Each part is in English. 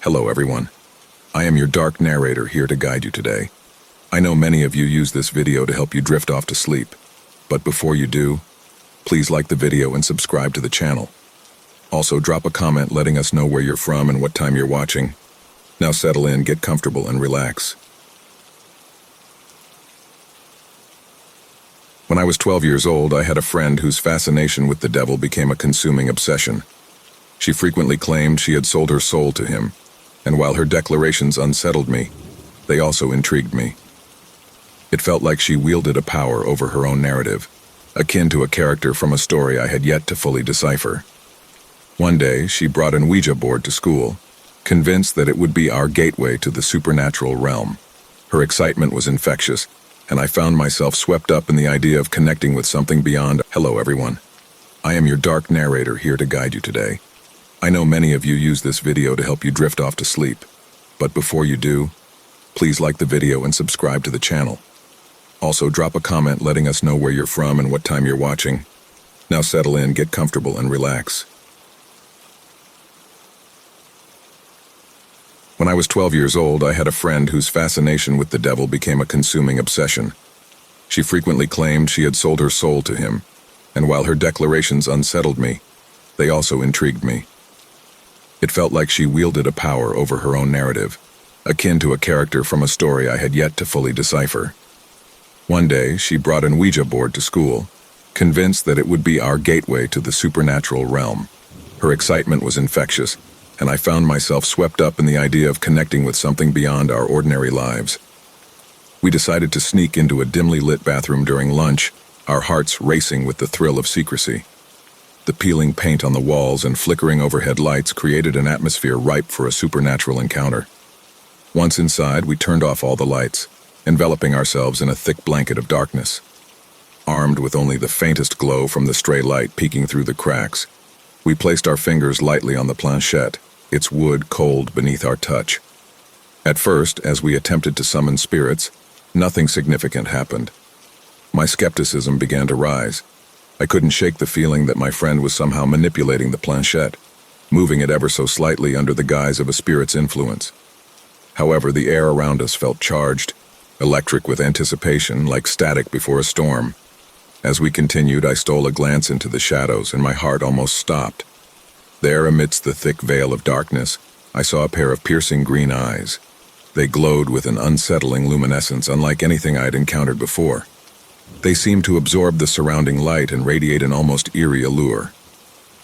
Hello everyone. I am your dark narrator here to guide you today. I know many of you use this video to help you drift off to sleep, but before you do, please like the video and subscribe to the channel. Also drop a comment letting us know where you're from and what time you're watching. Now settle in, get comfortable and relax. When I was 12 years old, I had a friend whose fascination with the devil became a consuming obsession. She frequently claimed she had sold her soul to him, and while her declarations unsettled me, they also intrigued me. It felt like she wielded a power over her own narrative, akin to a character from a story I had yet to fully decipher. One day, she brought an Ouija board to school, convinced that it would be our gateway to the supernatural realm. Her excitement was infectious, and I found myself swept up in the idea of connecting with something beyond. Hello everyone. I am your dark narrator here to guide you today. I know many of you use this video to help you drift off to sleep, but before you do, please like the video and subscribe to the channel. Also drop a comment letting us know where you're from and what time you're watching. Now settle in, get comfortable and relax. When I was 12 years old, I had a friend whose fascination with the devil became a consuming obsession. She frequently claimed she had sold her soul to him, and while her declarations unsettled me, they also intrigued me. It felt like she wielded a power over her own narrative, akin to a character from a story I had yet to fully decipher. One day, she brought an Ouija board to school, convinced that it would be our gateway to the supernatural realm. Her excitement was infectious, and I found myself swept up in the idea of connecting with something beyond our ordinary lives. We decided to sneak into a dimly lit bathroom during lunch, our hearts racing with the thrill of secrecy. The peeling paint on the walls and flickering overhead lights created an atmosphere ripe for a supernatural encounter. Once inside, we turned off all the lights, enveloping ourselves in a thick blanket of darkness. Armed with only the faintest glow from the stray light peeking through the cracks, we placed our fingers lightly on the planchette, its wood cold beneath our touch. At first, as we attempted to summon spirits, nothing significant happened. My skepticism began to rise. I couldn't shake the feeling that my friend was somehow manipulating the planchette, moving it ever so slightly under the guise of a spirit's influence. However, the air around us felt charged, electric with anticipation, like static before a storm. As we continued, I stole a glance into the shadows, and my heart almost stopped. There, amidst the thick veil of darkness, I saw a pair of piercing green eyes. They glowed with an unsettling luminescence unlike anything I had encountered before. They seemed to absorb the surrounding light and radiate an almost eerie allure.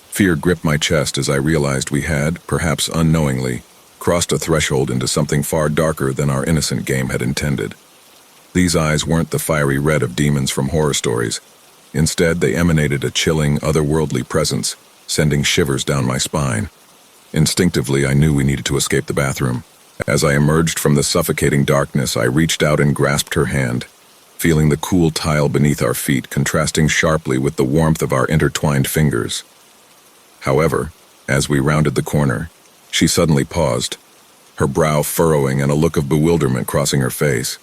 Fear gripped my chest as I realized we had, perhaps unknowingly, crossed a threshold into something far darker than our innocent game had intended. These eyes weren't the fiery red of demons from horror stories. Instead, they emanated a chilling, otherworldly presence, sending shivers down my spine. Instinctively, I knew we needed to escape the bathroom. As I emerged from the suffocating darkness, I reached out and grasped her hand, feeling the cool tile beneath our feet contrasting sharply with the warmth of our intertwined fingers. However, as we rounded the corner, she suddenly paused, her brow furrowing and a look of bewilderment crossing her face.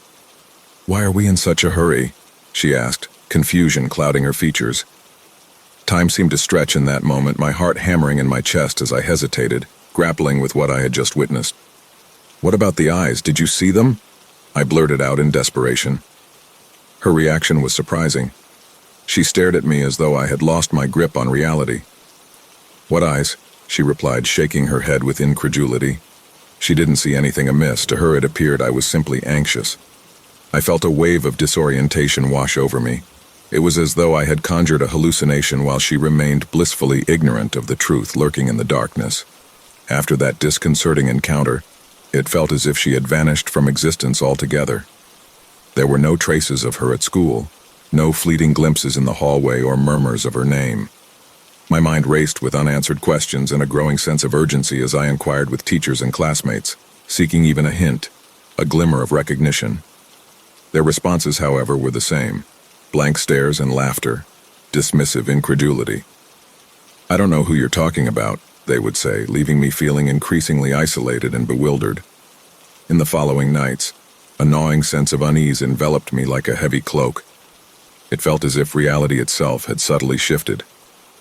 "Why are we in such a hurry?" she asked, confusion clouding her features. Time seemed to stretch in that moment, my heart hammering in my chest as I hesitated, grappling with what I had just witnessed. "What about the eyes? Did you see them?" I blurted out in desperation. Her reaction was surprising. She stared at me as though I had lost my grip on reality. "What eyes?" she replied, shaking her head with incredulity. She didn't see anything amiss. To her it appeared I was simply anxious. I felt a wave of disorientation wash over me. It was as though I had conjured a hallucination while she remained blissfully ignorant of the truth lurking in the darkness. After that disconcerting encounter, it felt as if she had vanished from existence altogether. There were no traces of her at school, no fleeting glimpses in the hallway or murmurs of her name. My mind raced with unanswered questions and a growing sense of urgency as I inquired with teachers and classmates, seeking even a hint, a glimmer of recognition. Their responses, however, were the same: blank stares and laughter, dismissive incredulity. "I don't know who you're talking about," they would say, leaving me feeling increasingly isolated and bewildered. In the following nights, a gnawing sense of unease enveloped me like a heavy cloak. It felt as if reality itself had subtly shifted,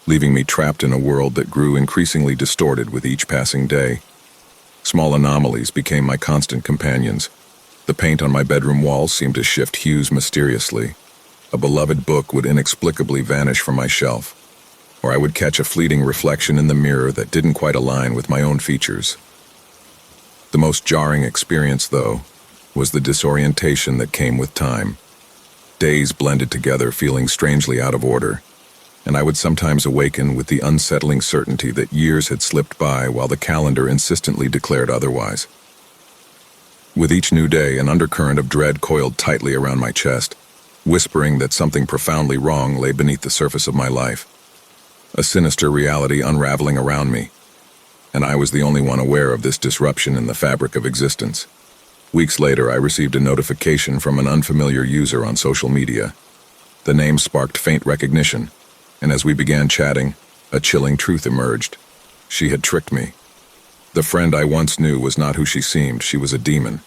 leaving me trapped in a world that grew increasingly distorted with each passing day. Small anomalies became my constant companions. The paint on my bedroom walls seemed to shift hues mysteriously. A beloved book would inexplicably vanish from my shelf, or I would catch a fleeting reflection in the mirror that didn't quite align with my own features. The most jarring experience, though, was the disorientation that came with time. Days blended together, feeling strangely out of order, and I would sometimes awaken with the unsettling certainty that years had slipped by while the calendar insistently declared otherwise. With each new day, an undercurrent of dread coiled tightly around my chest, whispering that something profoundly wrong lay beneath the surface of my life. A sinister reality unraveling around me, and I was the only one aware of this disruption in the fabric of existence. Weeks later, I received a notification from an unfamiliar user on social media. The name sparked faint recognition, and as we began chatting, a chilling truth emerged. She had tricked me. The friend I once knew was not who she seemed. She was a demon.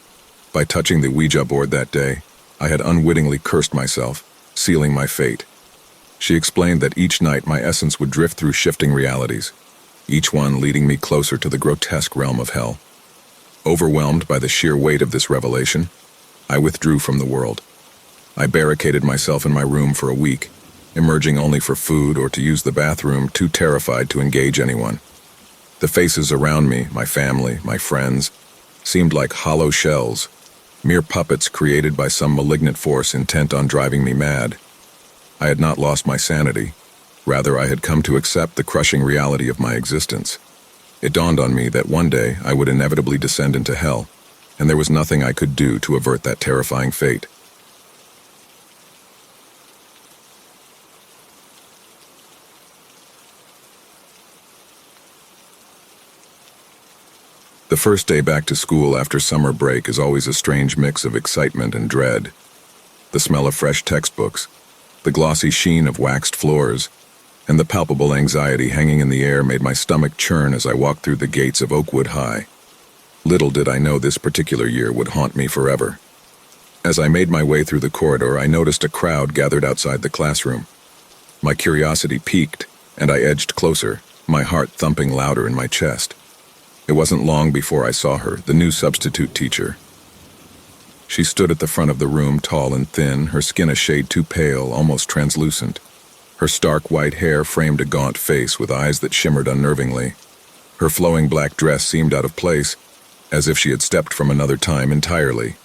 By touching the Ouija board that day, I had unwittingly cursed myself, sealing my fate. She explained that each night my essence would drift through shifting realities, each one leading me closer to the grotesque realm of hell. Overwhelmed by the sheer weight of this revelation, I withdrew from the world. I barricaded myself in my room for a week, emerging only for food or to use the bathroom, too terrified to engage anyone. The faces around me, my family, my friends, seemed like hollow shells, mere puppets created by some malignant force intent on driving me mad. I had not lost my sanity. Rather, I had come to accept the crushing reality of my existence. It dawned on me that one day I would inevitably descend into hell, and there was nothing I could do to avert that terrifying fate. The first day back to school after summer break is always a strange mix of excitement and dread. The smell of fresh textbooks, the glossy sheen of waxed floors, and the palpable anxiety hanging in the air made my stomach churn as I walked through the gates of Oakwood High. Little did I know this particular year would haunt me forever. As I made my way through the corridor, I noticed a crowd gathered outside the classroom. My curiosity piqued, and I edged closer, my heart thumping louder in my chest. It wasn't long before I saw her, the new substitute teacher. She stood at the front of the room, tall and thin, her skin a shade too pale, almost translucent. Her stark white hair framed a gaunt face with eyes that shimmered unnervingly. Her flowing black dress seemed out of place, as if she had stepped from another time entirely.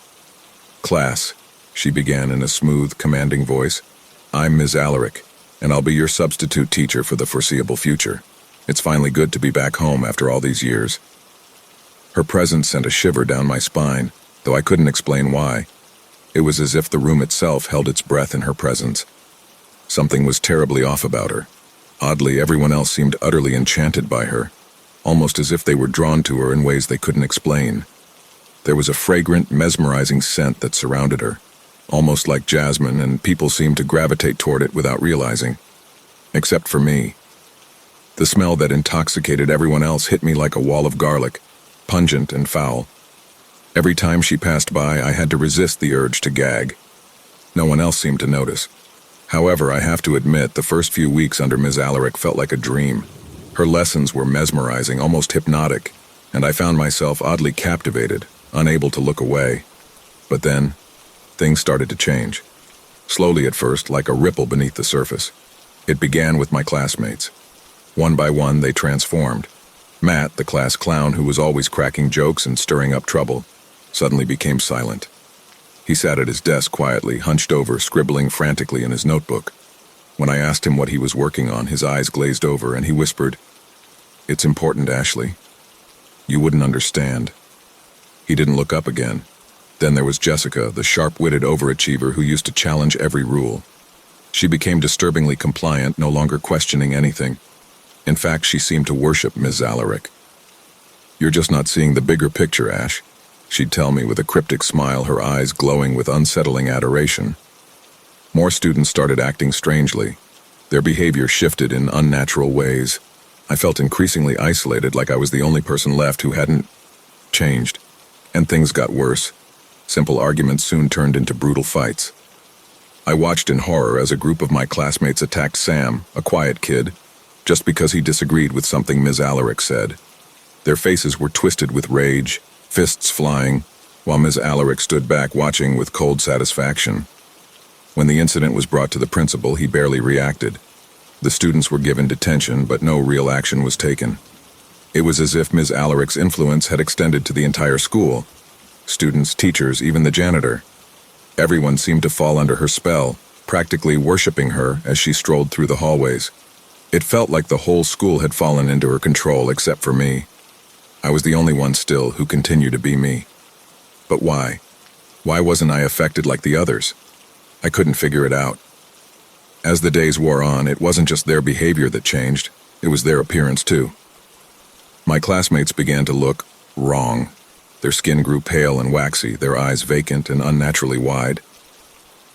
"Class," she began in a smooth, commanding voice, "I'm Ms. Alaric, and I'll be your substitute teacher for the foreseeable future. It's finally good to be back home after all these years." Her presence sent a shiver down my spine, though I couldn't explain why. It was as if the room itself held its breath in her presence. Something was terribly off about her. Oddly, everyone else seemed utterly enchanted by her, almost as if they were drawn to her in ways they couldn't explain. There was a fragrant, mesmerizing scent that surrounded her, almost like jasmine, and people seemed to gravitate toward it without realizing. Except for me. The smell that intoxicated everyone else hit me like a wall of garlic, pungent and foul. Every time she passed by, I had to resist the urge to gag. No one else seemed to notice. However, I have to admit, the first few weeks under Ms. Alaric felt like a dream. Her lessons were mesmerizing, almost hypnotic, and I found myself oddly captivated, unable to look away. But then, things started to change. Slowly at first, like a ripple beneath the surface. It began with my classmates. One by one, they transformed. Matt, the class clown who was always cracking jokes and stirring up trouble, suddenly became silent. He sat at his desk quietly, hunched over, scribbling frantically in his notebook. When I asked him what he was working on, his eyes glazed over and he whispered, "It's important, Ashley. You wouldn't understand." He didn't look up again. Then there was Jessica, the sharp-witted overachiever who used to challenge every rule. She became disturbingly compliant, no longer questioning anything. In fact, she seemed to worship Ms. Alaric. "You're just not seeing the bigger picture, Ash," she'd tell me with a cryptic smile, her eyes glowing with unsettling adoration. More students started acting strangely. Their behavior shifted in unnatural ways. I felt increasingly isolated, like I was the only person left who hadn't changed. And things got worse. Simple arguments soon turned into brutal fights. I watched in horror as a group of my classmates attacked Sam, a quiet kid, just because he disagreed with something Ms. Alaric said. Their faces were twisted with rage, fists flying, while Ms. Alaric stood back watching with cold satisfaction. When the incident was brought to the principal, he barely reacted. The students were given detention, but no real action was taken. It was as if Ms. Alaric's influence had extended to the entire school. Students, teachers, even the janitor. Everyone seemed to fall under her spell, practically worshipping her as she strolled through the hallways. It felt like the whole school had fallen into her control except for me. I was the only one still who continued to be me. But why? Why wasn't I affected like the others? I couldn't figure it out. As the days wore on, it wasn't just their behavior that changed, it was their appearance too. My classmates began to look wrong. Their skin grew pale and waxy, their eyes vacant and unnaturally wide.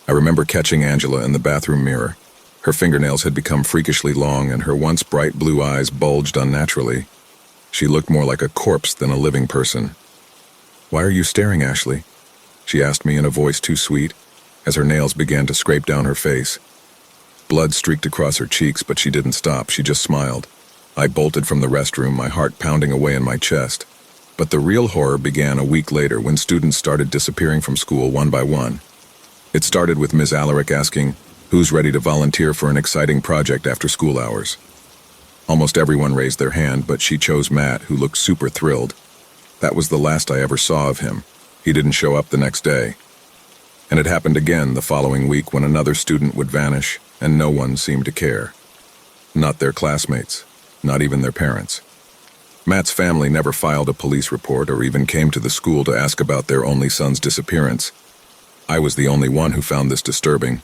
I remember catching Angela in the bathroom mirror. Her fingernails had become freakishly long and her once bright blue eyes bulged unnaturally. She looked more like a corpse than a living person. "Why are you staring, Ashley?" she asked me in a voice too sweet, as her nails began to scrape down her face. Blood streaked across her cheeks, but she didn't stop, she just smiled. I bolted from the restroom, my heart pounding away in my chest. But the real horror began a week later when students started disappearing from school one by one. It started with Ms. Alaric asking, "Who's ready to volunteer for an exciting project after school hours?" Almost everyone raised their hand, but she chose Matt, who looked super thrilled. That was the last I ever saw of him. He didn't show up the next day. And it happened again the following week when another student would vanish, and no one seemed to care. Not their classmates, not even their parents. Matt's family never filed a police report or even came to the school to ask about their only son's disappearance. I was the only one who found this disturbing,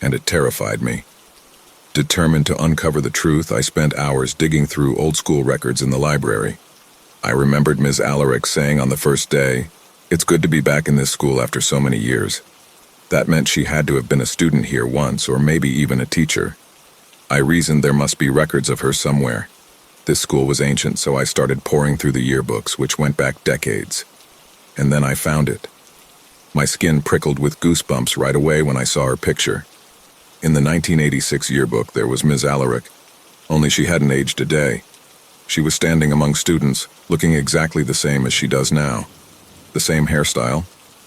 and it terrified me. Determined to uncover the truth, I spent hours digging through old school records in the library. I remembered Ms. Alaric saying on the first day, "It's good to be back in this school after so many years." That meant she had to have been a student here once, or maybe even a teacher. I reasoned there must be records of her somewhere. This school was ancient, so I started poring through the yearbooks, which went back decades. And then I found it. My skin prickled with goosebumps right away when I saw her picture. In the 1986 yearbook, there was Ms. Alaric, only she hadn't aged a day. She was standing among students, looking exactly the same as she does now. The same hairstyle,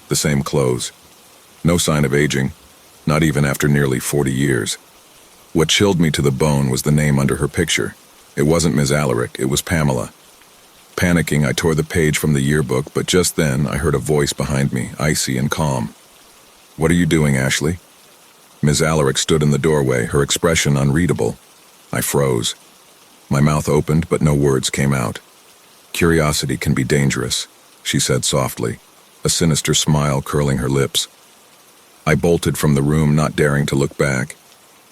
the same clothes. No sign of aging, not even after nearly 40 years. What chilled me to the bone was the name under her picture. It wasn't Ms. Alaric, it was Pamela. Panicking, I tore the page from the yearbook, but just then I heard a voice behind me, icy and calm. "What are you doing, Ashley?" Ms. Alaric stood in the doorway, her expression unreadable. I froze. My mouth opened, but no words came out. "Curiosity can be dangerous," she said softly, a sinister smile curling her lips. I bolted from the room, not daring to look back.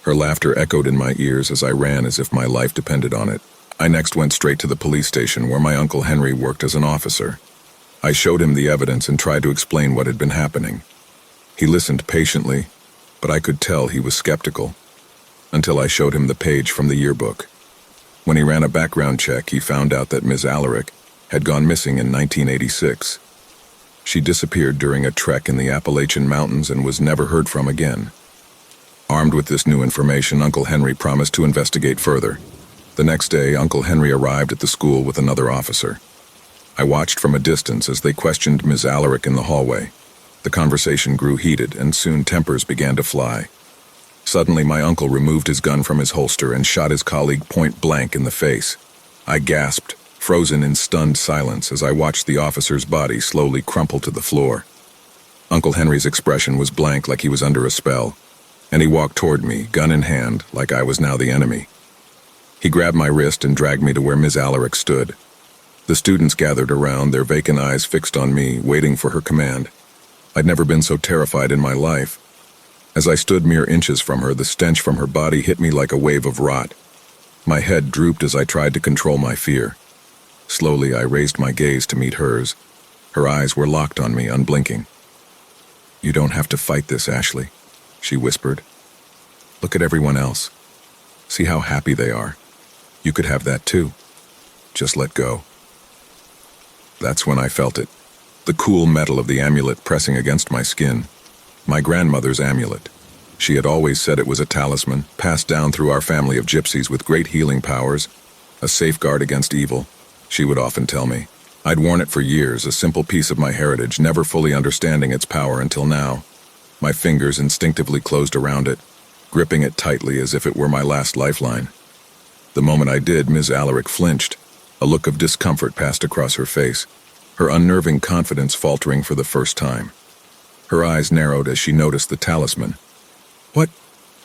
Her laughter echoed in my ears as I ran as if my life depended on it. I next went straight to the police station where my Uncle Henry worked as an officer. I showed him the evidence and tried to explain what had been happening. He listened patiently, but I could tell he was skeptical, until I showed him the page from the yearbook. When he ran a background check, he found out that Ms. Alaric had gone missing in 1986. She disappeared during a trek in the Appalachian Mountains and was never heard from again. Armed with this new information, Uncle Henry promised to investigate further. The next day, Uncle Henry arrived at the school with another officer. I watched from a distance as they questioned Ms. Alaric in the hallway. The conversation grew heated, and soon tempers began to fly. Suddenly, my uncle removed his gun from his holster and shot his colleague point blank in the face. I gasped, frozen in stunned silence as I watched the officer's body slowly crumple to the floor. Uncle Henry's expression was blank, like he was under a spell, and he walked toward me, gun in hand, like I was now the enemy. He grabbed my wrist and dragged me to where Ms. Alaric stood. The students gathered around, their vacant eyes fixed on me, waiting for her command. I'd never been so terrified in my life. As I stood mere inches from her, the stench from her body hit me like a wave of rot. My head drooped as I tried to control my fear. Slowly, I raised my gaze to meet hers. Her eyes were locked on me, unblinking. "You don't have to fight this, Ashley," she whispered. "Look at everyone else. See how happy they are. You could have that too. Just let go." That's when I felt it. The cool metal of the amulet pressing against my skin. My grandmother's amulet. She had always said it was a talisman, passed down through our family of gypsies with great healing powers, a safeguard against evil. she would often tell me. I'd worn it for years, a simple piece of my heritage, never fully understanding its power until now. My fingers instinctively closed around it, gripping it tightly as if it were my last lifeline. The moment I did, Ms. Alaric flinched. A look of discomfort passed across her face, her unnerving confidence faltering for the first time. Her eyes narrowed as she noticed the talisman.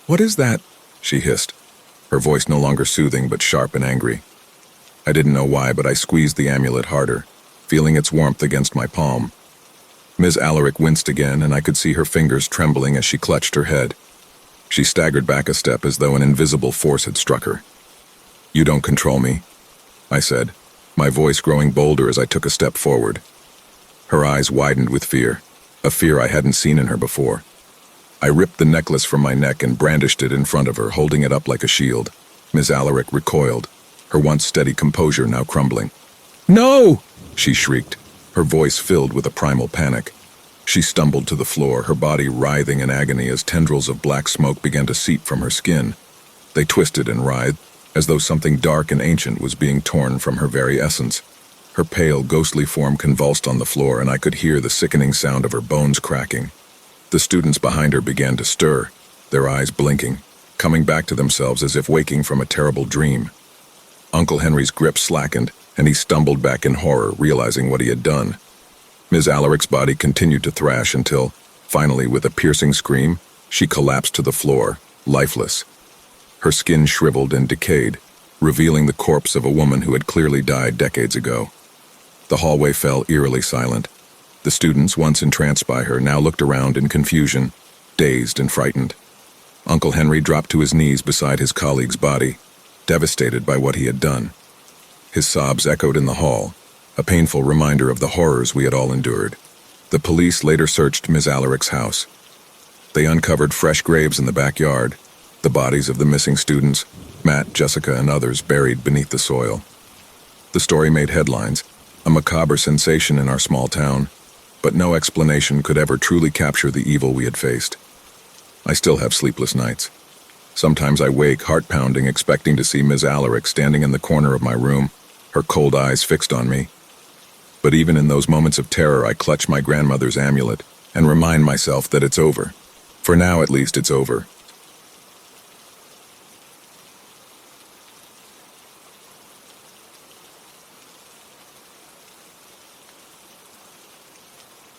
What is that?" she hissed, her voice no longer soothing but sharp and angry. I didn't know why, but I squeezed the amulet harder, feeling its warmth against my palm. Ms. Alaric winced again, and I could see her fingers trembling as she clutched her head. She staggered back a step as though an invisible force had struck her. "You don't control me," I said, my voice growing bolder as I took a step forward. Her eyes widened with fear, a fear I hadn't seen in her before. I ripped the necklace from my neck and brandished it in front of her, holding it up like a shield. Ms. Alaric recoiled, her once steady composure now crumbling. "No!" she shrieked, her voice filled with a primal panic. She stumbled to the floor, her body writhing in agony as tendrils of black smoke began to seep from her skin. They twisted and writhed, as though something dark and ancient was being torn from her very essence. Her pale, ghostly form convulsed on the floor, and I could hear the sickening sound of her bones cracking. The students behind her began to stir, their eyes blinking, coming back to themselves as if waking from a terrible dream. Uncle Henry's grip slackened, and he stumbled back in horror, realizing what he had done. Ms. Alaric's body continued to thrash until, finally, with a piercing scream, she collapsed to the floor, lifeless. Her skin shriveled and decayed, revealing the corpse of a woman who had clearly died decades ago. The hallway fell eerily silent. The students, once entranced by her, now looked around in confusion, dazed and frightened. Uncle Henry dropped to his knees beside his colleague's body, devastated by what he had done. His sobs echoed in the hall, a painful reminder of the horrors we had all endured. The police later searched Ms. Alaric's house. They uncovered fresh graves in the backyard, the bodies of the missing students, Matt, Jessica, and others buried beneath the soil. The story made headlines, a macabre sensation in our small town, but no explanation could ever truly capture the evil we had faced. I still have sleepless nights. Sometimes I wake, heart-pounding, expecting to see Ms. Alaric standing in the corner of my room, her cold eyes fixed on me. But even in those moments of terror, I clutch my grandmother's amulet and remind myself that it's over. For now, at least, it's over.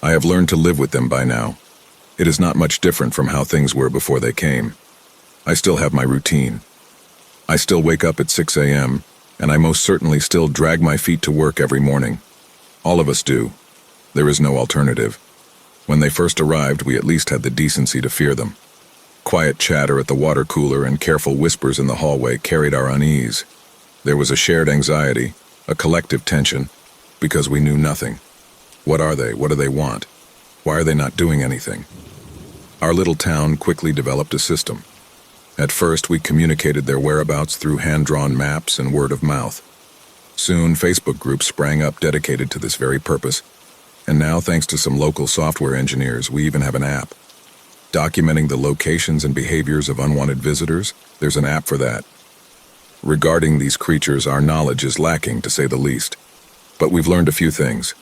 I have learned to live with them by now. It is not much different from how things were before they came. I still have my routine. I still wake up at 6 a.m., and I most certainly still drag my feet to work every morning. All of us do. There is no alternative. When they first arrived, we at least had the decency to fear them. Quiet chatter at the water cooler and careful whispers in the hallway carried our unease. There was a shared anxiety, a collective tension, because we knew nothing. What are they? What do they want? Why are they not doing anything? Our little town quickly developed a system. At first, we communicated their whereabouts through hand-drawn maps and word of mouth. Soon, Facebook groups sprang up dedicated to this very purpose. And now, thanks to some local software engineers, we even have an app. Documenting the locations and behaviors of unwanted visitors, there's an app for that. Regarding these creatures, our knowledge is lacking, to say the least. But we've learned a few things.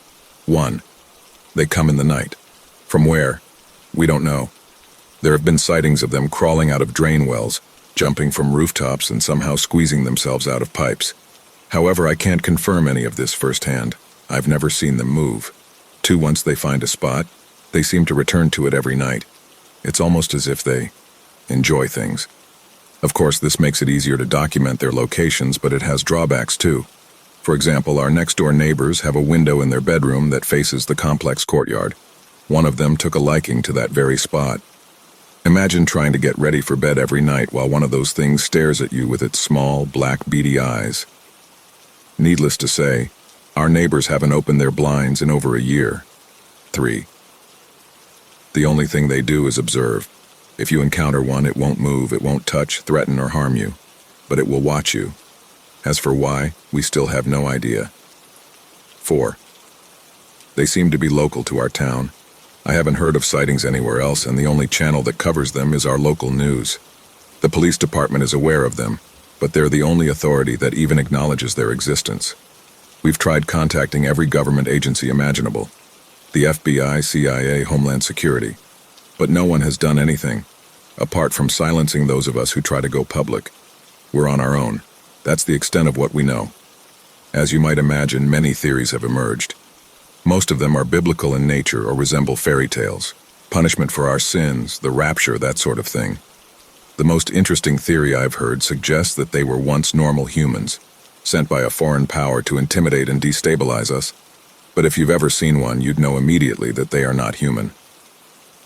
1. They come in the night. From where? We don't know. There have been sightings of them crawling out of drain wells, jumping from rooftops and somehow squeezing themselves out of pipes. However, I can't confirm any of this firsthand. I've never seen them move. 2, once they find a spot, they seem to return to it every night. It's almost as if they enjoy things. Of course, this makes it easier to document their locations, but it has drawbacks too. For example, our next-door neighbors have a window in their bedroom that faces the complex courtyard. One of them took a liking to that very spot. Imagine trying to get ready for bed every night while one of those things stares at you with its small, black, beady eyes. Needless to say, our neighbors haven't opened their blinds in over a year. 3. The only thing they do is observe. If you encounter one, it won't move, it won't touch, threaten, or harm you. But it will watch you. As for why, we still have no idea. 4. They seem to be local to our town. I haven't heard of sightings anywhere else, and the only channel that covers them is our local news. The police department is aware of them, but they're the only authority that even acknowledges their existence. We've tried contacting every government agency imaginable, the FBI, CIA, Homeland Security, but no one has done anything, apart from silencing those of us who try to go public. We're on our own. That's the extent of what we know. As you might imagine, many theories have emerged. Most of them are biblical in nature or resemble fairy tales. Punishment for our sins, the rapture, that sort of thing. The most interesting theory I've heard suggests that they were once normal humans, sent by a foreign power to intimidate and destabilize us. But if you've ever seen one, you'd know immediately that they are not human.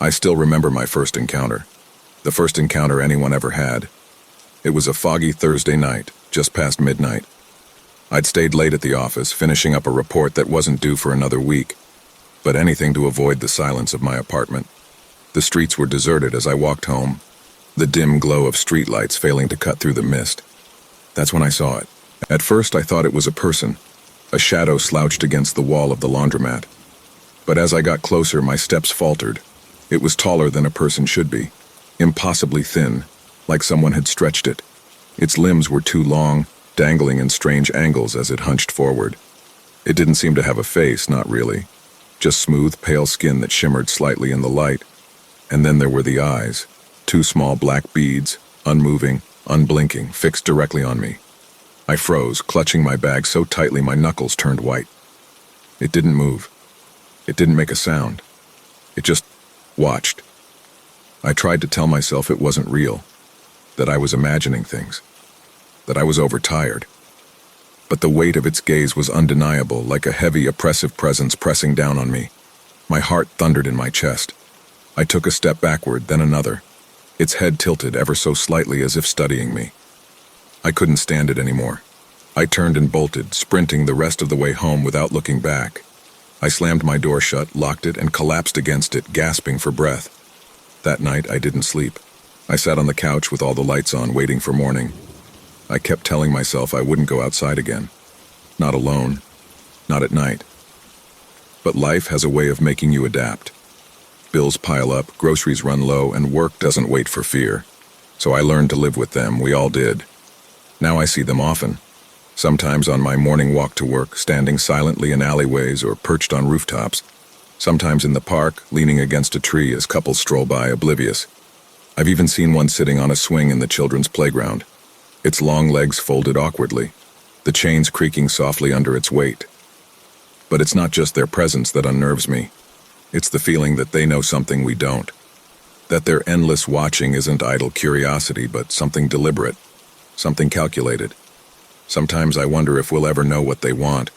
I still remember my first encounter. The first encounter anyone ever had. It was a foggy Thursday night, just past midnight. I'd stayed late at the office, finishing up a report that wasn't due for another week, but anything to avoid the silence of my apartment. The streets were deserted as I walked home, the dim glow of streetlights failing to cut through the mist. That's when I saw it. At first I thought it was a person, a shadow slouched against the wall of the laundromat. But as I got closer, my steps faltered. It was taller than a person should be, impossibly thin, like someone had stretched it. Its limbs were too long, dangling in strange angles as it hunched forward. It didn't seem to have a face, not really. Just smooth, pale skin that shimmered slightly in the light. And then there were the eyes, two small black beads, unmoving, unblinking, fixed directly on me. I froze, clutching my bag so tightly my knuckles turned white. It didn't move. It didn't make a sound. It just watched. I tried to tell myself it wasn't real, that I was imagining things, that I was overtired. But the weight of its gaze was undeniable, like a heavy, oppressive presence pressing down on me. My heart thundered in my chest. I took a step backward, then another. Its head tilted ever so slightly as if studying me. I couldn't stand it anymore. I turned and bolted, sprinting the rest of the way home without looking back. I slammed my door shut, locked it, and collapsed against it, gasping for breath. That night, I didn't sleep. I sat on the couch with all the lights on, waiting for morning. I kept telling myself I wouldn't go outside again. Not alone. Not at night. But life has a way of making you adapt. Bills pile up, groceries run low, and work doesn't wait for fear. So I learned to live with them, we all did. Now I see them often. Sometimes on my morning walk to work, standing silently in alleyways or perched on rooftops. Sometimes in the park, leaning against a tree as couples stroll by, oblivious. I've even seen one sitting on a swing in the children's playground. Its long legs folded awkwardly, the chains creaking softly under its weight. But it's not just their presence that unnerves me. It's the feeling that they know something we don't. That their endless watching isn't idle curiosity, but something deliberate, something calculated. Sometimes I wonder if we'll ever know what they want,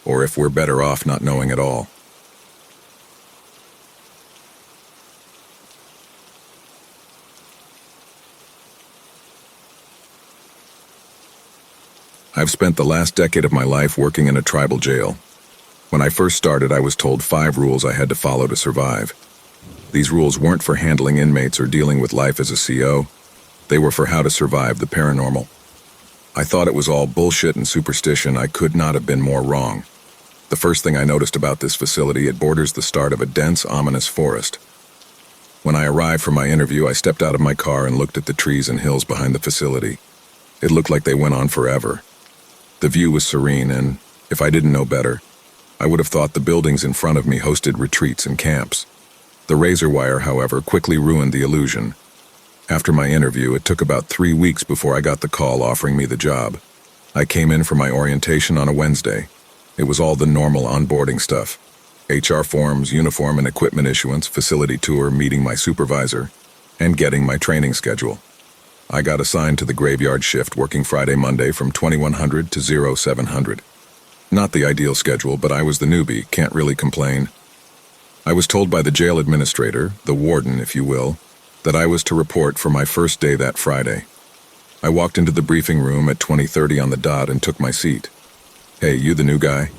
or if we're better off not knowing at all. I've spent the last decade of my life working in a tribal jail. When I first started, I was told 5 rules I had to follow to survive. These rules weren't for handling inmates or dealing with life as a CO. They were for how to survive the paranormal. I thought it was all bullshit and superstition. I could not have been more wrong. The first thing I noticed about this facility, it borders the start of a dense, ominous forest. When I arrived for my interview, I stepped out of my car and looked at the trees and hills behind the facility. It looked like they went on forever. The view was serene, and if I didn't know better, I would have thought the buildings in front of me hosted retreats and camps. The razor wire, however, quickly ruined the illusion. After my interview, it took about 3 weeks before I got the call offering me the job. I came in for my orientation on a Wednesday. It was all the normal onboarding stuff. HR forms, uniform and equipment issuance, facility tour, meeting my supervisor, and getting my training schedule. I got assigned to the graveyard shift, working Friday, Monday from 2100 to 0700. Not the ideal schedule, but I was the newbie, can't really complain. I was told by the jail administrator, the warden if you will, that I was to report for my first day that Friday. I walked into the briefing room at 20:30 on the dot and took my seat. "Hey, you the new guy?"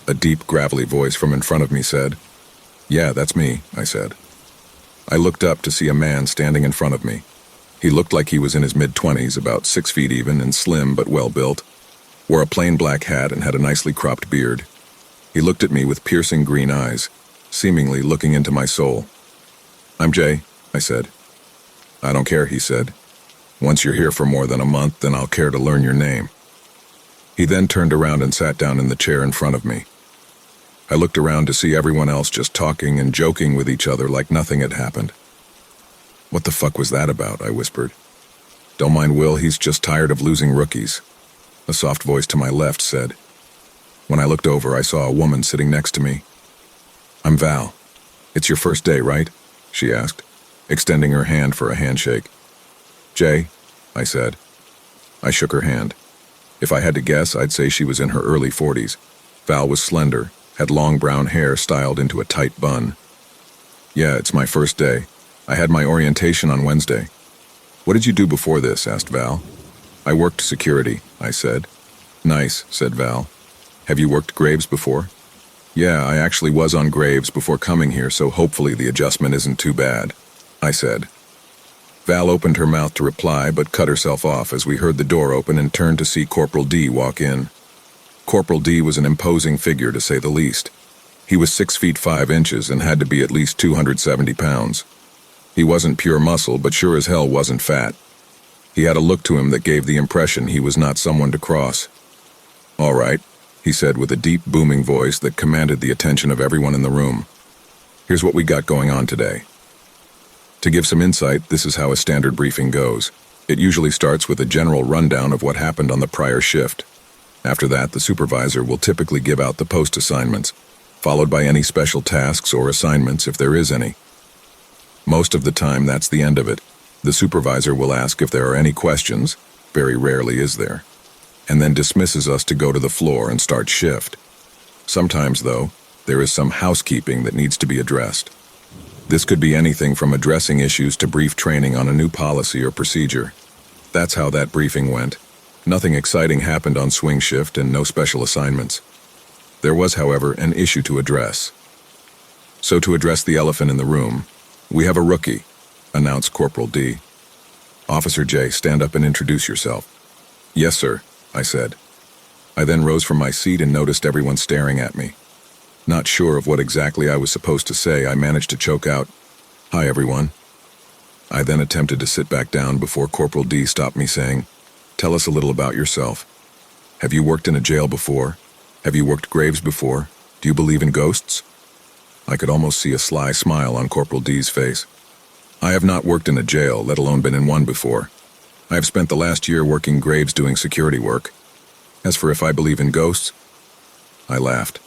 A deep, gravelly voice from in front of me said. "Yeah, that's me," I said. I looked up to see a man standing in front of me. He looked like he was in his mid-20s, about 6 feet even, and slim but well-built. Wore a plain black hat and had a nicely cropped beard. He looked at me with piercing green eyes, seemingly looking into my soul. "I'm Jay," I said. "I don't care," he said. "Once you're here for more than a month, then I'll care to learn your name." He then turned around and sat down in the chair in front of me. I looked around to see everyone else just talking and joking with each other like nothing had happened. "What the fuck was that about?" I whispered. "Don't mind Will, he's just tired of losing rookies," a soft voice to my left said. When I looked over, I saw a woman sitting next to me. "I'm Val. It's your first day, right?" she asked, extending her hand for a handshake. "Jay," I said. I shook her hand. If I had to guess, I'd say she was in her early 40s. Val was slender, had long brown hair styled into a tight bun. "Yeah, it's my first day. I had my orientation on Wednesday." "What did you do before this?" asked Val. "I worked security," I said. "Nice," said Val. "Have you worked graves before?" "Yeah, I actually was on graves before coming here, so hopefully the adjustment isn't too bad," I said. Val opened her mouth to reply, but cut herself off as we heard the door open and turned to see Corporal D walk in. Corporal D was an imposing figure, to say the least. He was 6 feet 5 inches and had to be at least 270 pounds. He wasn't pure muscle, but sure as hell wasn't fat. He had a look to him that gave the impression he was not someone to cross. "All right," he said with a deep, booming voice that commanded the attention of everyone in the room. "Here's what we got going on today." To give some insight, this is how a standard briefing goes. It usually starts with a general rundown of what happened on the prior shift. After that, the supervisor will typically give out the post assignments, followed by any special tasks or assignments if there is any. Most of the time, that's the end of it. The supervisor will ask if there are any questions, very rarely is there, and then dismisses us to go to the floor and start shift. Sometimes, though, there is some housekeeping that needs to be addressed. This could be anything from addressing issues to brief training on a new policy or procedure. That's how that briefing went. Nothing exciting happened on swing shift and no special assignments. There was, however, an issue to address. So to address the elephant in the room, "We have a rookie," announced Corporal D. "Officer J, stand up and introduce yourself." "Yes, sir," I said. I then rose from my seat and noticed everyone staring at me. Not sure of what exactly I was supposed to say, I managed to choke out, "Hi, everyone." I then attempted to sit back down before Corporal D stopped me, saying, "Tell us a little about yourself. Have you worked in a jail before? Have you worked graves before? Do you believe in ghosts?" I could almost see a sly smile on Corporal D's face. "I have not worked in a jail, let alone been in one before. I have spent the last year working graves doing security work. As for if I believe in ghosts," I laughed.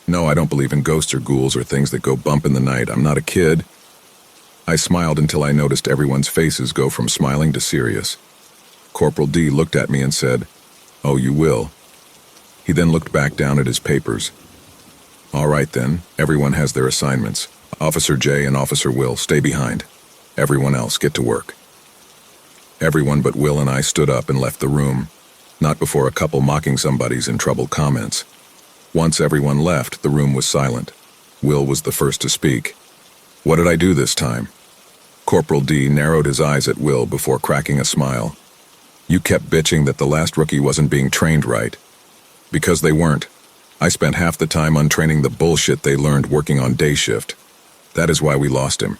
"No, I don't believe in ghosts or ghouls or things that go bump in the night. I'm not a kid." I smiled until I noticed everyone's faces go from smiling to serious. Corporal D looked at me and said, "Oh, you will." He then looked back down at his papers. "All right then, everyone has their assignments. Officer J and Officer Will, stay behind. Everyone else, get to work." Everyone but Will and I stood up and left the room, not before a couple mocking somebody's in trouble comments. Once everyone left, the room was silent. Will was the first to speak. "What did I do this time?" Corporal D narrowed his eyes at Will before cracking a smile. "You kept bitching that the last rookie wasn't being trained right. Because they weren't. I spent half the time untraining the bullshit they learned working on day shift. That is why we lost him,"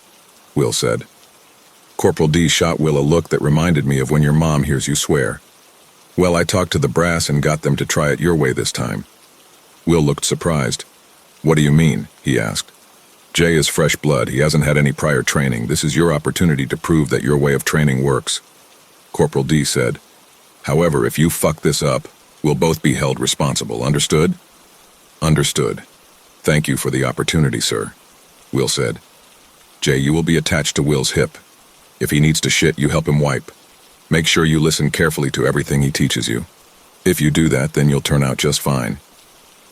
Will said. Corporal D shot Will a look that reminded me of when your mom hears you swear. "Well, I talked to the brass and got them to try it your way this time." Will looked surprised. "What do you mean?" he asked. "Jay is fresh blood. He hasn't had any prior training. This is your opportunity to prove that your way of training works," Corporal D said. "However, if you fuck this up, we'll both be held responsible. Understood?" "Understood. Thank you for the opportunity, sir," Will said. "Jay, you will be attached to Will's hip. If he needs to shit, you help him wipe. Make sure you listen carefully to everything he teaches you. If you do that, then you'll turn out just fine,"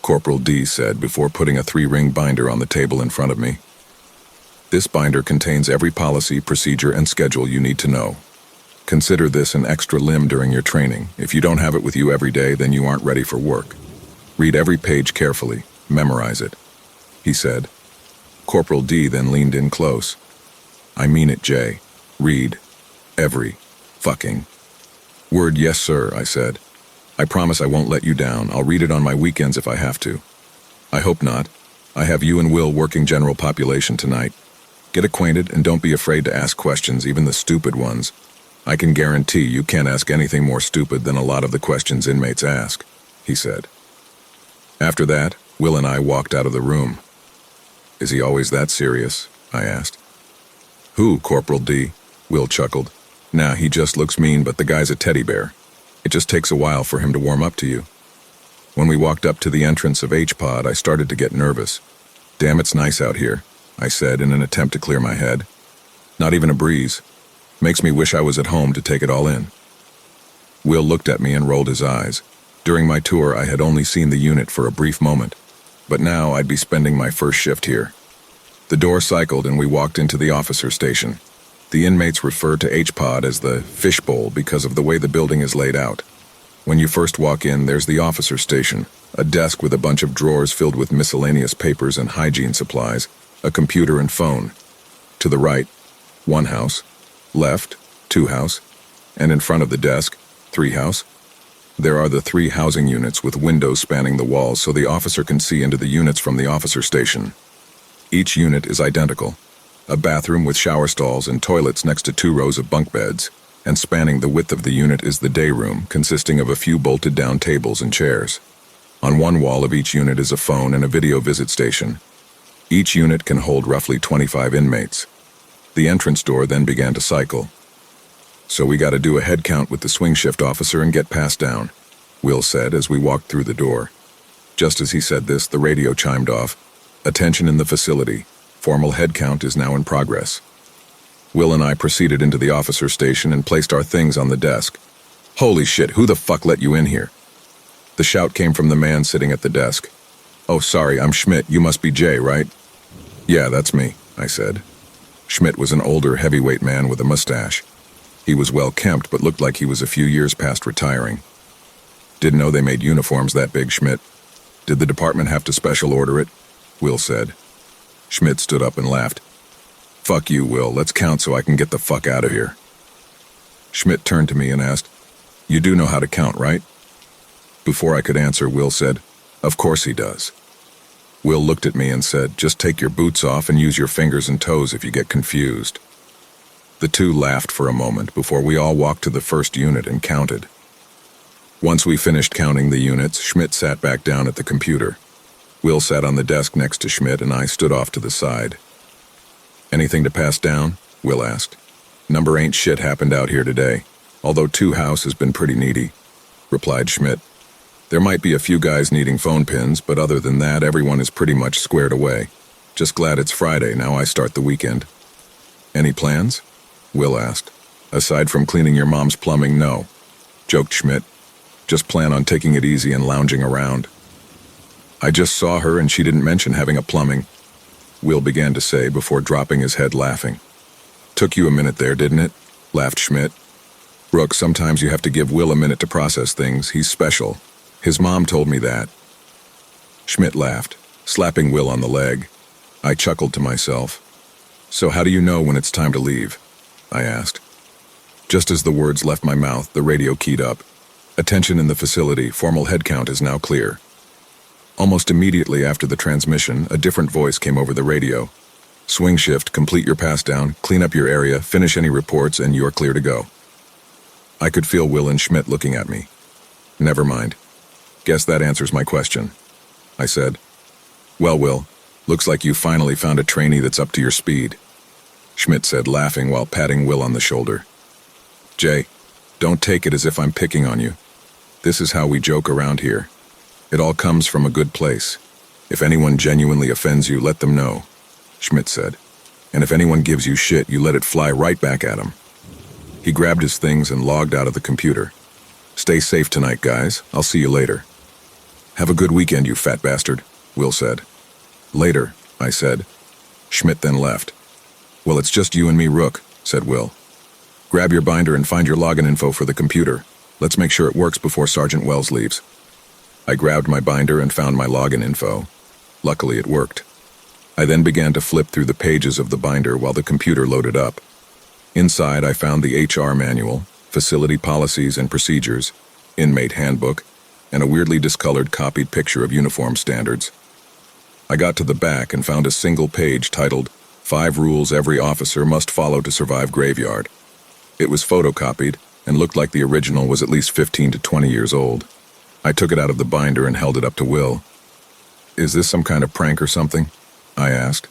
Corporal D said before putting a 3-ring binder on the table in front of me. "This binder contains every policy, procedure, and schedule you need to know. Consider this an extra limb during your training. If you don't have it with you every day, then you aren't ready for work. Read every page carefully. Memorize it," he said. Corporal D then leaned in close. "I mean it, Jay. Read every fucking word." "Yes, sir," I said. "I promise I won't let you down. I'll read it on my weekends if I have to." "I hope not. I have you and Will working general population tonight. Get acquainted and don't be afraid to ask questions, even the stupid ones. I can guarantee you can't ask anything more stupid than a lot of the questions inmates ask, he said. After that, Will and I walked out of the room. Is he always that serious? I asked. Who, Corporal D? Will chuckled. Nah, he just looks mean, but the guy's a teddy bear. It just takes a while for him to warm up to you. When we walked up to the entrance of H-Pod, I started to get nervous. Damn, it's nice out here, I said in an attempt to clear my head. Not even a breeze. Makes me wish I was at home to take it all in. Will looked at me and rolled his eyes. During my tour, I had only seen the unit for a brief moment, but now I'd be spending my first shift here. The door cycled and we walked into the officer station. The inmates refer to H-Pod as the fishbowl because of the way the building is laid out. When you first walk in, there's the officer station, a desk with a bunch of drawers filled with miscellaneous papers and hygiene supplies, a computer and phone. To the right, 1 house. Left, 2 house. And in front of the desk, 3 house. There are the 3 housing units with windows spanning the walls so the officer can see into the units from the officer station. Each unit is identical. A bathroom with shower stalls and toilets next to 2 rows of bunk beds, and spanning the width of the unit is the day room, consisting of a few bolted-down tables and chairs. On one wall of each unit is a phone and a video visit station. Each unit can hold roughly 25 inmates. The entrance door then began to cycle. So we gotta do a head count with the swing shift officer and get passed down, Will said as we walked through the door. Just as he said this, the radio chimed off. Attention in the facility. Formal head count is now in progress. Will and I proceeded into the officer station and placed our things on the desk. Holy shit, who the fuck let you in here? The shout came from the man sitting at the desk. Oh, sorry, I'm Schmidt. You must be Jay, right? Yeah, that's me, I said. Schmidt was an older, heavyweight man with a mustache. He was well kempt, but looked like he was a few years past retiring. Didn't know they made uniforms that big, Schmidt. Did the department have to special order it? Will said. Schmidt stood up and laughed. Fuck you, Will. Let's count so I can get the fuck out of here. Schmidt turned to me and asked, You do know how to count, right? Before I could answer, Will said, Of course he does. Will looked at me and said, Just take your boots off and use your fingers and toes if you get confused. The two laughed for a moment before we all walked to the first unit and counted. Once we finished counting the units, Schmidt sat back down at the computer. Will sat on the desk next to Schmidt and I stood off to the side. Anything to pass down? Will asked. Number ain't shit happened out here today, although 2 house has been pretty needy, replied Schmidt. There might be a few guys needing phone pins, but other than that, everyone is pretty much squared away. Just glad it's Friday, now I start the weekend. Any plans? Will asked. Aside from cleaning your mom's plumbing, no, joked Schmidt. Just plan on taking it easy and lounging around. I just saw her and she didn't mention having a plumbing, Will began to say before dropping his head laughing. Took you a minute there, didn't it? Laughed Schmidt. Brooke, sometimes you have to give Will a minute to process things. He's special. His mom told me that. Schmidt laughed, slapping Will on the leg. I chuckled to myself. So how do you know when it's time to leave? I asked. Just as the words left my mouth, the radio keyed up. Attention in the facility, formal head count is now clear. Almost immediately after the transmission, a different voice came over the radio. Swing shift, complete your pass down, clean up your area, finish any reports, and you're clear to go. I could feel Will and Schmidt looking at me. Never mind. Guess that answers my question, I said. Well, Will, looks like you finally found a trainee that's up to your speed, Schmidt said, laughing while patting Will on the shoulder. Jay, don't take it as if I'm picking on you. This is how we joke around here. It all comes from a good place. If anyone genuinely offends you, let them know, Schmidt said. And if anyone gives you shit, you let it fly right back at him. He grabbed his things and logged out of the computer. Stay safe tonight, guys. I'll see you later. Have a good weekend, you fat bastard, Will said. Later, I said. Schmidt then left. Well, it's just you and me, Rook, said Will. Grab your binder and find your login info for the computer. Let's make sure it works before Sergeant Wells leaves. I grabbed my binder and found my login info. Luckily, it worked. I then began to flip through the pages of the binder while the computer loaded up. Inside, I found the HR manual, facility policies and procedures, inmate handbook, and a weirdly discolored copied picture of uniform standards. I got to the back and found a single page titled 5 Rules Every Officer Must Follow to Survive Graveyard. It was photocopied and looked like the original was at least 15 to 20 years old. I took it out of the binder and held it up to Will. "Is this some kind of prank or something?" I asked.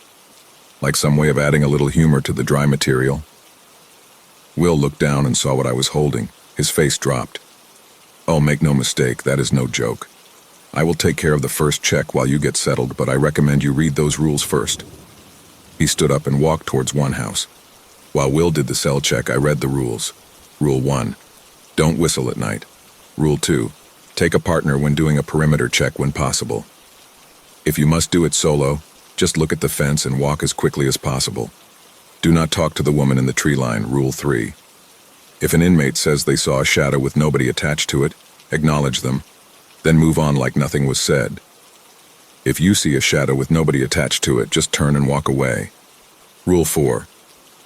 "Like some way of adding a little humor to the dry material?" Will looked down and saw what I was holding. His face dropped. "Oh, make no mistake, that is no joke. I will take care of the first check while you get settled, but I recommend you read those rules first." He stood up and walked towards one house. While Will did the cell check, I read the rules. Rule 1. Don't whistle at night. Rule 2. Take a partner when doing a perimeter check when possible. If you must do it solo, just look at the fence and walk as quickly as possible. Do not talk to the woman in the tree line. Rule 3. If an inmate says they saw a shadow with nobody attached to it, acknowledge them, then move on like nothing was said. If you see a shadow with nobody attached to it, just turn and walk away. Rule 4.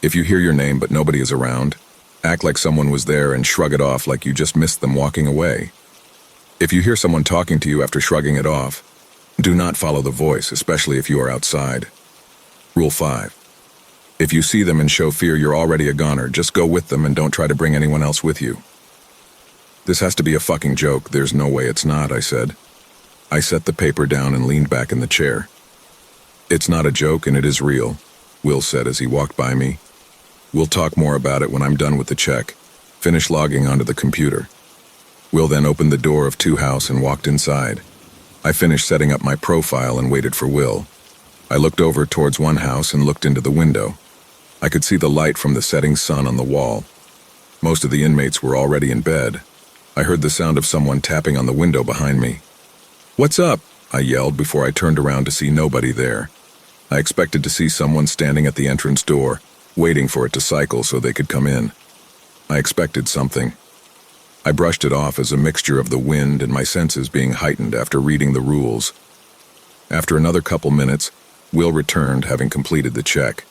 If you hear your name but nobody is around, act like someone was there and shrug it off like you just missed them walking away. If you hear someone talking to you after shrugging it off, do not follow the voice, especially if you are outside. Rule 5. If you see them and show fear you're already a goner, just go with them and don't try to bring anyone else with you. This has to be a fucking joke. There's no way it's not, I said. I set the paper down and leaned back in the chair. It's not a joke and it is real, Will said as he walked by me. We'll talk more about it when I'm done with the check. Finish logging onto the computer. Will then opened the door of 2 house and walked inside. I finished setting up my profile and waited for Will. I looked over towards one house and looked into the window. I could see the light from the setting sun on the wall. Most of the inmates were already in bed. I heard the sound of someone tapping on the window behind me. "What's up?" I yelled before I turned around to see nobody there. I expected to see someone standing at the entrance door, waiting for it to cycle so they could come in. I expected something. I brushed it off as a mixture of the wind and my senses being heightened after reading the rules. After another couple minutes, Will returned, having completed the check.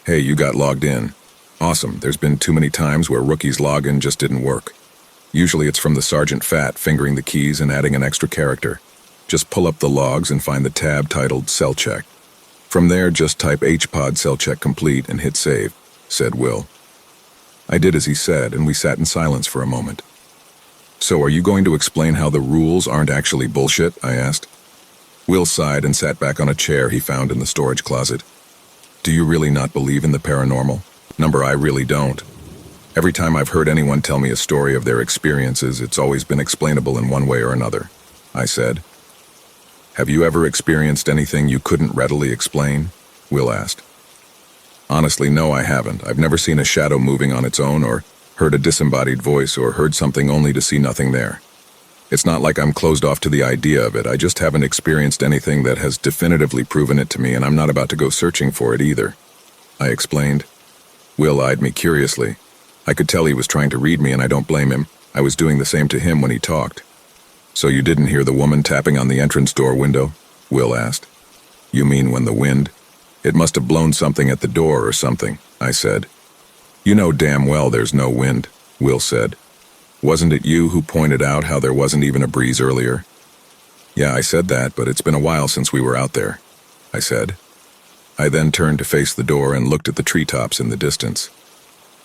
"Hey, you got logged in. Awesome. There's been too many times where rookies' login just didn't work. Usually it's from the Sergeant Fat fingering the keys and adding an extra character. Just pull up the logs and find the tab titled Cell Check. From there, just type HPOD Cell Check Complete and hit Save," said Will. I did as he said, and we sat in silence for a moment. "So are you going to explain how the rules aren't actually bullshit?" I asked. Will sighed and sat back on a chair he found in the storage closet. "Do you really not believe in the paranormal? Number, I really don't. Every time I've heard anyone tell me a story of their experiences, it's always been explainable in one way or another," I said. "Have you ever experienced anything you couldn't readily explain?" Will asked. "Honestly, no, I haven't. I've never seen a shadow moving on its own or heard a disembodied voice or heard something only to see nothing there. It's not like I'm closed off to the idea of it. I just haven't experienced anything that has definitively proven it to me, and I'm not about to go searching for it either," I explained. Will eyed me curiously. I could tell he was trying to read me, and I don't blame him. I was doing the same to him when he talked. "So you didn't hear the woman tapping on the entrance door window?" Will asked. "You mean when the wind? It must have blown something at the door or something," I said. "You know damn well there's no wind," Will said. "Wasn't it you who pointed out how there wasn't even a breeze earlier?" "Yeah, I said that, but it's been a while since we were out there," I said. I then turned to face the door and looked at the treetops in the distance.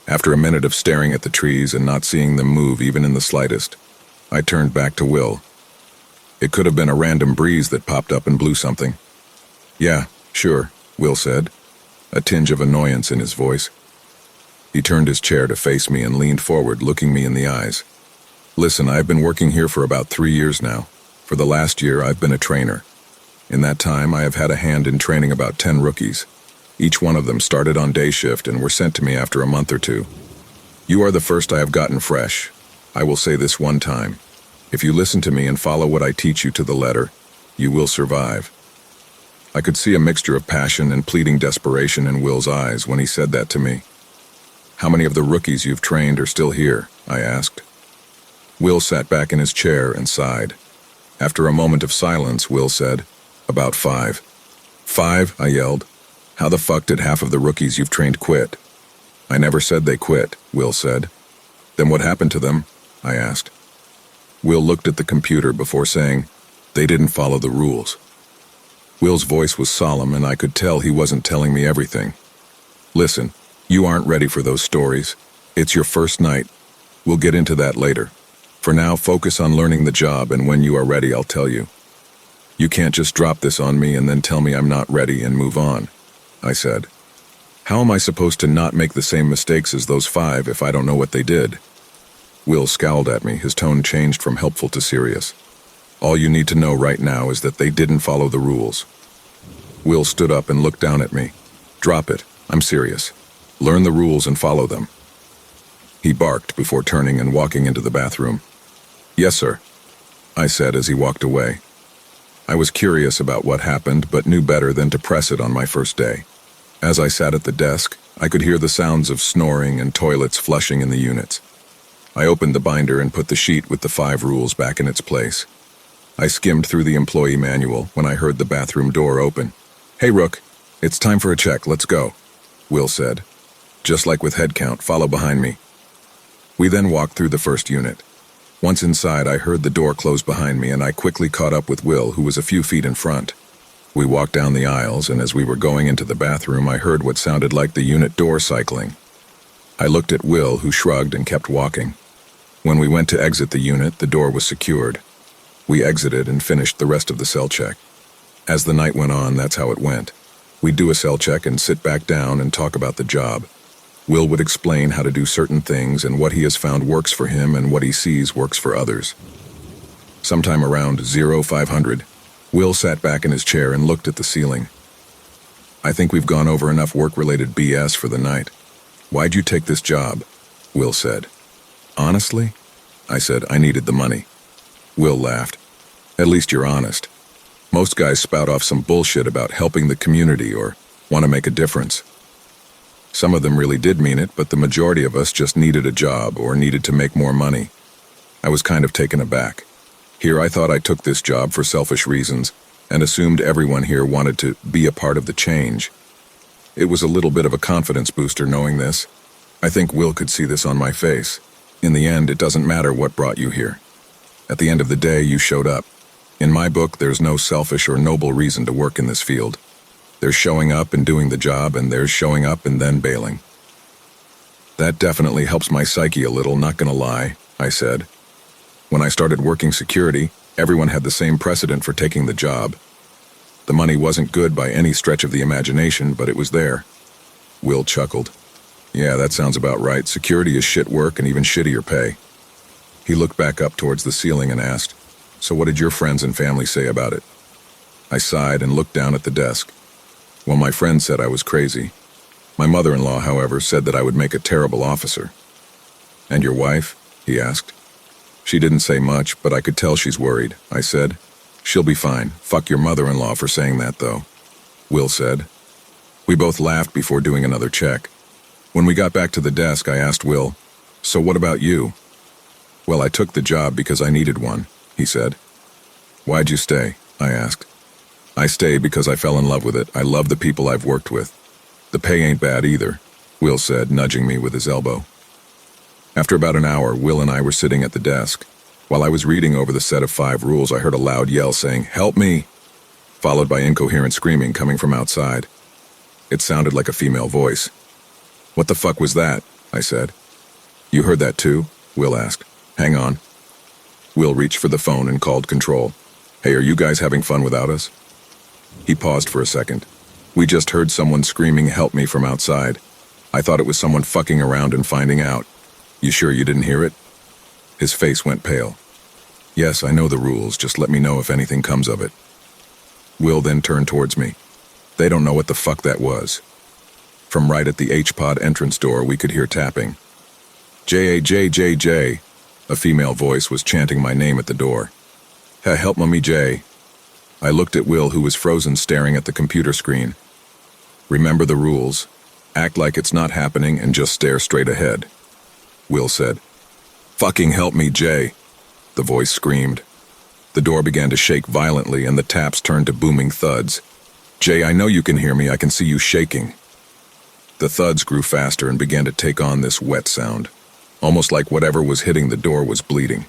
After a minute of staring at the trees and not seeing them move even in the slightest, I turned back to Will. "It could have been a random breeze that popped up and blew something." "Yeah, sure," Will said, a tinge of annoyance in his voice. He turned his chair to face me and leaned forward, looking me in the eyes. "Listen, I've been working here for about 3 years now. For the last year, I've been a trainer. In that time, I have had a hand in training about 10 rookies. Each one of them started on day shift and were sent to me after a month or 2. You are the first I have gotten fresh. I will say this one time. If you listen to me and follow what I teach you to the letter, you will survive." I could see a mixture of passion and pleading desperation in Will's eyes when he said that to me. "How many of the rookies you've trained are still here?" I asked. Will sat back in his chair and sighed. After a moment of silence, Will said, "About 5. 5? I yelled. "How the fuck did half of the rookies you've trained quit?" "I never said they quit," Will said. "Then what happened to them?" I asked. Will looked at the computer before saying, "They didn't follow the rules." Will's voice was solemn, and I could tell he wasn't telling me everything. "Listen, you aren't ready for those stories. It's your first night. We'll get into that later. For now, focus on learning the job, and when you are ready, I'll tell you. You can't just drop this on me and then tell me I'm not ready and move on, I said. How am I supposed to not make the same mistakes as those 5 if I don't know what they did? Will scowled at me, his tone changed from helpful to serious. All you need to know right now is that they didn't follow the rules. Will stood up and looked down at me. Drop it, I'm serious. Learn the rules and follow them. He barked before turning and walking into the bathroom. Yes, sir, I said as he walked away. I was curious about what happened, but knew better than to press it on my first day. As I sat at the desk, I could hear the sounds of snoring and toilets flushing in the units. I opened the binder and put the sheet with the 5 rules back in its place. I skimmed through the employee manual when I heard the bathroom door open. Hey, Rook, it's time for a check, let's go, Will said. Just like with head count, follow behind me. We then walked through the first unit. Once inside, I heard the door close behind me and I quickly caught up with Will, who was a few feet in front. We walked down the aisles, and as we were going into the bathroom, I heard what sounded like the unit door cycling. I looked at Will, who shrugged and kept walking. When we went to exit the unit, the door was secured. We exited and finished the rest of the cell check. As the night went on, that's how it went. We'd do a cell check and sit back down and talk about the job. Will would explain how to do certain things and what he has found works for him and what he sees works for others. Sometime around 0500, Will sat back in his chair and looked at the ceiling. I think we've gone over enough work-related BS for the night. Why'd you take this job? Will said. Honestly? I said, I needed the money. Will laughed. At least you're honest. Most guys spout off some bullshit about helping the community or want to make a difference. Some of them really did mean it, but the majority of us just needed a job or needed to make more money. I was kind of taken aback. Here I thought I took this job for selfish reasons and assumed everyone here wanted to be a part of the change. It was a little bit of a confidence booster knowing this. I think Will could see this on my face. In the end, it doesn't matter what brought you here. At the end of the day, you showed up. In my book, there's no selfish or noble reason to work in this field. There's showing up and doing the job, and there's showing up and then bailing. That definitely helps my psyche a little, not gonna lie, I said. When I started working security, everyone had the same precedent for taking the job. The money wasn't good by any stretch of the imagination, but it was there. Will chuckled. Yeah, that sounds about right. Security is shit work and even shittier pay. He looked back up towards the ceiling and asked, So what did your friends and family say about it? I sighed and looked down at the desk. Well, my friends said I was crazy. My mother-in-law, however, said that I would make a terrible officer. And your wife? He asked. She didn't say much, but I could tell she's worried, I said. She'll be fine. Fuck your mother-in-law for saying that, though, Will said. We both laughed before doing another check. When we got back to the desk, I asked Will, So what about you? Well, I took the job because I needed one, he said. Why'd you stay? I asked. I stay because I fell in love with it. I love the people I've worked with. The pay ain't bad either, Will said, nudging me with his elbow. After about an hour, Will and I were sitting at the desk. While I was reading over the set of 5 rules, I heard a loud yell saying, Help me, followed by incoherent screaming coming from outside. It sounded like a female voice. What the fuck was that? I said. You heard that too? Will asked. Hang on. Will reached for the phone and called control. Hey, are you guys having fun without us? He paused for a second. We just heard someone screaming, Help me, from outside. I thought it was someone fucking around and finding out. You sure you didn't hear it? His face went pale. Yes, I know the rules, just let me know if anything comes of it. Will then turned towards me. They don't know what the fuck that was. From right at the H-pod entrance door, we could hear tapping. J-A-J-J-J, a female voice was chanting my name at the door. Hey, help me, Jay. I looked at Will, who was frozen, staring at the computer screen. Remember the rules. Act like it's not happening and just stare straight ahead, Will said. Fucking help me, Jay, the voice screamed. The door began to shake violently and the taps turned to booming thuds. Jay, I know you can hear me, I can see you shaking. The thuds grew faster and began to take on this wet sound, almost like whatever was hitting the door was bleeding.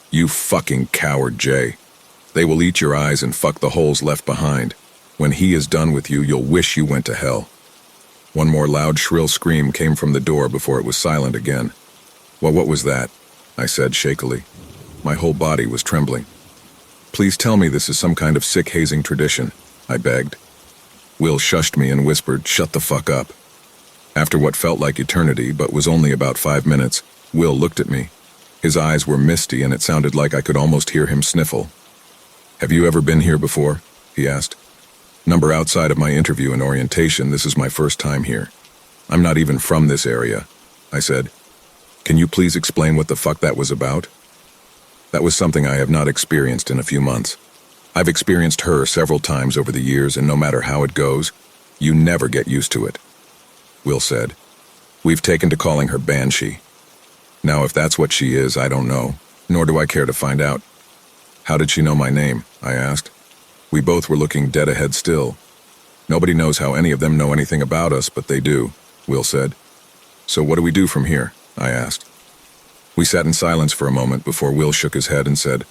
You fucking coward, Jay. They will eat your eyes and fuck the holes left behind. When he is done with you, you'll wish you went to hell. One more loud, shrill scream came from the door before it was silent again. "Well, what was that?" I said shakily. My whole body was trembling. "Please tell me this is some kind of sick hazing tradition," I begged. Will shushed me and whispered, "Shut the fuck up." After what felt like eternity, but was only about 5 minutes, Will looked at me. His eyes were misty and it sounded like I could almost hear him sniffle. "Have you ever been here before?" he asked. "Number outside of my interview and orientation, this is my first time here. I'm not even from this area," I said. "Can you please explain what the fuck that was about?" That was something I have not experienced in a few months. I've experienced her several times over the years, and no matter how it goes, you never get used to it, Will said. "We've taken to calling her Banshee. Now, if that's what she is, I don't know, nor do I care to find out." "How did she know my name?" I asked. We both were looking dead ahead still. "Nobody knows how any of them know anything about us, but they do," Will said. "So what do we do from here?" I asked. We sat in silence for a moment before Will shook his head and said,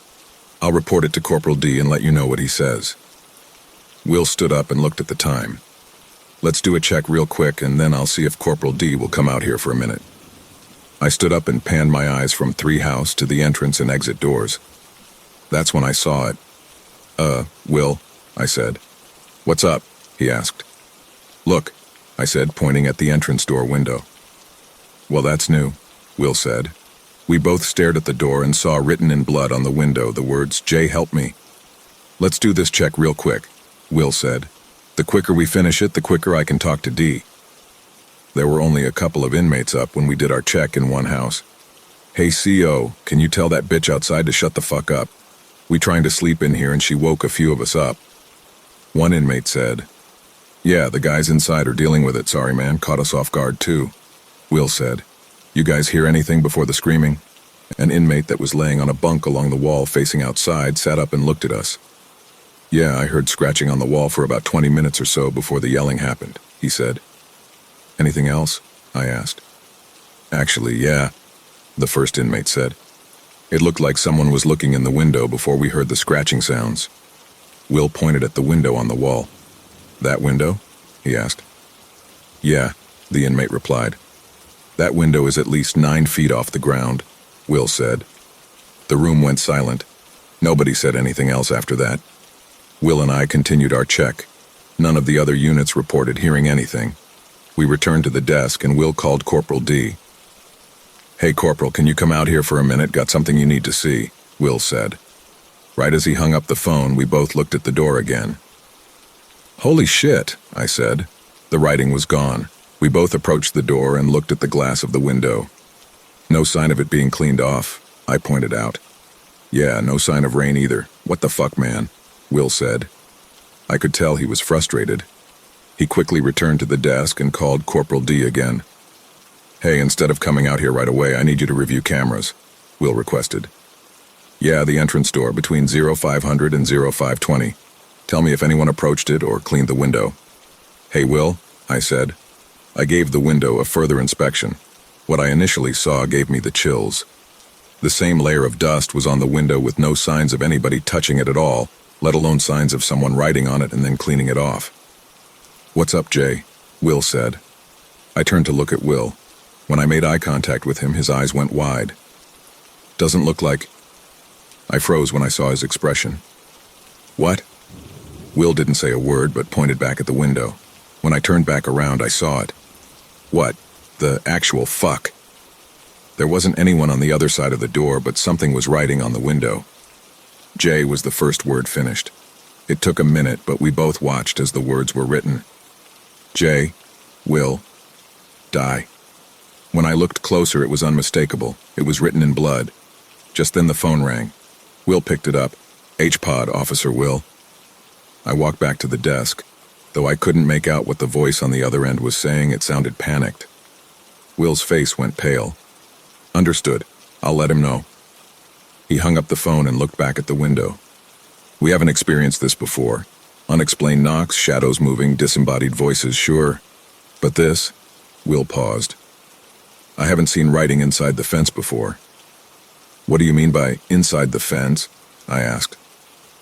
"I'll report it to Corporal D and let you know what he says." Will stood up and looked at the time. "Let's do a check real quick and then I'll see if Corporal D will come out here for a minute." I stood up and panned my eyes from 3 house to the entrance and exit doors. That's when I saw it. Will," I said. "What's up?" he asked. "Look," I said, pointing at the entrance door window. "Well, that's new," Will said. We both stared at the door and saw written in blood on the window the words, "Jay, help me." "Let's do this check real quick," Will said. "The quicker we finish it, the quicker I can talk to D." There were only a couple of inmates up when we did our check in one house. "Hey, CO, can you tell that bitch outside to shut the fuck up? We trying to sleep in here and she woke a few of us up." One inmate said, "Yeah, the guys inside are dealing with it, sorry man, caught us off guard too." Will said, "You guys hear anything before the screaming?" An inmate that was laying on a bunk along the wall facing outside sat up and looked at us. "Yeah, I heard scratching on the wall for about 20 minutes or so before the yelling happened," he said. "Anything else?" I asked. "Actually, yeah," the first inmate said. "It looked like someone was looking in the window before we heard the scratching sounds." Will pointed at the window on the wall. "That window?" he asked. "Yeah," the inmate replied. "That window is at least 9 feet off the ground," Will said. The room went silent. Nobody said anything else after that. Will and I continued our check. None of the other units reported hearing anything. We returned to the desk and Will called Corporal D. "Hey, Corporal, can you come out here for a minute? Got something you need to see," Will said. Right as he hung up the phone, we both looked at the door again. "Holy shit," I said. The writing was gone. We both approached the door and looked at the glass of the window. "No sign of it being cleaned off," I pointed out. "Yeah, no sign of rain either. What the fuck, man?" Will said. I could tell he was frustrated. He quickly returned to the desk and called Corporal D again. "Hey, instead of coming out here right away, I need you to review cameras," Will requested. "Yeah, the entrance door between 0500 and 0520. Tell me if anyone approached it or cleaned the window." "Hey, Will," I said. I gave the window a further inspection. What I initially saw gave me the chills. The same layer of dust was on the window with no signs of anybody touching it at all, let alone signs of someone writing on it and then cleaning it off. "What's up, Jay?" Will said. I turned to look at Will. When I made eye contact with him, his eyes went wide. "Doesn't look like..." I froze when I saw his expression. "What?" Will didn't say a word but pointed back at the window. When I turned back around, I saw it. What the actual fuck? There wasn't anyone on the other side of the door, but something was writing on the window. Jay was the first word finished. It took a minute, but we both watched as the words were written. Jay, Will, die. When I looked closer, it was unmistakable. It was written in blood. Just then the phone rang. Will picked it up. "H-Pod, Officer Will." I walked back to the desk. Though I couldn't make out what the voice on the other end was saying, it sounded panicked. Will's face went pale. "Understood. I'll let him know." He hung up the phone and looked back at the window. "We haven't experienced this before. Unexplained knocks, shadows moving, disembodied voices, sure. But this..." Will paused. "I haven't seen writing inside the fence before." "What do you mean by inside the fence?" I asked.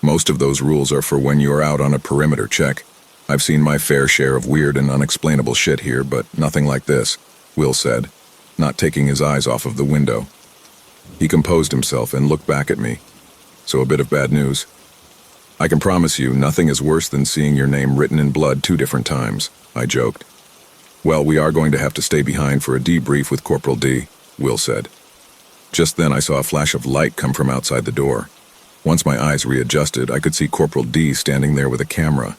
"Most of those rules are for when you're out on a perimeter check. I've seen my fair share of weird and unexplainable shit here, but nothing like this, Will said, not taking his eyes off of the window. He composed himself and looked back at me. So a bit of bad news. I can promise you nothing is worse than seeing your name written in blood 2 different times, I joked. Well, we are going to have to stay behind for a debrief with Corporal D, Will said. Just then I saw a flash of light come from outside the door. Once my eyes readjusted, I could see Corporal D standing there with a camera.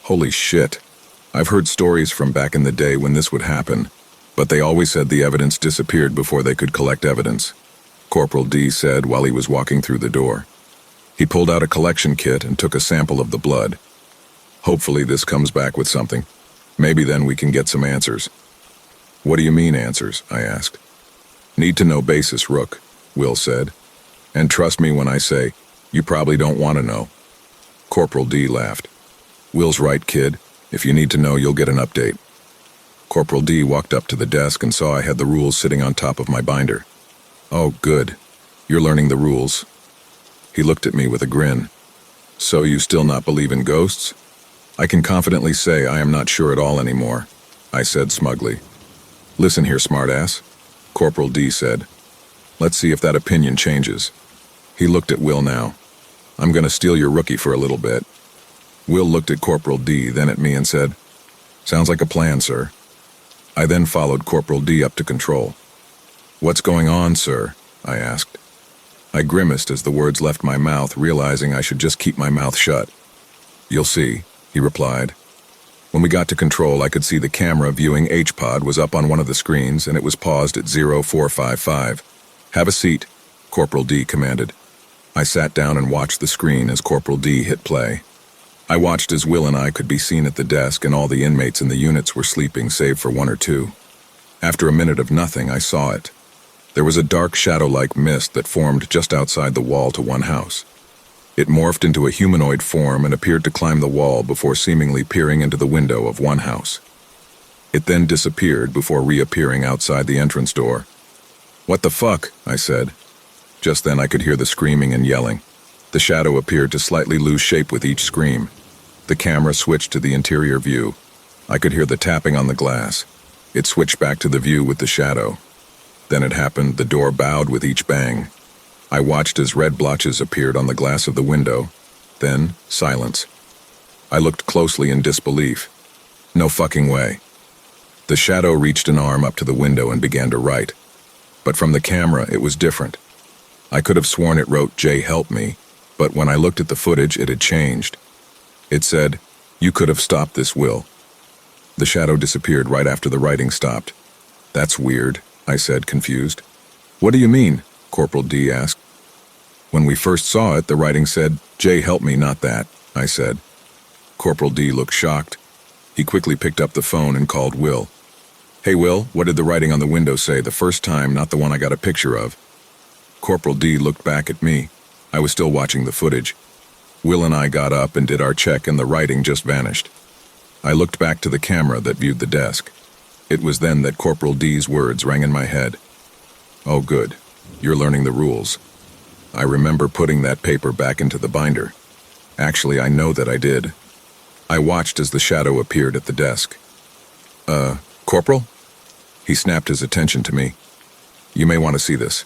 Holy shit. I've heard stories from back in the day when this would happen, but they always said the evidence disappeared before they could collect evidence, Corporal D said while he was walking through the door. He pulled out a collection kit and took a sample of the blood. Hopefully this comes back with something. Maybe then we can get some answers. What do you mean answers? I asked. Need to know basis, Rook, Will said. And trust me when I say, you probably don't want to know. Corporal D laughed. Will's right, kid. If you need to know, you'll get an update. Corporal D walked up to the desk and saw I had the rules sitting on top of my binder. Oh, good. You're learning the rules. He looked at me with a grin. So you still not believe in ghosts? I can confidently say I am not sure at all anymore, I said smugly. Listen here, smartass, Corporal D said. Let's see if that opinion changes. He looked at Will now. I'm gonna steal your rookie for a little bit. Will looked at Corporal D, then at me and said, Sounds like a plan, sir. I then followed Corporal D up to control. What's going on, sir? I asked. I grimaced as the words left my mouth, realizing I should just keep my mouth shut. You'll see, he replied. When we got to control, I could see the camera viewing H-Pod was up on one of the screens and it was paused at 0455. Have a seat, Corporal D commanded. I sat down and watched the screen as Corporal D hit play. I watched as Will and I could be seen at the desk and all the inmates in the units were sleeping save for 1 or 2. After a minute of nothing, I saw it. There was a dark shadow-like mist that formed just outside the wall to one house. It morphed into a humanoid form and appeared to climb the wall before seemingly peering into the window of one house. It then disappeared before reappearing outside the entrance door. What the fuck? I said. Just then I could hear the screaming and yelling. The shadow appeared to slightly lose shape with each scream. The camera switched to the interior view. I could hear the tapping on the glass. It switched back to the view with the shadow. Then it happened, the door bowed with each bang. I watched as red blotches appeared on the glass of the window. Then, silence. I looked closely in disbelief. No fucking way. The shadow reached an arm up to the window and began to write. But from the camera, it was different. I could have sworn it wrote, Jay, help me, but when I looked at the footage, it had changed. It said, you could have stopped this, Will. The shadow disappeared right after the writing stopped. That's weird, I said, confused. What do you mean? Corporal D asked. When we first saw it, the writing said, Jay, help me, not that, I said. Corporal D looked shocked. He quickly picked up the phone and called Will. Hey, Will, what did the writing on the window say the first time, not the one I got a picture of? Corporal D looked back at me. I was still watching the footage. Will and I got up and did our check and the writing just vanished. I looked back to the camera that viewed the desk. It was then that Corporal D's words rang in my head. Oh, good. You're learning the rules. I remember putting that paper back into the binder. Actually, I know that I did. I watched as the shadow appeared at the desk. Corporal? He snapped his attention to me. You may want to see this.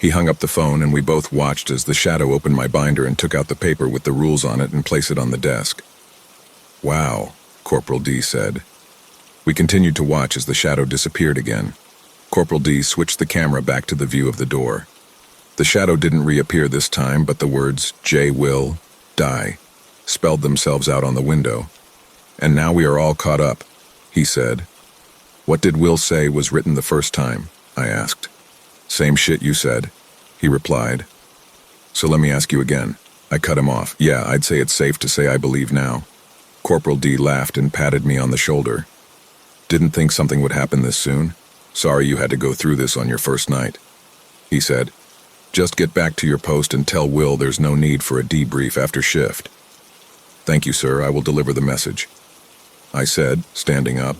He hung up the phone and we both watched as the shadow opened my binder and took out the paper with the rules on it and placed it on the desk. Wow, Corporal D said. We continued to watch as the shadow disappeared again. Corporal D switched the camera back to the view of the door. The shadow didn't reappear this time, but the words, J will die, spelled themselves out on the window. And now we are all caught up, he said. What did Will say was written the first time? I asked. Same shit you said, he replied. So let me ask you again. I cut him off. Yeah, I'd say it's safe to say I believe now. Corporal D laughed and patted me on the shoulder. Didn't think something would happen this soon. Sorry you had to go through this on your first night. He said, just get back to your post and tell Will there's no need for a debrief after shift. Thank you, sir. I will deliver the message, I said, standing up.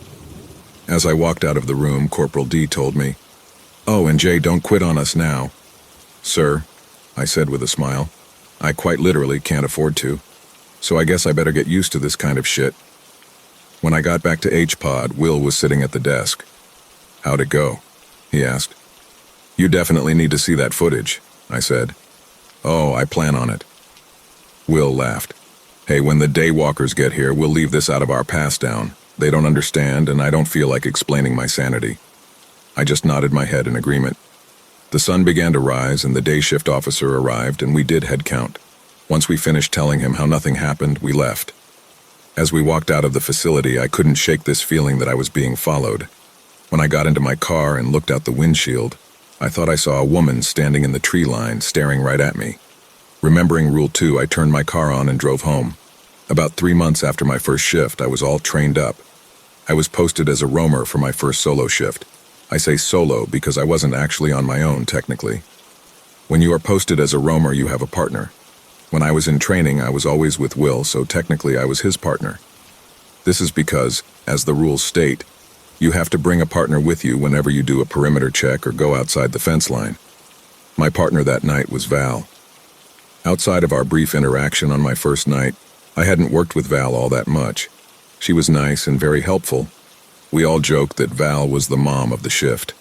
As I walked out of the room, Corporal D told me, Oh, and Jay, don't quit on us now. Sir, I said with a smile, I quite literally can't afford to. So I guess I better get used to this kind of shit. When I got back to H-Pod, Will was sitting at the desk. "How'd it go?" he asked. "You definitely need to see that footage," I said. "Oh, I plan on it." Will laughed. "Hey, when the daywalkers get here, we'll leave this out of our pass-down. They don't understand, and I don't feel like explaining my sanity." I just nodded my head in agreement. The sun began to rise, and the day shift officer arrived, and we did head count. Once we finished telling him how nothing happened, we left. As we walked out of the facility, I couldn't shake this feeling that I was being followed. When I got into my car and looked out the windshield, I thought I saw a woman standing in the tree line, staring right at me. Remembering Rule 2, I turned my car on and drove home. About 3 months after my first shift, I was all trained up. I was posted as a roamer for my first solo shift. I say solo because I wasn't actually on my own, technically. When you are posted as a roamer, you have a partner. When I was in training, I was always with Will, so technically I was his partner. This is because, as the rules state, you have to bring a partner with you whenever you do a perimeter check or go outside the fence line. My partner that night was Val. Outside of our brief interaction on my first night, I hadn't worked with Val all that much. She was nice and very helpful. We all joked that Val was the mom of the shift.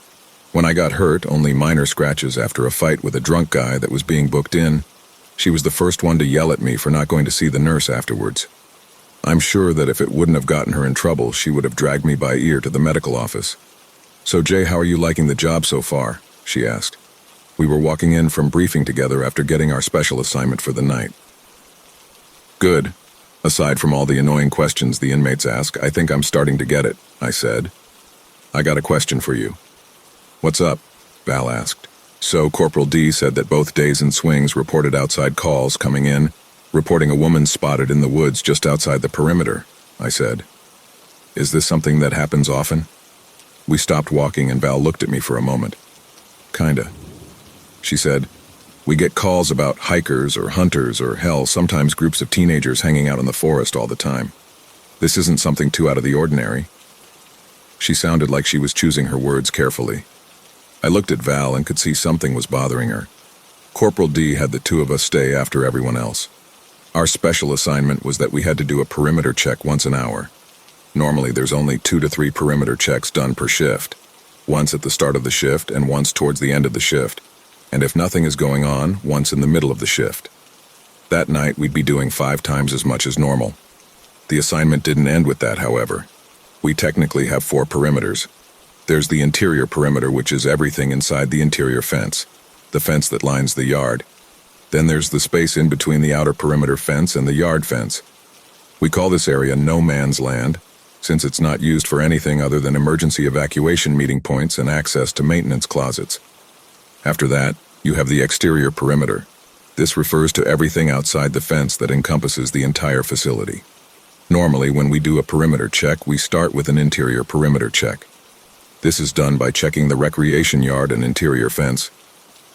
When I got hurt, only minor scratches after a fight with a drunk guy that was being booked in, she was the first one to yell at me for not going to see the nurse afterwards. I'm sure that if it wouldn't have gotten her in trouble, she would have dragged me by ear to the medical office. "So Jay, how are you liking the job so far?" she asked. We were walking in from briefing together after getting our special assignment for the night. "Good. Aside from all the annoying questions the inmates ask, I think I'm starting to get it," I said. "I got a question for you." "What's up?" Val asked. "So Corporal D said that both Days and Swings reported outside calls coming in, reporting a woman spotted in the woods just outside the perimeter," I said. "Is this something that happens often?" We stopped walking and Val looked at me for a moment. "Kinda." She said, "We get calls about hikers or hunters or hell, sometimes groups of teenagers hanging out in the forest all the time. This isn't something too out of the ordinary." She sounded like she was choosing her words carefully. I looked at Val and could see something was bothering her. Corporal D had the two of us stay after everyone else. Our special assignment was that we had to do a perimeter check once an hour. Normally there's only 2 to 3 perimeter checks done per shift, once at the start of the shift and once towards the end of the shift, and if nothing is going on, once in the middle of the shift. That night we'd be doing 5 times as much as normal. The assignment didn't end with that, however. We technically have 4 perimeters. There's the interior perimeter, which is everything inside the interior fence, the fence that lines the yard. Then there's the space in between the outer perimeter fence and the yard fence. We call this area no man's land, since it's not used for anything other than emergency evacuation meeting points and access to maintenance closets. After that, you have the exterior perimeter. This refers to everything outside the fence that encompasses the entire facility. Normally, when we do a perimeter check, we start with an interior perimeter check. This is done by checking the recreation yard and interior fence,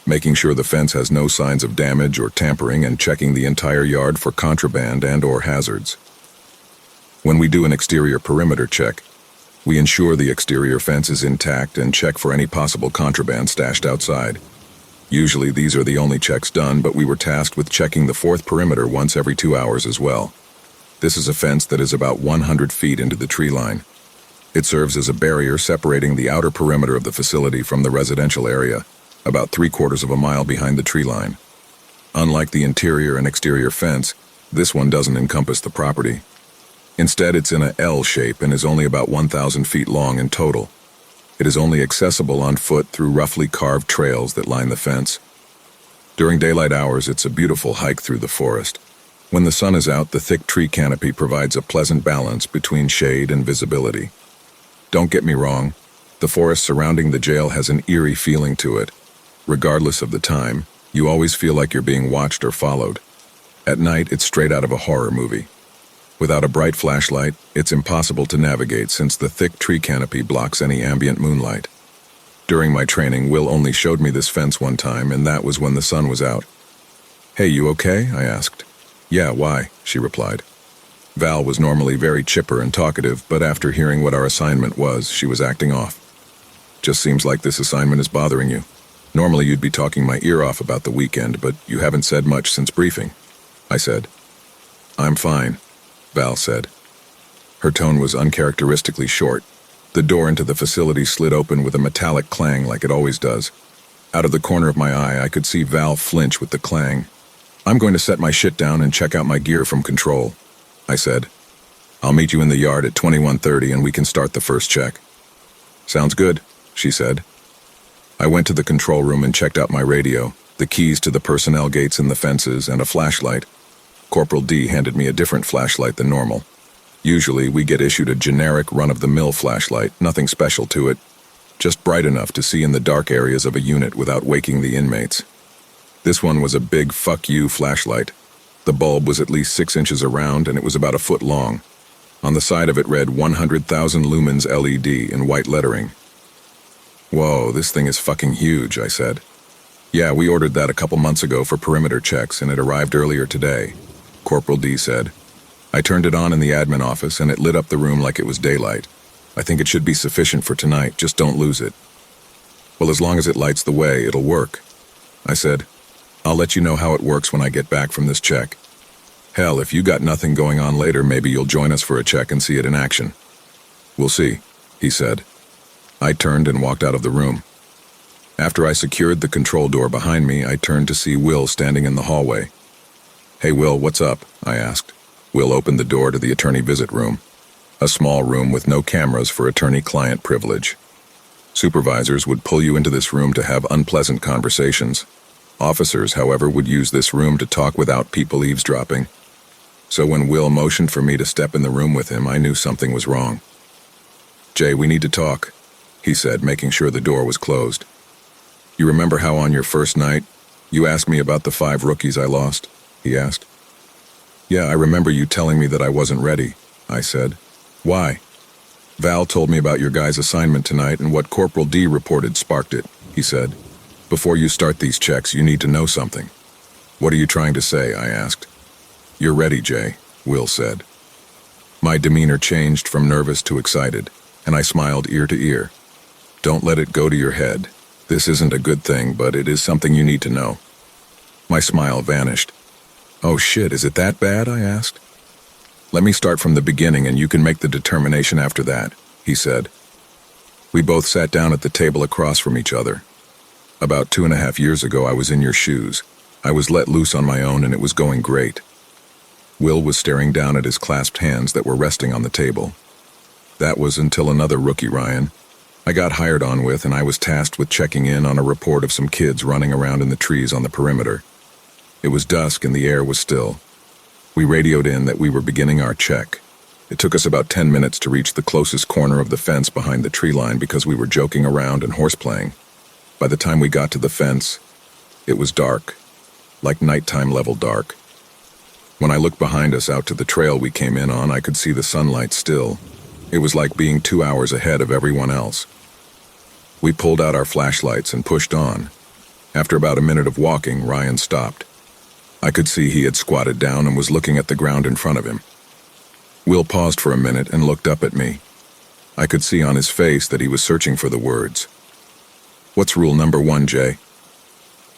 making sure the fence has no signs of damage or tampering, and checking the entire yard for contraband and/or hazards. When we do an exterior perimeter check, we ensure the exterior fence is intact and check for any possible contraband stashed outside. Usually these are the only checks done, but we were tasked with checking the 4th perimeter once every 2 hours as well. This is a fence that is about 100 feet into the tree line. It serves as a barrier separating the outer perimeter of the facility from the residential area, about 3/4 of a mile behind the tree line. Unlike the interior and exterior fence, this one doesn't encompass the property. Instead, it's in a L shape and is only about 1,000 feet long in total. It is only accessible on foot through roughly carved trails that line the fence. During daylight hours, it's a beautiful hike through the forest. When the sun is out, the thick tree canopy provides a pleasant balance between shade and visibility. Don't get me wrong, the forest surrounding the jail has an eerie feeling to it. Regardless of the time, you always feel like you're being watched or followed. At night, it's straight out of a horror movie. Without a bright flashlight, it's impossible to navigate since the thick tree canopy blocks any ambient moonlight. During my training, Will only showed me this fence one time, and that was when the sun was out. "Hey, you okay?" I asked. "Yeah, why?" she replied. Val was normally very chipper and talkative, but after hearing what our assignment was, she was acting off. "Just seems like this assignment is bothering you. Normally you'd be talking my ear off about the weekend, but you haven't said much since briefing," I said. "I'm fine," Val said. Her tone was uncharacteristically short. The door into the facility slid open with a metallic clang like it always does. Out of the corner of my eye, I could see Val flinch with the clang. "I'm going to set my shit down and check out my gear from control," I said. "I'll meet you in the yard at 21:30 and we can start the first check." "Sounds good," she said. I went to the control room and checked out my radio, the keys to the personnel gates and the fences, and a flashlight. Corporal D handed me a different flashlight than normal. Usually, we get issued a generic run-of-the-mill flashlight, nothing special to it, just bright enough to see in the dark areas of a unit without waking the inmates. This one was a big fuck you flashlight. The bulb was at least 6 inches around and it was about a foot long. On the side of it read 100,000 lumens LED in white lettering. "Whoa, this thing is fucking huge," I said. "Yeah, we ordered that a couple months ago for perimeter checks and it arrived earlier today," Corporal D said. I turned it on in the admin office and it lit up the room like it was daylight. "I think it should be sufficient for tonight, just don't lose it." "Well, as long as it lights the way, it'll work," I said. "I'll let you know how it works when I get back from this check. Hell, if you got nothing going on later, maybe you'll join us for a check and see it in action." "We'll see," he said. I turned and walked out of the room. After I secured the control door behind me, I turned to see Will standing in the hallway. "Hey Will, what's up?" I asked. Will opened the door to the attorney visit room. A small room with no cameras for attorney-client privilege. Supervisors would pull you into this room to have unpleasant conversations. Officers, however, would use this room to talk without people eavesdropping. So when Will motioned for me to step in the room with him, I knew something was wrong. "Jay, we need to talk," he said, making sure the door was closed. "You remember how on your first night, you asked me about the 5 rookies I lost?" he asked. "Yeah, I remember you telling me that I wasn't ready," I said. "Why?" "Val told me about your guy's assignment tonight and what Corporal D reported sparked it," he said. "Before you start these checks, you need to know something." "What are you trying to say?" I asked. "You're ready, Jay," Will said. My demeanor changed from nervous to excited, and I smiled ear to ear. "Don't let it go to your head. This isn't a good thing, but it is something you need to know." My smile vanished. "Oh shit, is it that bad?" I asked. "Let me start from the beginning and you can make the determination after that," he said. We both sat down at the table across from each other. "About 2.5 years ago, I was in your shoes. I was let loose on my own and it was going great." Will was staring down at his clasped hands that were resting on the table. "That was until another rookie, Ryan, I got hired on with, and I was tasked with checking in on a report of some kids running around in the trees on the perimeter. It was dusk and the air was still. We radioed in that we were beginning our check. It took us about 10 minutes to reach the closest corner of the fence behind the tree line because we were joking around and horseplaying. By the time we got to the fence, it was dark, like nighttime level dark. When I looked behind us out to the trail we came in on, I could see the sunlight still. It was like being 2 hours ahead of everyone else. We pulled out our flashlights and pushed on. After about a minute of walking, Ryan stopped. I could see he had squatted down and was looking at the ground in front of him. Will paused for a minute and looked up at me. I could see on his face that he was searching for the words. "What's rule number 1, Jay?"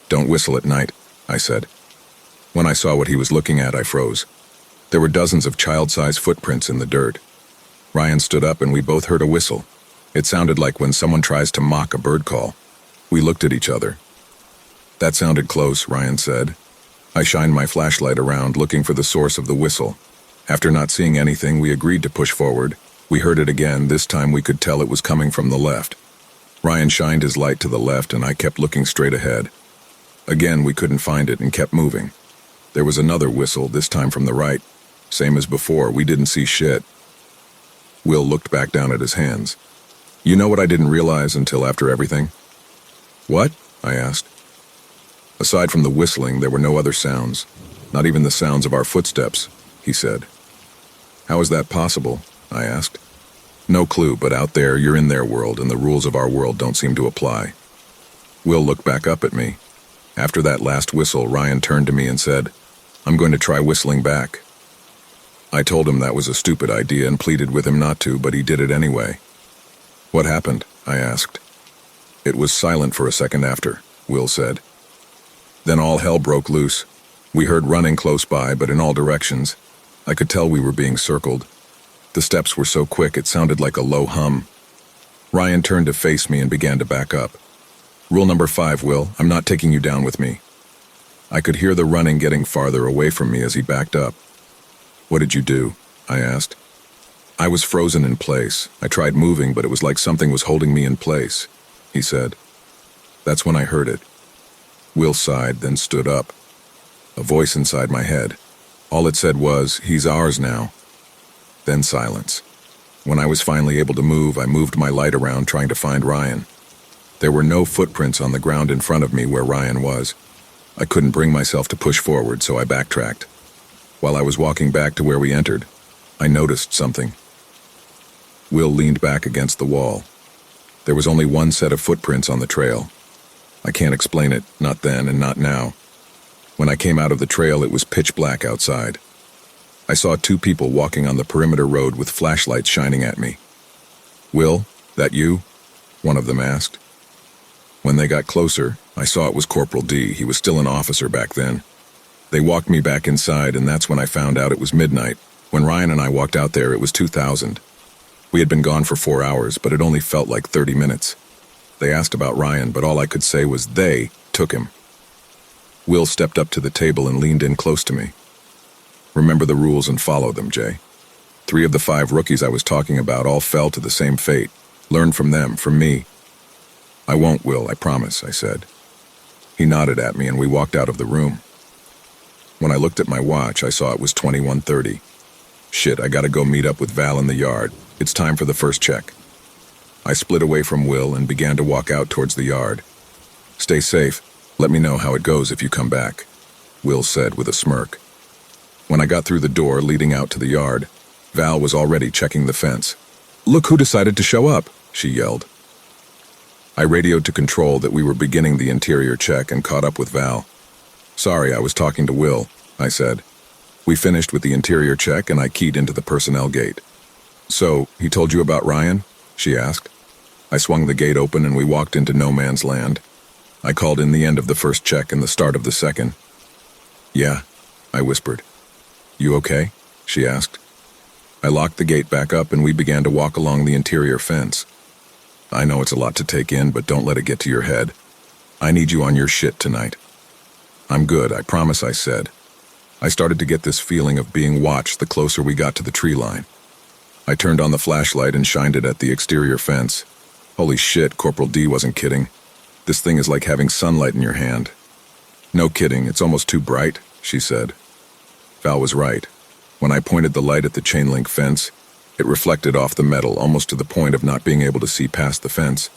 "Don't whistle at night," I said. When I saw what he was looking at, I froze. There were dozens of child-sized footprints in the dirt. Ryan stood up and we both heard a whistle. It sounded like when someone tries to mock a bird call. We looked at each other. "That sounded close," Ryan said. I shined my flashlight around, looking for the source of the whistle. After not seeing anything, we agreed to push forward. We heard it again. This time we could tell it was coming from the left. Ryan shined his light to the left and I kept looking straight ahead. Again, we couldn't find it and kept moving. There was another whistle, this time from the right. Same as before, we didn't see shit. Will looked back down at his hands. "You know what I didn't realize until after everything?" "What?" I asked. "Aside from the whistling, there were no other sounds. Not even the sounds of our footsteps," he said. "How is that possible?" I asked. "No clue, but out there, you're in their world, and the rules of our world don't seem to apply." Will looked back up at me. After that last whistle, Ryan turned to me and said, "I'm going to try whistling back." I told him that was a stupid idea and pleaded with him not to, but he did it anyway. "What happened?" I asked. "It was silent for a second after," Will said. "Then all hell broke loose. We heard running close by, but in all directions. I could tell we were being circled. The steps were so quick it sounded like a low hum. Ryan turned to face me and began to back up. "Rule number 5, Will, I'm not taking you down with me." I could hear the running getting farther away from me as he backed up. "What did you do?" I asked. "I was frozen in place. I tried moving, but it was like something was holding me in place," he said. That's when I heard it. Will sighed, then stood up. A voice inside my head. All it said was, "He's ours now." Then silence. When I was finally able to move, I moved my light around trying to find Ryan. There were no footprints on the ground in front of me where Ryan was. I couldn't bring myself to push forward, so I backtracked. While I was walking back to where we entered, I noticed something. Will leaned back against the wall. There was only one set of footprints on the trail. I can't explain it, not then and not now. When I came out of the trail, it was pitch black outside. I saw 2 people walking on the perimeter road with flashlights shining at me. "Will, that you?" one of them asked. When they got closer, I saw it was Corporal D. He was still an officer back then. They walked me back inside, and that's when I found out it was midnight. When Ryan and I walked out there, it was 2000. We had been gone for 4 hours, but it only felt like 30 minutes. They asked about Ryan, but all I could say was they took him. Will stepped up to the table and leaned in close to me. "Remember the rules and follow them, Jay. 3 of the 5 rookies I was talking about all fell to the same fate. Learn from them, from me." "I won't, Will, I promise," I said. He nodded at me and we walked out of the room. When I looked at my watch, I saw it was 21:30. Shit, I gotta go meet up with Val in the yard. It's time for the first check. I split away from Will and began to walk out towards the yard. "Stay safe. Let me know how it goes if you come back," Will said with a smirk. When I got through the door leading out to the yard, Val was already checking the fence. "Look who decided to show up," she yelled. I radioed to control that we were beginning the interior check and caught up with Val. "Sorry, I was talking to Will," I said. We finished with the interior check and I keyed into the personnel gate. "So, he told you about Ryan?" she asked. I swung the gate open and we walked into no man's land. I called in the end of the first check and the start of the second. "Yeah," I whispered. "You okay?" she asked. I locked the gate back up and we began to walk along the interior fence. "I know it's a lot to take in, but don't let it get to your head. I need you on your shit tonight." "I'm good, I promise," I said. I started to get this feeling of being watched the closer we got to the tree line. I turned on the flashlight and shined it at the exterior fence. Holy shit, Corporal D wasn't kidding. This thing is like having sunlight in your hand. "No kidding, it's almost too bright," she said. Val was right. When I pointed the light at the chain-link fence, it reflected off the metal almost to the point of not being able to see past the fence.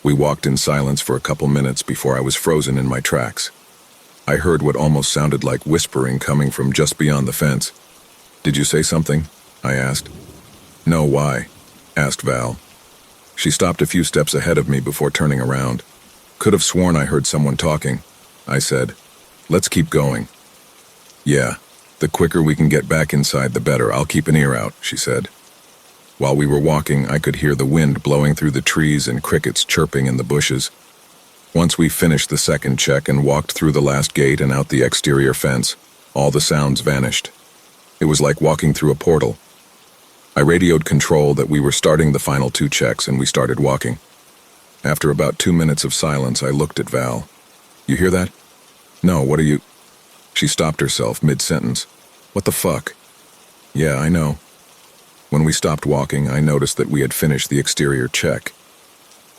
We walked in silence for a couple minutes before I was frozen in my tracks. I heard what almost sounded like whispering coming from just beyond the fence. "Did you say something?" I asked. "No, why?" asked Val. She stopped a few steps ahead of me before turning around. "Could have sworn I heard someone talking," I said. "Let's keep going." "Yeah, the quicker we can get back inside the better. I'll keep an ear out," she said. While we were walking, I could hear the wind blowing through the trees and crickets chirping in the bushes. Once we finished the second check and walked through the last gate and out the exterior fence, all the sounds vanished. It was like walking through a portal. I radioed control that we were starting the final 2 checks and we started walking. After about 2 minutes of silence, I looked at Val. "You hear that?" "No, what are you—" She stopped herself mid-sentence. "What the fuck?" "Yeah, I know." When we stopped walking, I noticed that we had finished the exterior check.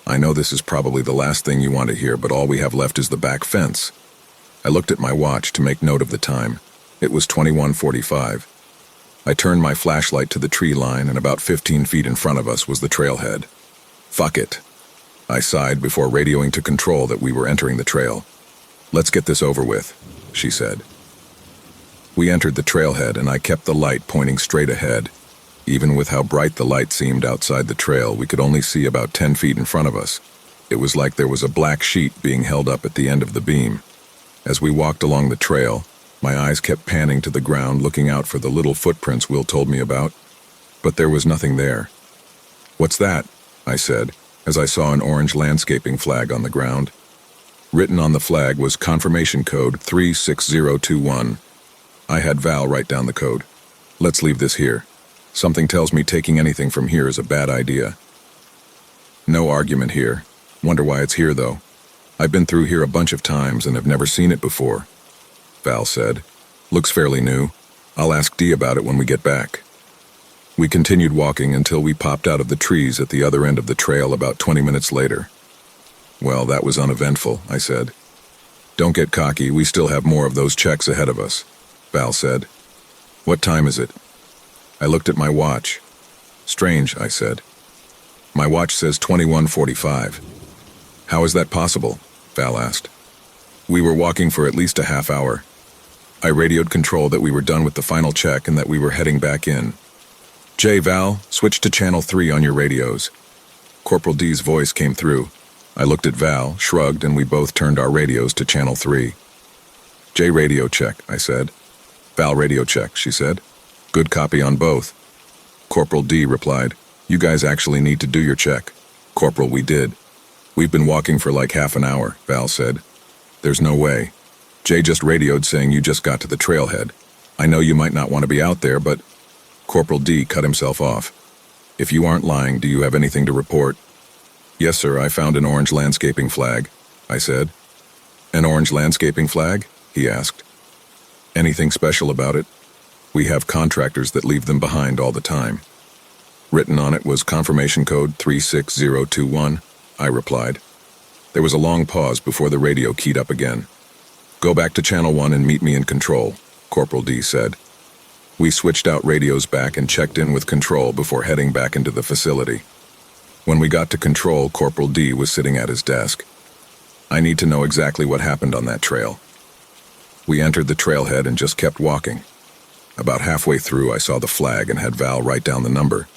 "I know this is probably the last thing you want to hear, but all we have left is the back fence." I looked at my watch to make note of the time. It was 21:45. I turned my flashlight to the tree line, and about 15 feet in front of us was the trailhead. "Fuck it." I sighed before radioing to control that we were entering the trail. "Let's get this over with," she said. We entered the trailhead, and I kept the light pointing straight ahead. Even with how bright the light seemed outside the trail, we could only see about 10 feet in front of us. It was like there was a black sheet being held up at the end of the beam. As we walked along the trail, my eyes kept panning to the ground, looking out for the little footprints Will told me about. But there was nothing there. "What's that?" I said, as I saw an orange landscaping flag on the ground. Written on the flag was confirmation code 36021. I had Val write down the code. "Let's leave this here." Something tells me taking anything from here is a bad idea. No argument here. Wonder why it's here, though. I've been through here a bunch of times and have never seen it before, Val said. Looks fairly new. I'll ask Dee about it when we get back. We continued walking until we popped out of the trees at the other end of the trail about 20 minutes later. Well, that was uneventful, I said. Don't get cocky, we still have more of those checks ahead of us, Val said. What time is it? I looked at my watch. Strange, I said. My watch says 21:45. How is that possible? Val asked. We were walking for at least a half hour. I radioed control that we were done with the final check and that we were heading back in. Val, switch to channel 3 on your radios. Corporal D's voice came through. I looked at Val, shrugged, and we both turned our radios to channel 3. Radio check, I said. Val, radio check, she said. Good copy on both. Corporal D replied, You guys actually need to do your check. Corporal, we did. We've been walking for like half an hour, Val said. There's no way. Just radioed saying you just got to the trailhead. I know you might not want to be out there, but... Corporal D cut himself off. If you aren't lying, do you have anything to report? Yes, sir, I found an orange landscaping flag, I said. An orange landscaping flag? He asked. Anything special about it? We have contractors that leave them behind all the time. Written on it was confirmation code 36021, I replied. There was a long pause before the radio keyed up again. Go back to channel 1 and meet me in control, Corporal D said. We switched out radios back and checked in with control before heading back into the facility. When we got to control, Corporal D was sitting at his desk. I need to know exactly what happened on that trail. We entered the trailhead and just kept walking. About halfway through, I saw the flag and had Val write down the number.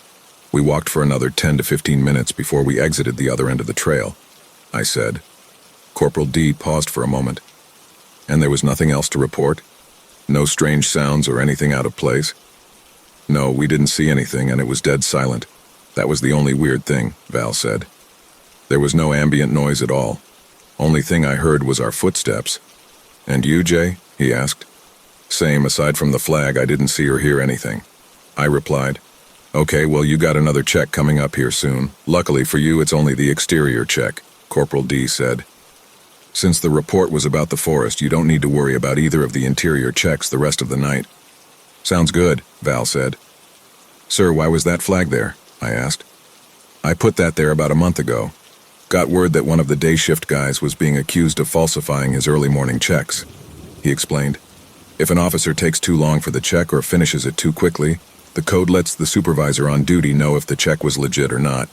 We walked for another 10 to 15 minutes before we exited the other end of the trail, I said. Corporal D paused for a moment. And there was nothing else to report? No strange sounds or anything out of place? No, we didn't see anything and it was dead silent. That was the only weird thing, Val said. There was no ambient noise at all. Only thing I heard was our footsteps. And you, Jay? He asked. Same, aside from the flag, I didn't see or hear anything. I replied. Okay, well, you got another check coming up here soon. Luckily for you, it's only the exterior check, Corporal D said. Since the report was about the forest, you don't need to worry about either of the interior checks the rest of the night. Sounds good, Val said. Sir, why was that flag there? I asked. I put that there about a month ago. Got word that one of the day shift guys was being accused of falsifying his early morning checks. He explained. If an officer takes too long for the check or finishes it too quickly, the code lets the supervisor on duty know if the check was legit or not.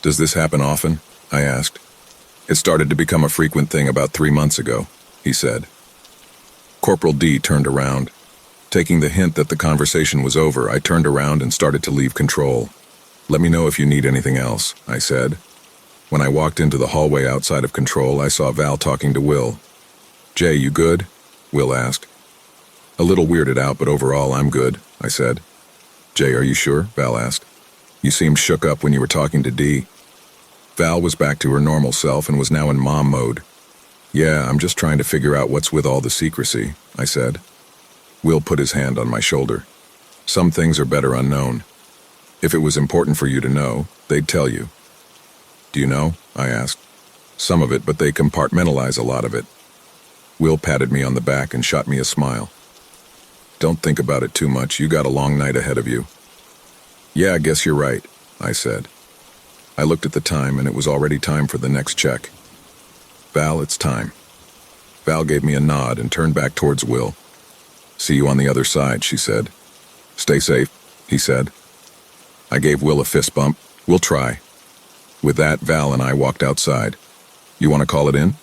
Does this happen often? I asked. It started to become a frequent thing about 3 months ago, he said. Corporal D turned around. Taking the hint that the conversation was over, I turned around and started to leave control. Let me know if you need anything else, I said. When I walked into the hallway outside of control, I saw Val talking to Will. Jay, you good? Will asked. A little weirded out, but overall I'm good, I said. Jay, are you sure? Val asked. You seemed shook up when you were talking to Dee. Val was back to her normal self and was now in mom mode. Yeah, I'm just trying to figure out what's with all the secrecy, I said. Will put his hand on my shoulder. Some things are better unknown. If it was important for you to know, they'd tell you. Do you know? I asked. Some of it, but they compartmentalize a lot of it. Will patted me on the back and shot me a smile. Don't think about it too much, you got a long night ahead of you. Yeah, I guess you're right, I said. I looked at the time and it was already time for the next check. Val, it's time. Val gave me a nod and turned back towards Will. See you on the other side, she said. Stay safe, he said. I gave Will a fist bump. We'll try. With that, Val and I walked outside. You want to call it in?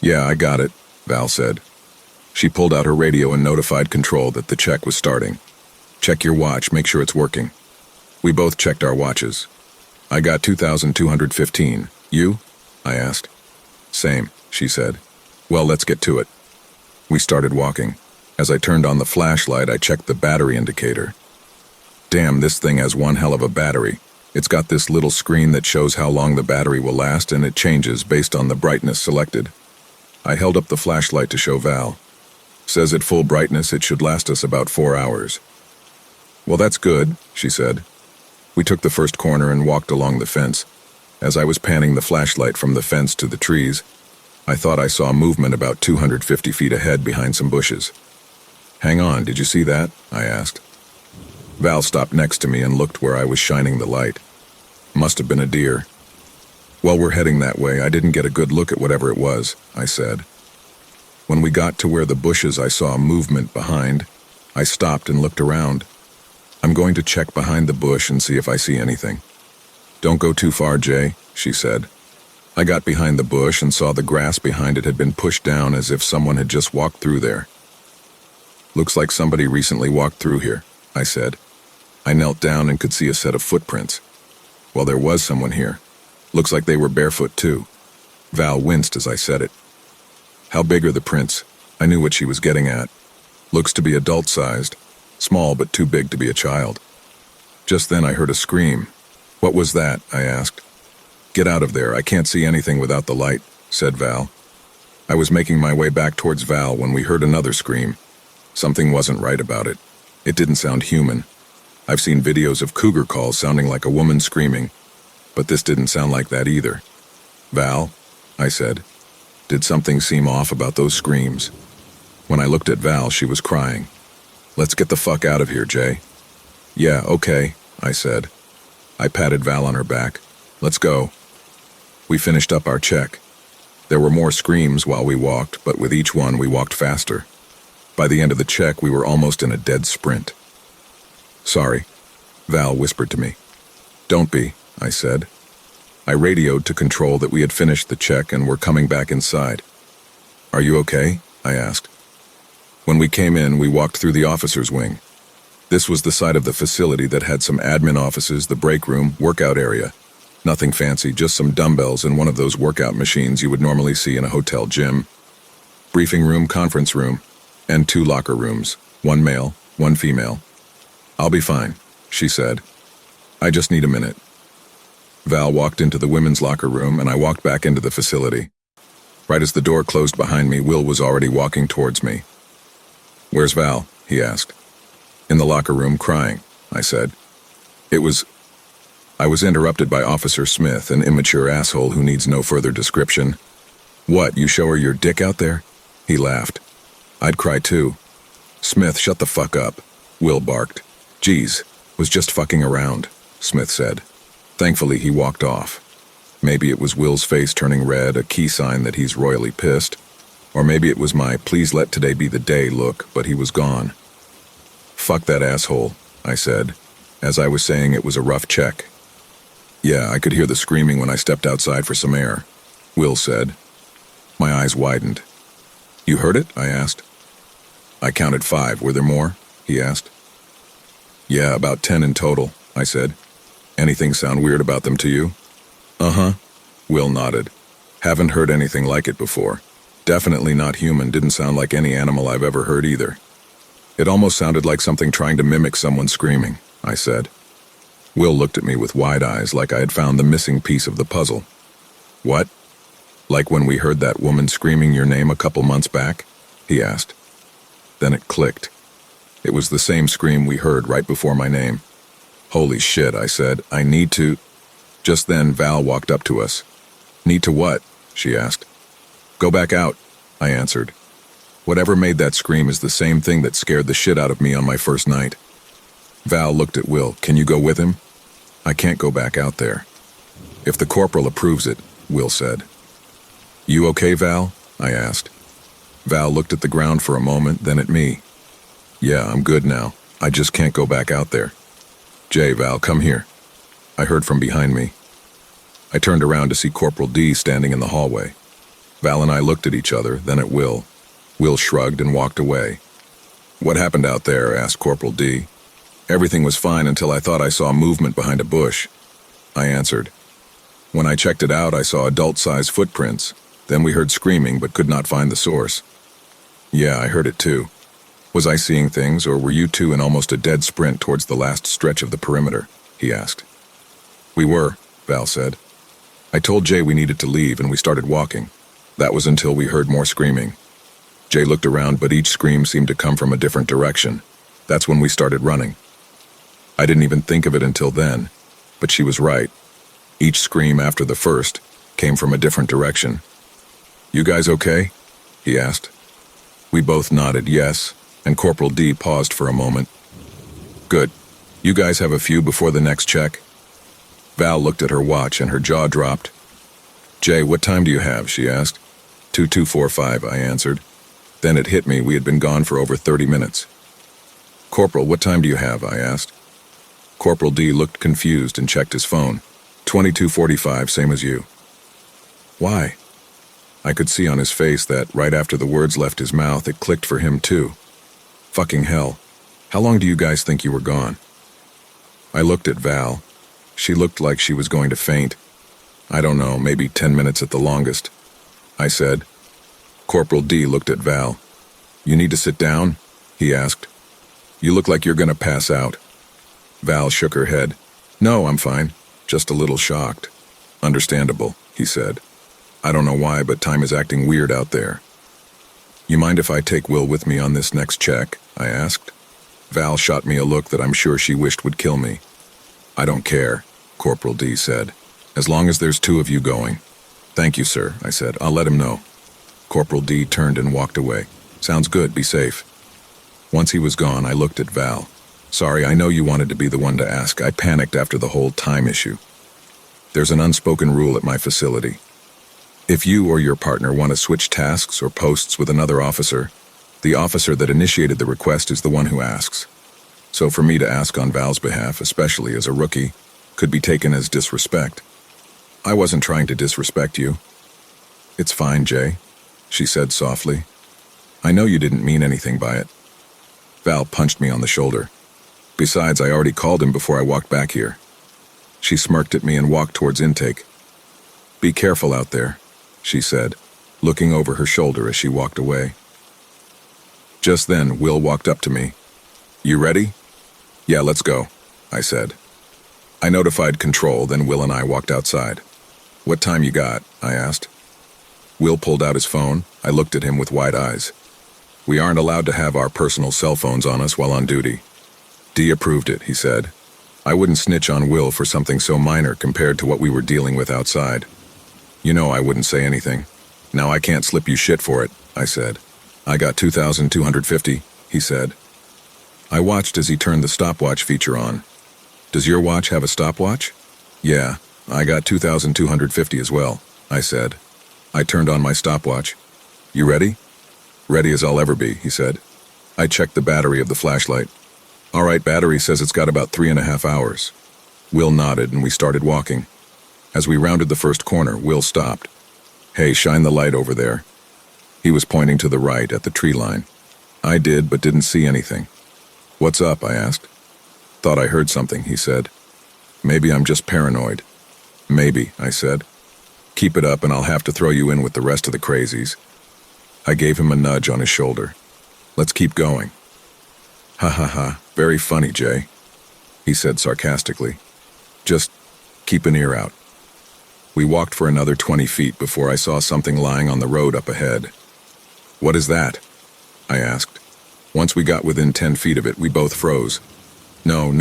Yeah, I got it, Val said. She pulled out her radio and notified control that the check was starting. Check your watch, make sure it's working. We both checked our watches. I got 2,215. You? I asked. Same, she said. Well, let's get to it. We started walking. As I turned on the flashlight, I checked the battery indicator. Damn, this thing has one hell of a battery. It's got this little screen that shows how long the battery will last, and it changes based on the brightness selected. I held up the flashlight to show Val. Says at full brightness it should last us about 4 hours. Well, that's good, she said. We took the first corner and walked along the fence. As I was panning the flashlight from the fence to the trees, I thought I saw movement about 250 feet ahead behind some bushes. Hang on, did you see that? I asked. Val stopped next to me and looked where I was shining the light. Must have been a deer. Well, we're heading that way. I didn't get a good look at whatever it was, I said. When we got to where the bushes I saw movement behind, I stopped and looked around. I'm going to check behind the bush and see if I see anything. Don't go too far, Jay, she said. I got behind the bush and saw the grass behind it had been pushed down as if someone had just walked through there. Looks like somebody recently walked through here, I said. I knelt down and could see a set of footprints. Well, there was someone here. Looks like they were barefoot too. Val winced as I said it. How big are the prints? I knew what she was getting at. Looks to be adult-sized. Small but too big to be a child. Just then I heard a scream. What was that? I asked. Get out of there, I can't see anything without the light, said Val. I was making my way back towards Val when we heard another scream. Something wasn't right about it. It didn't sound human. I've seen videos of cougar calls sounding like a woman screaming, but this didn't sound like that either. Val, I said, did something seem off about those screams? When I looked at Val, she was crying. Let's get the fuck out of here, Jay. Yeah, okay, I said. I patted Val on her back. Let's go. We finished up our check. There were more screams while we walked, but with each one we walked faster. By the end of the check, we were almost in a dead sprint. Sorry, Val whispered to me. Don't be, I said. I radioed to control that we had finished the check and were coming back inside. Are you okay? I asked. When we came in, we walked through the officer's wing. This was the side of the facility that had some admin offices, the break room, workout area. Nothing fancy, just some dumbbells and one of those workout machines you would normally see in a hotel gym. Briefing room, conference room, and 2 locker rooms, 1 male, 1 female. I'll be fine, she said. I just need a minute. Val walked into the women's locker room and I walked back into the facility. Right as the door closed behind me, Will was already walking towards me. Where's Val? He asked. In the locker room, crying, I said. I was interrupted by Officer Smith, an immature asshole who needs no further description. What, you show her your dick out there? He laughed. I'd cry too. Smith, shut the fuck up, Will barked. Geez, was just fucking around, Smith said. Thankfully, he walked off. Maybe it was Will's face turning red, a key sign that he's royally pissed. Or maybe it was my please let today be the day look, but he was gone. Fuck that asshole, I said. As I was saying, it was a rough check. Yeah, I could hear the screaming when I stepped outside for some air, Will said. My eyes widened. You heard it? I asked. I counted 5. Were there more? He asked. Yeah, about 10 in total, I said. Anything sound weird about them to you? Uh-huh, Will nodded. Haven't heard anything like it before. Definitely not human, didn't sound like any animal I've ever heard either. It almost sounded like something trying to mimic someone screaming, I said. Will looked at me with wide eyes like I had found the missing piece of the puzzle. What? Like when we heard that woman screaming your name a couple months back? He asked. Then it clicked. It was the same scream we heard right before my name. Holy shit, I said. I need to... Just then, Val walked up to us. Need to what? She asked. Go back out, I answered. Whatever made that scream is the same thing that scared the shit out of me on my first night. Val looked at Will. Can you go with him? I can't go back out there. If the corporal approves it, Will said. You okay, Val? I asked. Val looked at the ground for a moment, then at me. Yeah, I'm good now. I just can't go back out there. Jay, Val, come here. I heard from behind me. I turned around to see Corporal D standing in the hallway. Val and I looked at each other, then at Will. Will shrugged and walked away. What happened out there? Asked Corporal D. Everything was fine until I thought I saw movement behind a bush. I answered. When I checked it out, I saw adult-sized footprints. Then we heard screaming but could not find the source. Yeah, I heard it too. Was I seeing things, or were you two in almost a dead sprint towards the last stretch of the perimeter? He asked. We were, Val said. I told Jay we needed to leave and we started walking. That was until we heard more screaming. Jay looked around, but each scream seemed to come from a different direction. That's when we started running. I didn't even think of it until then, but she was right. Each scream after the first came from a different direction. "You guys okay?" he asked. We both nodded yes, and Corporal D paused for a moment. "Good. You guys have a few before the next check?" Val looked at her watch and her jaw dropped. "Jay, what time do you have?" she asked. 2245, I answered. Then it hit me we had been gone for over 30 minutes. "Corporal, what time do you have?" I asked. Corporal D looked confused and checked his phone. 2245, same as you. "Why?" I could see on his face that right after the words left his mouth, it clicked for him too. Fucking hell. How long do you guys think you were gone? I looked at Val. She looked like she was going to faint. "I don't know, maybe 10 minutes at the longest," I said. Corporal D looked at Val. "You need to sit down?" he asked. "You look like you're gonna pass out." Val shook her head. "No, I'm fine. Just a little shocked." "Understandable," he said. "I don't know why, but time is acting weird out there." "You mind if I take Will with me on this next check?" I asked. Val shot me a look that I'm sure she wished would kill me. "I don't care," Corporal D said, "as long as there's 2 of you going." "Thank you, sir," I said. "I'll let him know." Corporal D turned and walked away. "Sounds good, be safe." Once he was gone, I looked at Val. "Sorry, I know you wanted to be the one to ask. I panicked after the whole time issue. There's an unspoken rule at my facility. If you or your partner want to switch tasks or posts with another officer, the officer that initiated the request is the one who asks. So for me to ask on Val's behalf, especially as a rookie, could be taken as disrespect. I wasn't trying to disrespect you." "It's fine, Jay," she said softly. "I know you didn't mean anything by it." Val punched me on the shoulder. "Besides, I already called him before I walked back here." She smirked at me and walked towards intake. "Be careful out there," she said, looking over her shoulder as she walked away. Just then, Will walked up to me. "You ready?" "Yeah, let's go," I said. I notified control, then Will and I walked outside. "What time you got?" I asked. Will pulled out his phone. I looked at him with wide eyes. "We aren't allowed to have our personal cell phones on us while on duty." D approved it, he said. I wouldn't snitch on Will for something so minor compared to what we were dealing with outside. "You know I wouldn't say anything. Now I can't slip you shit for it," I said. "I got 2,250, he said. I watched as he turned the stopwatch feature on. "Does your watch have a stopwatch?" "Yeah, I got 2,250 as well," I said. I turned on my stopwatch. "You ready?" "Ready as I'll ever be," he said. I checked the battery of the flashlight. "All right, battery says it's got about 3.5 hours. Will nodded and we started walking. As we rounded the first corner, Will stopped. "Hey, shine the light over there." He was pointing to the right at the tree line. I did, but didn't see anything. "What's up?" I asked. "Thought I heard something," he said. "Maybe I'm just paranoid." "Maybe," I said. "Keep it up and I'll have to throw you in with the rest of the crazies." I gave him a nudge on his shoulder. "Let's keep going." "Ha ha ha, very funny, Jay," he said sarcastically. "Just keep an ear out." We walked for another 20 feet before I saw something lying on the road up ahead. "What is that?" I asked. Once we got within 10 feet of it, we both froze. No,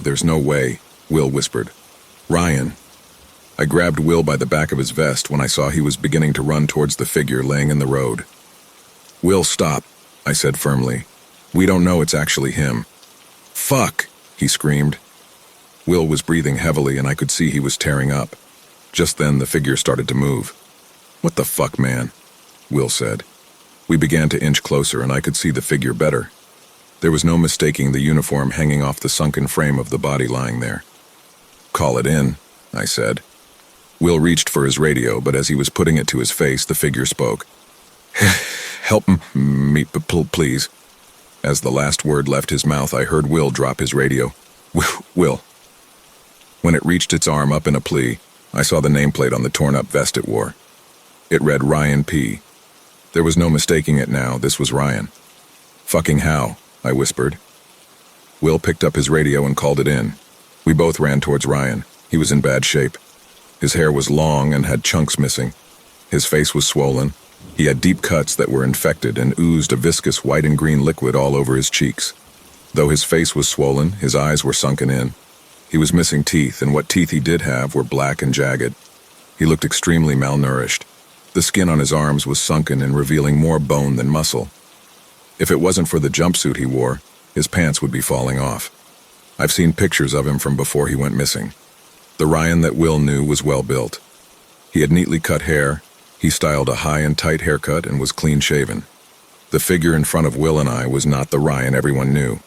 there's no way," Will whispered. "Ryan." I grabbed Will by the back of his vest when I saw he was beginning to run towards the figure laying in the road. "Will, stop," I said firmly. "We don't know it's actually him." "Fuck," he screamed. Will was breathing heavily and I could see he was tearing up. Just then the figure started to move. "What the fuck, man?" Will said. We began to inch closer and I could see the figure better. There was no mistaking the uniform hanging off the sunken frame of the body lying there. "Call it in," I said. Will reached for his radio, but as he was putting it to his face, the figure spoke. "Help me, please." As the last word left his mouth, I heard Will drop his radio. "Will." When it reached its arm up in a plea, I saw the nameplate on the torn-up vest it wore. It read Ryan P. There was no mistaking it now, this was Ryan. "Fucking how?" I whispered. Will picked up his radio and called it in. We both ran towards Ryan. He was in bad shape. His hair was long and had chunks missing. His face was swollen. He had deep cuts that were infected and oozed a viscous white and green liquid all over his cheeks. Though his face was swollen, his eyes were sunken in. He was missing teeth, and what teeth he did have were black and jagged. He looked extremely malnourished. The skin on his arms was sunken and revealing more bone than muscle. If it wasn't for the jumpsuit he wore, his pants would be falling off. I've seen pictures of him from before he went missing. The Ryan that Will knew was well built. He had neatly cut hair, he styled a high and tight haircut and was clean-shaven. The figure in front of Will and I was not the Ryan everyone knew.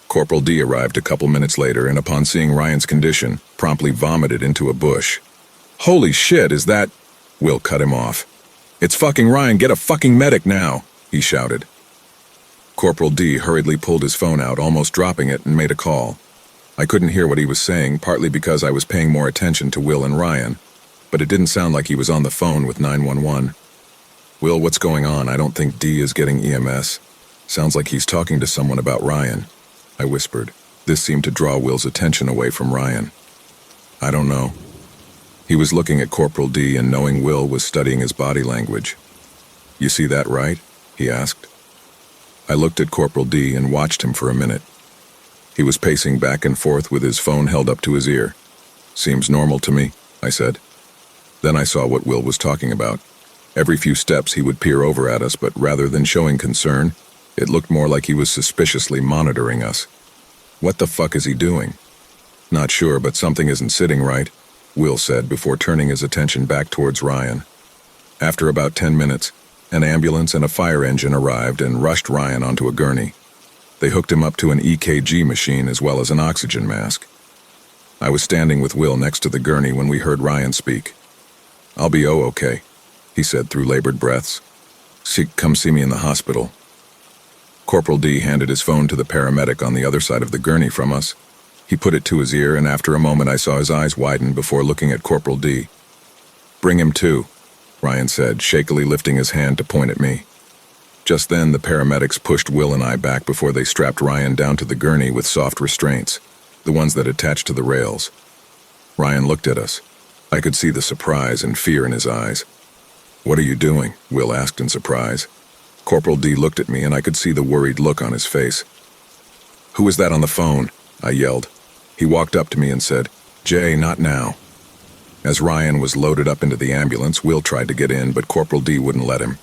Corporal D arrived a couple minutes later and upon seeing Ryan's condition, promptly vomited into a bush. "Holy shit, is that—" Will cut him off. "It's fucking Ryan, get a fucking medic now," he shouted. Corporal D hurriedly pulled his phone out, almost dropping it, and made a call. I couldn't hear what he was saying, partly because I was paying more attention to Will and Ryan, but it didn't sound like he was on the phone with 911. "Will, what's going on? I don't think D is getting EMS. Sounds like he's talking to someone about Ryan," I whispered. This seemed to draw Will's attention away from Ryan. "I don't know." He was looking at Corporal D and knowing Will was studying his body language. "You see that, right?" he asked. I looked at Corporal D and watched him for a minute. He was pacing back and forth with his phone held up to his ear. "Seems normal to me," I said. Then I saw what Will was talking about. Every few steps he would peer over at us, but rather than showing concern, it looked more like he was suspiciously monitoring us. "What the fuck is he doing?" "Not sure, but something isn't sitting right," Will said before turning his attention back towards Ryan. After about 10 minutes, an ambulance and a fire engine arrived and rushed Ryan onto a gurney. They hooked him up to an EKG machine as well as an oxygen mask. I was standing with Will next to the gurney when we heard Ryan speak. "I'll be okay," he said through labored breaths. Come see me in the hospital." Corporal D handed his phone to the paramedic on the other side of the gurney from us. He put it to his ear, and after a moment I saw his eyes widen before looking at Corporal D. "Bring him to," Ryan said, shakily lifting his hand to point at me. Just then, the paramedics pushed Will and I back before they strapped Ryan down to the gurney with soft restraints, the ones that attached to the rails. Ryan looked at us. I could see the surprise and fear in his eyes. "What are you doing?" Will asked in surprise. Corporal D looked at me and I could see the worried look on his face. "Who was that on the phone?" I yelled. He walked up to me and said, "Jay, not now." As Ryan was loaded up into the ambulance, Will tried to get in, but Corporal D wouldn't let him.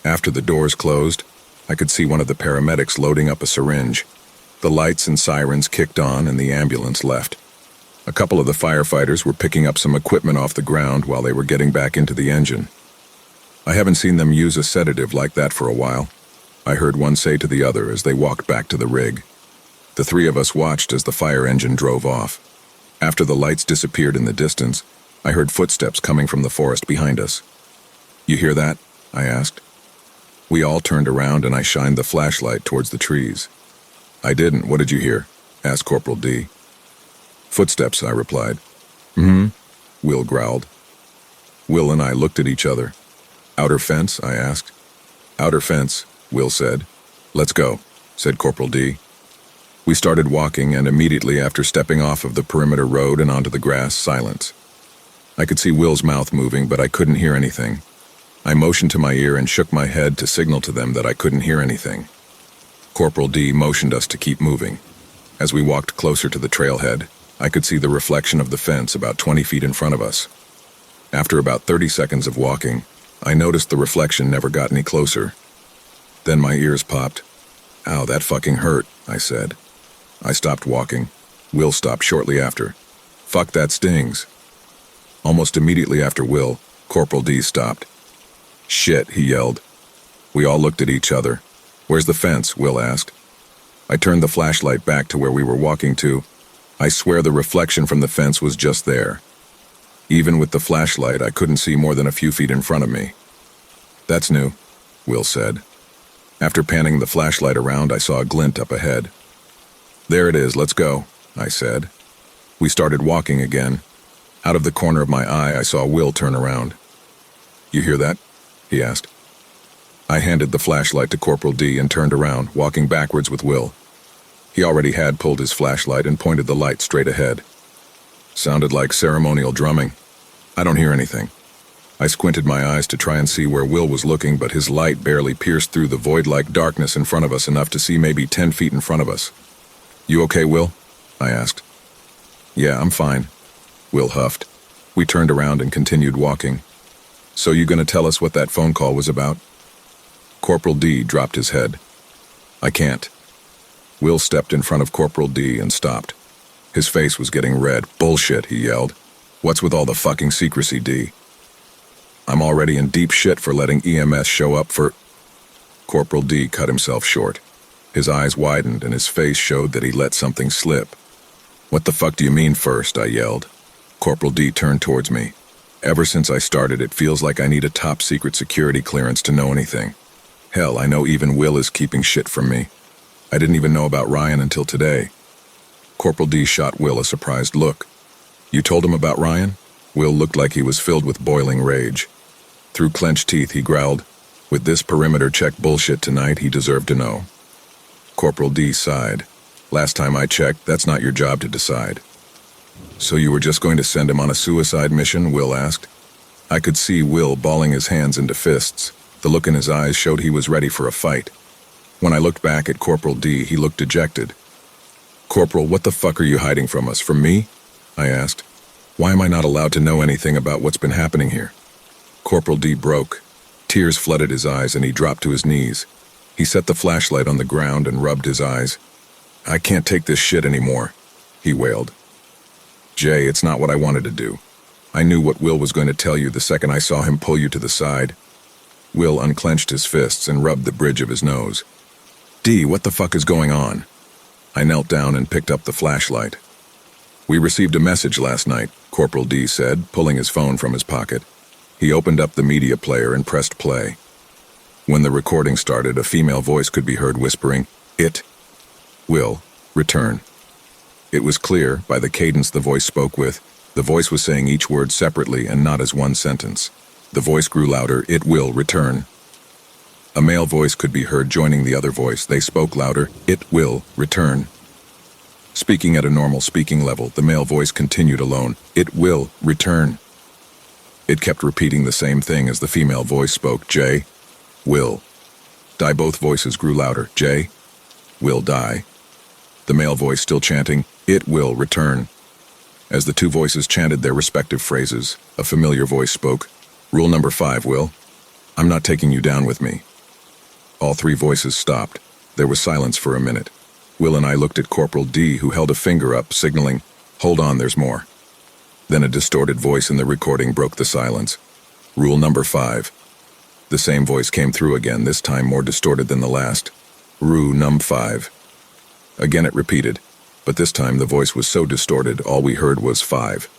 After the doors closed, I could see one of the paramedics loading up a syringe. The lights and sirens kicked on and the ambulance left. A couple of the firefighters were picking up some equipment off the ground while they were getting back into the engine. I haven't seen them use a sedative like that for a while, I heard one say to the other as they walked back to the rig. The three of us watched as the fire engine drove off. After the lights disappeared in the distance, I heard footsteps coming from the forest behind us. "You hear that?" I asked. We all turned around and I shined the flashlight towards the trees. "I didn't. What did you hear?" asked Corporal D. "Footsteps," I replied. "Mm-hmm," Will growled. Will and I looked at each other. "Outer fence?" I asked. "Outer fence," Will said. "Let's go," said Corporal D. We started walking, and immediately after stepping off of the perimeter road and onto the grass, silence. I could see Will's mouth moving, but I couldn't hear anything. I motioned to my ear and shook my head to signal to them that I couldn't hear anything. Corporal D motioned us to keep moving. As we walked closer to the trailhead, I could see the reflection of the fence about 20 feet in front of us. After about 30 seconds of walking, I noticed the reflection never got any closer. Then my ears popped. "Ow, that fucking hurt," I said. I stopped walking. Will stopped shortly after. "Fuck, that stings." Almost immediately after Will, Corporal D stopped. "Shit," he yelled. We all looked at each other. "Where's the fence?" Will asked. I turned the flashlight back to where we were walking to. I swear the reflection from the fence was just there. Even with the flashlight, I couldn't see more than a few feet in front of me. "That's new," Will said. After panning the flashlight around, I saw a glint up ahead. "There it is, let's go," I said. We started walking again. Out of the corner of my eye, I saw Will turn around. "You hear that?" he asked. I handed the flashlight to Corporal D and turned around, walking backwards with Will. He already had pulled his flashlight and pointed the light straight ahead. Sounded like ceremonial drumming. "I don't hear anything." I squinted my eyes to try and see where Will was looking, but his light barely pierced through the void-like darkness in front of us enough to see maybe 10 feet in front of us. You okay, Will? I asked. Yeah, I'm fine, Will huffed. We turned around and continued walking. So you gonna tell us what that phone call was about? Corporal D dropped his head. I can't. Will stepped in front of Corporal D and stopped. His face was getting red. Bullshit, he yelled. What's with all the fucking secrecy, D? I'm already in deep shit for letting EMS show up for... Corporal D cut himself short. His eyes widened and his face showed that he let something slip. What the fuck do you mean first? I yelled. Corporal D turned towards me. Ever since I started, it feels like I need a top secret security clearance to know anything. Hell, I know even Will is keeping shit from me. I didn't even know about Ryan until today. Corporal D shot Will a surprised look. You told him about Ryan? Will looked like he was filled with boiling rage. Through clenched teeth, he growled, with this perimeter check bullshit tonight, he deserved to know. Corporal D sighed. Last time I checked, that's not your job to decide. So you were just going to send him on a suicide mission? Will asked. I could see Will balling his hands into fists. The look in his eyes showed he was ready for a fight. When I looked back at Corporal D, he looked dejected. Corporal, what the fuck are you hiding from us? From me? I asked. Why am I not allowed to know anything about what's been happening here? Corporal D broke. Tears flooded his eyes and he dropped to his knees. He set the flashlight on the ground and rubbed his eyes. I can't take this shit anymore, he wailed. Jay, it's not what I wanted to do. I knew what Will was going to tell you the second I saw him pull you to the side. Will unclenched his fists and rubbed the bridge of his nose. D, what the fuck is going on? I knelt down and picked up the flashlight. We received a message last night, Corporal D said, pulling his phone from his pocket. He opened up the media player and pressed play. When the recording started, a female voice could be heard whispering, "It will return." It was clear, by the cadence the voice spoke with, the voice was saying each word separately and not as one sentence. The voice grew louder, "It will return." A male voice could be heard joining the other voice. They spoke louder, "It will return." Speaking at a normal speaking level, the male voice continued alone, "It will return." It kept repeating the same thing as the female voice spoke, "Jay will die." Both voices grew louder, "Jay will die." The male voice still chanting, "It will return." As the two voices chanted their respective phrases, a familiar voice spoke, "Rule number 5, Will. I'm not taking you down with me." All three voices stopped. There was silence for a minute. Will and I looked at Corporal D, who held a finger up, signaling, "Hold on, there's more." Then a distorted voice in the recording broke the silence. "Rule number 5. The same voice came through again, this time more distorted than the last. "Rule num 5. Again it repeated, but this time the voice was so distorted all we heard was 5.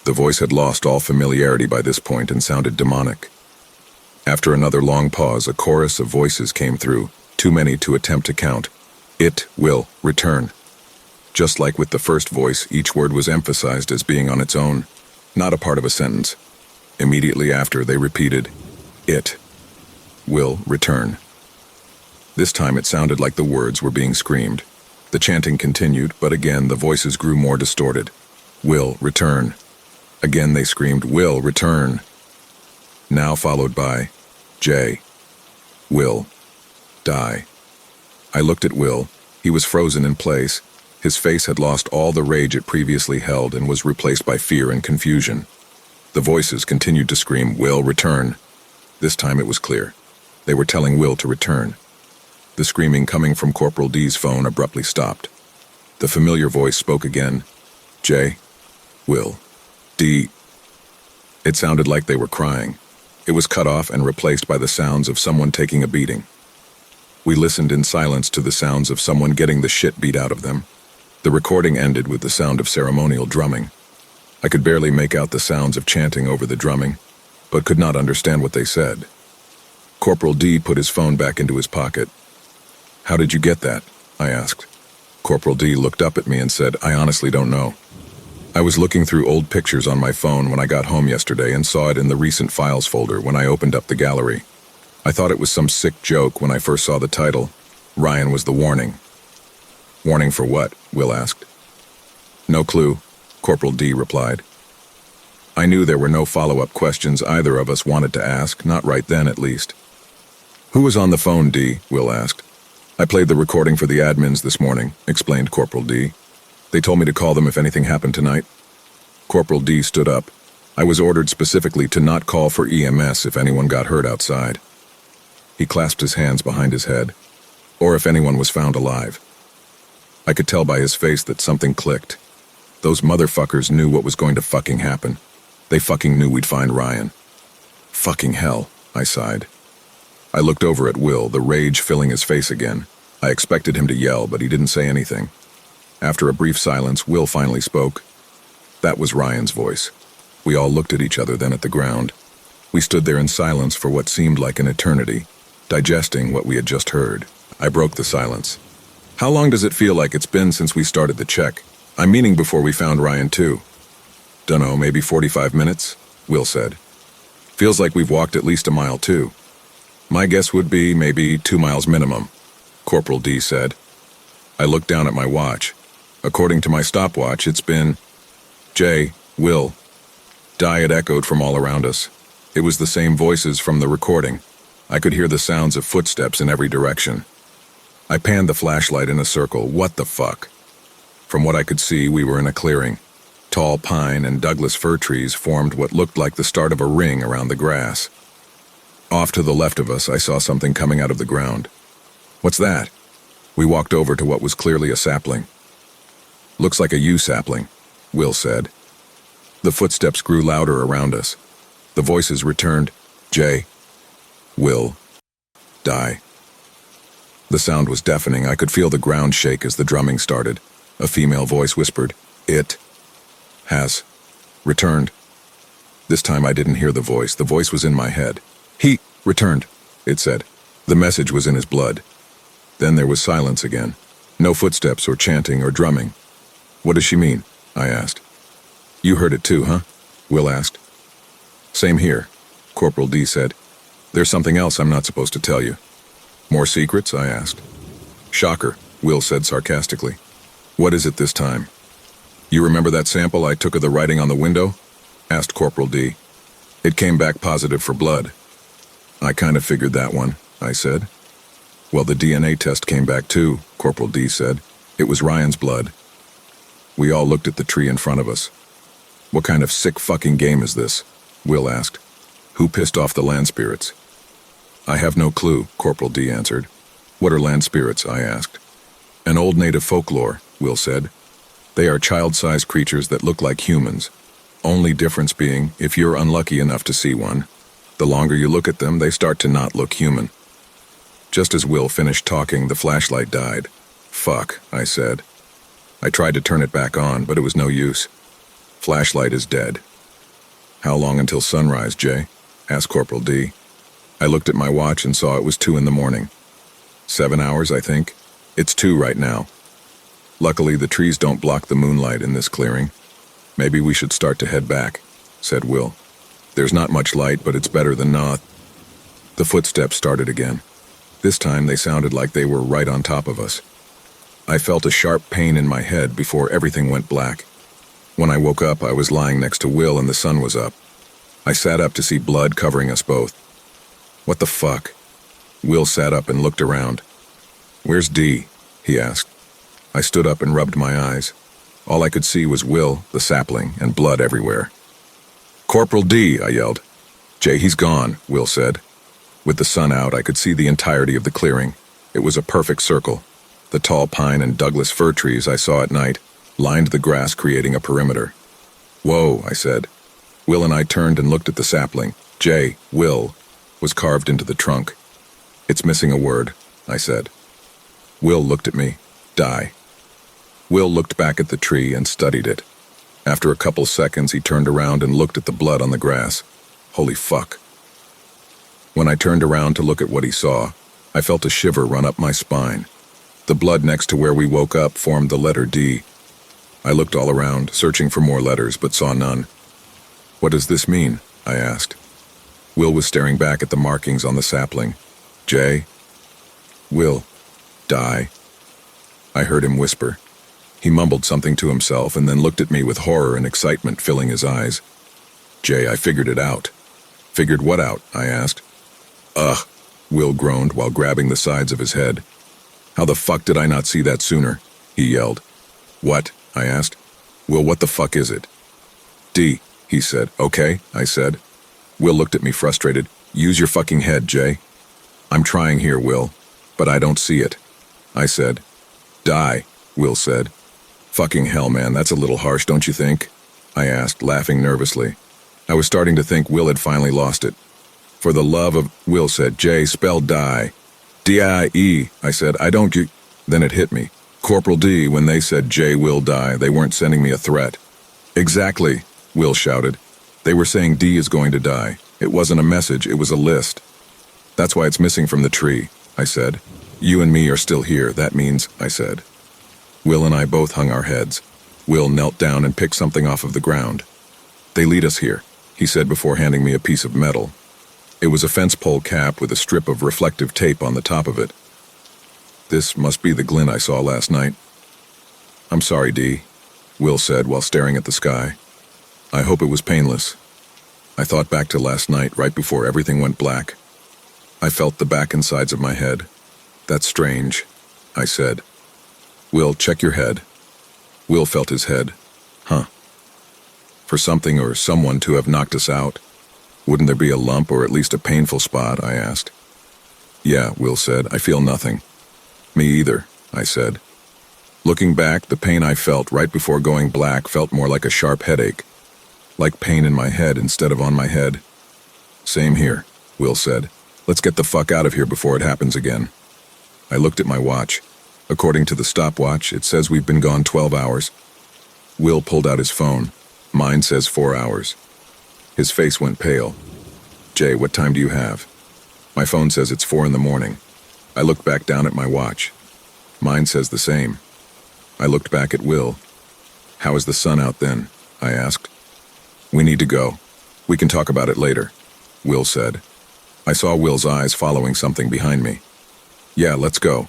The voice had lost all familiarity by this point and sounded demonic. After another long pause, a chorus of voices came through, too many to attempt to count. "It will return." Just like with the first voice, each word was emphasized as being on its own, not a part of a sentence. Immediately after, they repeated, "It will return." This time it sounded like the words were being screamed. The chanting continued, but again the voices grew more distorted. "Will return." Again they screamed, "Will return." Now followed by, "Jay will die." I looked at Will. He was frozen in place. His face had lost all the rage it previously held and was replaced by fear and confusion. The voices continued to scream, "Will return." This time it was clear. They were telling Will to return. The screaming coming from Corporal D's phone abruptly stopped. The familiar voice spoke again, "Jay will D." It sounded like they were crying. It was cut off and replaced by the sounds of someone taking a beating. We listened in silence to the sounds of someone getting the shit beat out of them. The recording ended with the sound of ceremonial drumming. I could barely make out the sounds of chanting over the drumming, but could not understand what they said. Corporal D put his phone back into his pocket. "How did you get that?" I asked. Corporal D looked up at me and said, "I honestly don't know. I was looking through old pictures on my phone when I got home yesterday and saw it in the recent files folder when I opened up the gallery. I thought it was some sick joke when I first saw the title. Ryan was the warning." "Warning for what?" Will asked. "No clue," Corporal D replied. I knew there were no follow-up questions either of us wanted to ask, not right then at least. "Who was on the phone, D?" Will asked. I played the recording for the admins this morning, explained Corporal D. They told me to call them if anything happened tonight. Corporal D stood up. I was ordered specifically to not call for EMS if anyone got hurt outside. He clasped his hands behind his head. Or if anyone was found alive. I could tell by his face that something clicked. Those motherfuckers knew what was going to fucking happen. They fucking knew we'd find Ryan. Fucking hell, I sighed. I looked over at Will, the rage filling his face again. I expected him to yell, but he didn't say anything. After a brief silence, Will finally spoke. That was Ryan's voice. We all looked at each other, then at the ground. We stood there in silence for what seemed like an eternity, digesting what we had just heard. I broke the silence. How long does it feel like it's been since we started the check? I'm meaning before we found Ryan too. Dunno, maybe 45 minutes, Will said. Feels like we've walked at least a mile too. My guess would be maybe 2 miles minimum, Corporal D said. I looked down at my watch. According to my stopwatch, it's been... Jay, Will. Die had echoed from all around us. It was the same voices from the recording. I could hear the sounds of footsteps in every direction. I panned the flashlight in a circle. What the fuck? From what I could see, we were in a clearing. Tall pine and Douglas fir trees formed what looked like the start of a ring around the grass. Off to the left of us, I saw something coming out of the ground. What's that? We walked over to what was clearly a sapling. Looks like a yew sapling, Will said. The footsteps grew louder around us. The voices returned. Jay. Will. Die. The sound was deafening. I could feel the ground shake as the drumming started. A female voice whispered, "It has returned." This time I didn't hear the voice. The voice was in my head. "He returned," it said. The message was in his blood. Then there was silence again. No footsteps or chanting or drumming. "What does she mean?" I asked. "You heard it too, huh?" Will asked. "Same here," Corporal D said. "There's something else I'm not supposed to tell you." "More secrets?" I asked. "Shocker," Will said sarcastically. "What is it this time?" "You remember that sample I took of the writing on the window?" asked Corporal D. "It came back positive for blood." "I kind of figured that one," I said. "Well, the DNA test came back too," Corporal D said. "It was Ryan's blood." We all looked at the tree in front of us. "What kind of sick fucking game is this?" Will asked. "Who pissed off the land spirits?" "I have no clue," Corporal D answered. "What are land spirits?" I asked. "An old native folklore," Will said. "They are child-sized creatures that look like humans. Only difference being, if you're unlucky enough to see one, the longer you look at them, they start to not look human." Just as Will finished talking, the flashlight died. "Fuck," I said. I tried to turn it back on, but it was no use. Flashlight is dead. "How long until sunrise, Jay?" asked Corporal D. I looked at my watch and saw it was 2 a.m. 7 hours, I think. It's 2 right now. Luckily, the trees don't block the moonlight in this clearing. "Maybe we should start to head back," said Will. "There's not much light, but it's better than not." The footsteps started again. This time they sounded like they were right on top of us. I felt a sharp pain in my head before everything went black. When I woke up, I was lying next to Will and the sun was up. I sat up to see blood covering us both. "What the fuck?" Will sat up and looked around. "Where's D?" he asked. I stood up and rubbed my eyes. All I could see was Will, the sapling, and blood everywhere. "Corporal D!" I yelled. "Jay, he's gone," Will said. With the sun out, I could see the entirety of the clearing. It was a perfect circle. The tall pine and Douglas fir trees I saw at night lined the grass, creating a perimeter. "Whoa," I said. Will and I turned and looked at the sapling. Jay, Will, was carved into the trunk. "It's missing a word," I said. Will looked at me. "Die." Will looked back at the tree and studied it. After a couple seconds, he turned around and looked at the blood on the grass. Holy fuck. When I turned around to look at what he saw, I felt a shiver run up my spine. The blood next to where we woke up formed the letter D. I looked all around, searching for more letters, but saw none. "What does this mean?" I asked. Will was staring back at the markings on the sapling. "Jay?" "Will. Die." I heard him whisper. He mumbled something to himself and then looked at me with horror and excitement filling his eyes. "Jay, I figured it out." "Figured what out?" I asked. "Ugh," Will groaned while grabbing the sides of his head. How the fuck did I not see that sooner? He yelled. What? I asked. Will, what the fuck is it? D, he said. Okay, I said. Will looked at me frustrated. Use your fucking head, Jay. I'm trying here, Will, but I don't see it. I said. Die, Will said. Fucking hell, man, that's a little harsh, don't you think? I asked, laughing nervously. I was starting to think Will had finally lost it. For the love of, Will said. Jay, spell die. D-I-E, I said. I don't get... Then it hit me. Corporal D, when they said Jay will die, they weren't sending me a threat. Exactly, Will shouted. They were saying D is going to die. It wasn't a message, it was a list. That's why it's missing from the tree, I said. You and me are still here, that means, I said. Will and I both hung our heads. Will knelt down and picked something off of the ground. They lead us here, he said before handing me a piece of metal. It was a fence pole cap with a strip of reflective tape on the top of it. This must be the glint I saw last night. I'm sorry, D, Will said while staring at the sky. I hope it was painless. I thought back to last night, right before everything went black. I felt the back and sides of my head. That's strange, I said. Will, check your head. Will felt his head. Huh. For something or someone to have knocked us out. Wouldn't there be a lump or at least a painful spot, I asked. Yeah, Will said. I feel nothing. Me either, I said. Looking back, the pain I felt right before going black felt more like a sharp headache. Like pain in my head instead of on my head. Same here, Will said. Let's get the fuck out of here before it happens again. I looked at my watch. According to the stopwatch, it says we've been gone 12 hours. Will pulled out his phone. Mine says 4 hours. His face went pale. Jay, what time do you have? My phone says it's 4 in the morning. I looked back down at my watch. Mine says the same. I looked back at Will. How is the sun out then? I asked. We need to go. We can talk about it later, Will said. I saw Will's eyes following something behind me. Yeah, let's go.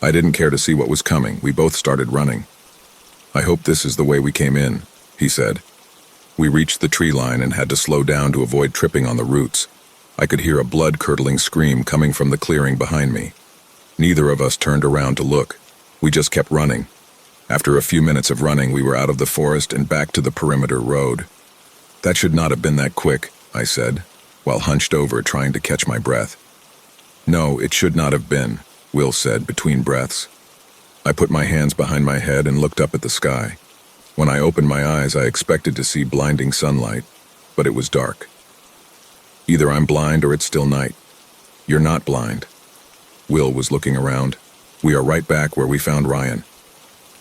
I didn't care to see what was coming. We both started running. I hope this is the way we came in, he said. We reached the tree line and had to slow down to avoid tripping on the roots. I could hear a blood-curdling scream coming from the clearing behind me. Neither of us turned around to look. We just kept running. After a few minutes of running, we were out of the forest and back to the perimeter road. That should not have been that quick, I said, while hunched over trying to catch my breath. No, it should not have been, Will said between breaths. I put my hands behind my head and looked up at the sky. When I opened my eyes, I expected to see blinding sunlight, but it was dark. Either I'm blind or it's still night. You're not blind. Will was looking around. We are right back where we found Ryan.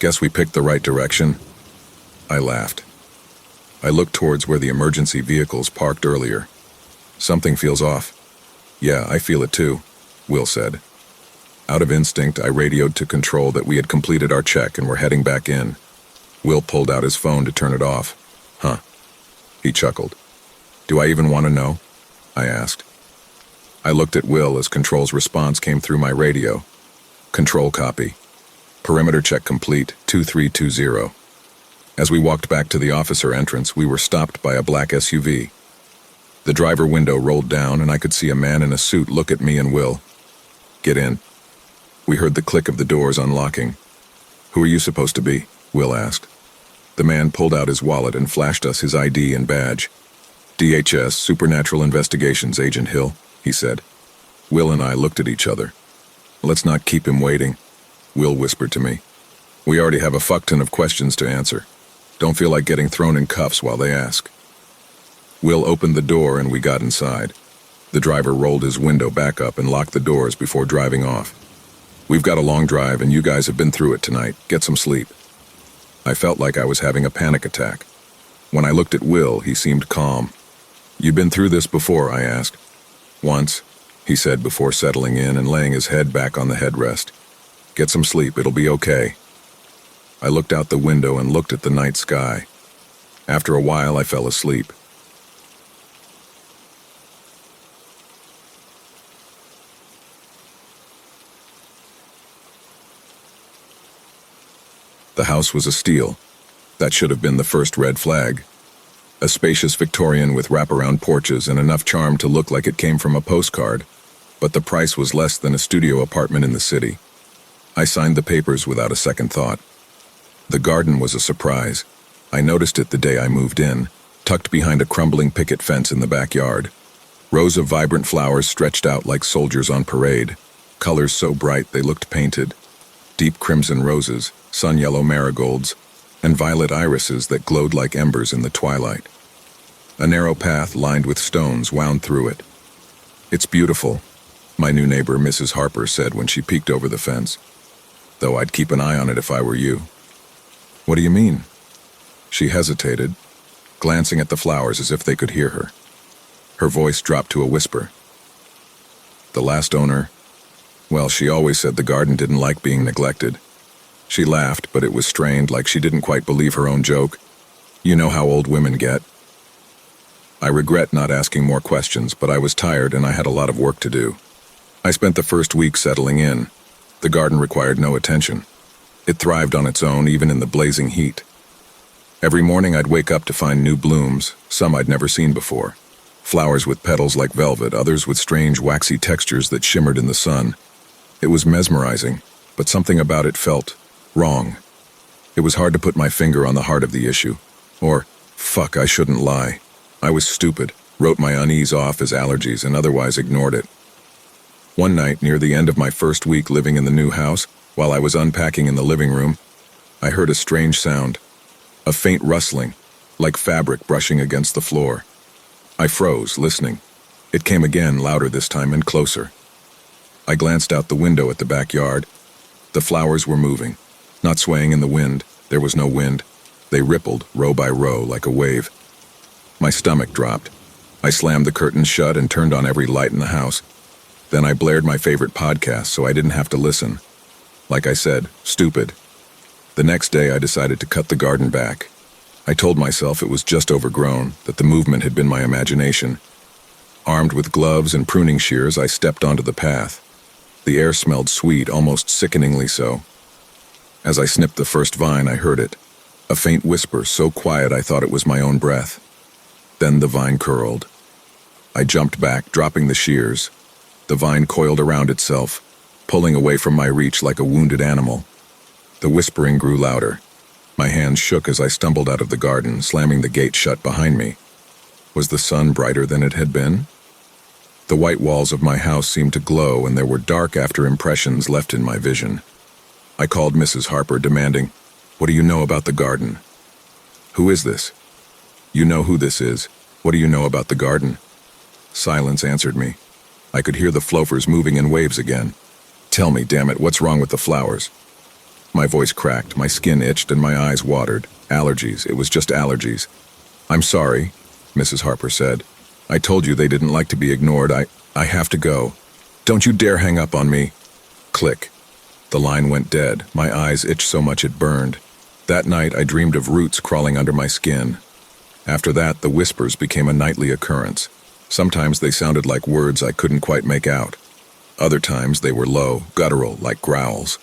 Guess we picked the right direction? I laughed. I looked towards where the emergency vehicles parked earlier. Something feels off. Yeah, I feel it too, Will said. Out of instinct, I radioed to control that we had completed our check and were heading back in. Will pulled out his phone to turn it off. Huh. He chuckled. Do I even want to know? I asked. I looked at Will as Control's response came through my radio. Control copy. Perimeter check complete, 2320. As we walked back to the officer entrance, we were stopped by a black SUV. The driver window rolled down and I could see a man in a suit look at me and Will. Get in. We heard the click of the doors unlocking. Who are you supposed to be? Will asked. The man pulled out his wallet and flashed us his ID and badge. DHS, Supernatural Investigations, Agent Hill, he said. Will and I looked at each other. Let's not keep him waiting, Will whispered to me. We already have a fuck-ton of questions to answer. Don't feel like getting thrown in cuffs while they ask. Will opened the door and we got inside. The driver rolled his window back up and locked the doors before driving off. We've got a long drive and you guys have been through it tonight. Get some sleep. I felt like I was having a panic attack. When I looked at Will, he seemed calm. You been through this before? I asked. Once, he said before settling in and laying his head back on the headrest. Get some sleep, it'll be okay. I looked out the window and looked at the night sky. After a while, I fell asleep. The house was a steal. That should have been the first red flag. A spacious Victorian with wraparound porches and enough charm to look like it came from a postcard, but the price was less than a studio apartment in the city. I signed the papers without a second thought. The garden was a surprise. I noticed it the day I moved in, tucked behind a crumbling picket fence in the backyard. Rows of vibrant flowers stretched out like soldiers on parade, colors so bright they looked painted. Deep crimson roses, sun-yellow marigolds, and violet irises that glowed like embers in the twilight. A narrow path lined with stones wound through it. "It's beautiful," my new neighbor Mrs. Harper said when she peeked over the fence. "Though I'd keep an eye on it if I were you." "What do you mean?" She hesitated, glancing at the flowers as if they could hear her. Her voice dropped to a whisper. "The last owner, well, she always said the garden didn't like being neglected." She laughed, but it was strained, like she didn't quite believe her own joke. "You know how old women get." I regret not asking more questions, but I was tired and I had a lot of work to do. I spent the first week settling in. The garden required no attention. It thrived on its own, even in the blazing heat. Every morning I'd wake up to find new blooms, some I'd never seen before. Flowers with petals like velvet, others with strange waxy textures that shimmered in the sun. It was mesmerizing, but something about it felt wrong. It was hard to put my finger on the heart of the issue. Or, fuck, I shouldn't lie. I was stupid, wrote my unease off as allergies and otherwise ignored it. One night, near the end of my first week living in the new house, while I was unpacking in the living room, I heard a strange sound. A faint rustling, like fabric brushing against the floor. I froze, listening. It came again, louder this time and closer. I glanced out the window at the backyard. The flowers were moving, not swaying in the wind. There was no wind. They rippled, row by row, like a wave. My stomach dropped. I slammed the curtains shut and turned on every light in the house. Then I blared my favorite podcast so I didn't have to listen. Like I said, stupid. The next day I decided to cut the garden back. I told myself it was just overgrown, that the movement had been my imagination. Armed with gloves and pruning shears, I stepped onto the path. The air smelled sweet, almost sickeningly so. As I snipped the first vine, I heard it. A faint whisper, so quiet I thought it was my own breath. Then the vine curled. I jumped back, dropping the shears. The vine coiled around itself, pulling away from my reach like a wounded animal. The whispering grew louder. My hands shook as I stumbled out of the garden, slamming the gate shut behind me. Was the sun brighter than it had been? The white walls of my house seemed to glow, and there were dark after impressions left in my vision. I called Mrs. Harper, demanding, "What do you know about the garden?" "Who is this?" "You know who this is. What do you know about the garden?" Silence answered me. I could hear the flofers moving in waves again. "Tell me, damn it, what's wrong with the flowers?" My voice cracked, my skin itched, and my eyes watered. Allergies. It was just allergies. "I'm sorry," Mrs. Harper said. "I told you they didn't like to be ignored. I have to go. Don't you dare hang up on me." Click. The line went dead. My eyes itched so much it burned. That night I dreamed of roots crawling under my skin. After that, the whispers became a nightly occurrence. Sometimes they sounded like words I couldn't quite make out. Other times they were low, guttural, like growls.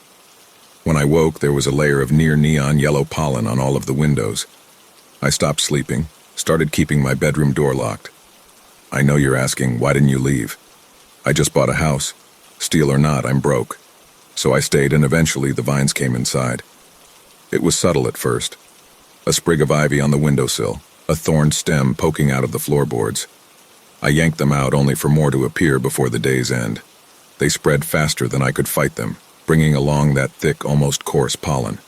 When I woke, there was a layer of near-neon yellow pollen on all of the windows. I stopped sleeping, started keeping my bedroom door locked. I know you're asking, why didn't you leave? I just bought a house. Steal or not, I'm broke. So I stayed, and eventually the vines came inside. It was subtle at first. A sprig of ivy on the windowsill, a thorned stem poking out of the floorboards. I yanked them out only for more to appear before the day's end. They spread faster than I could fight them, bringing along that thick, almost coarse pollen.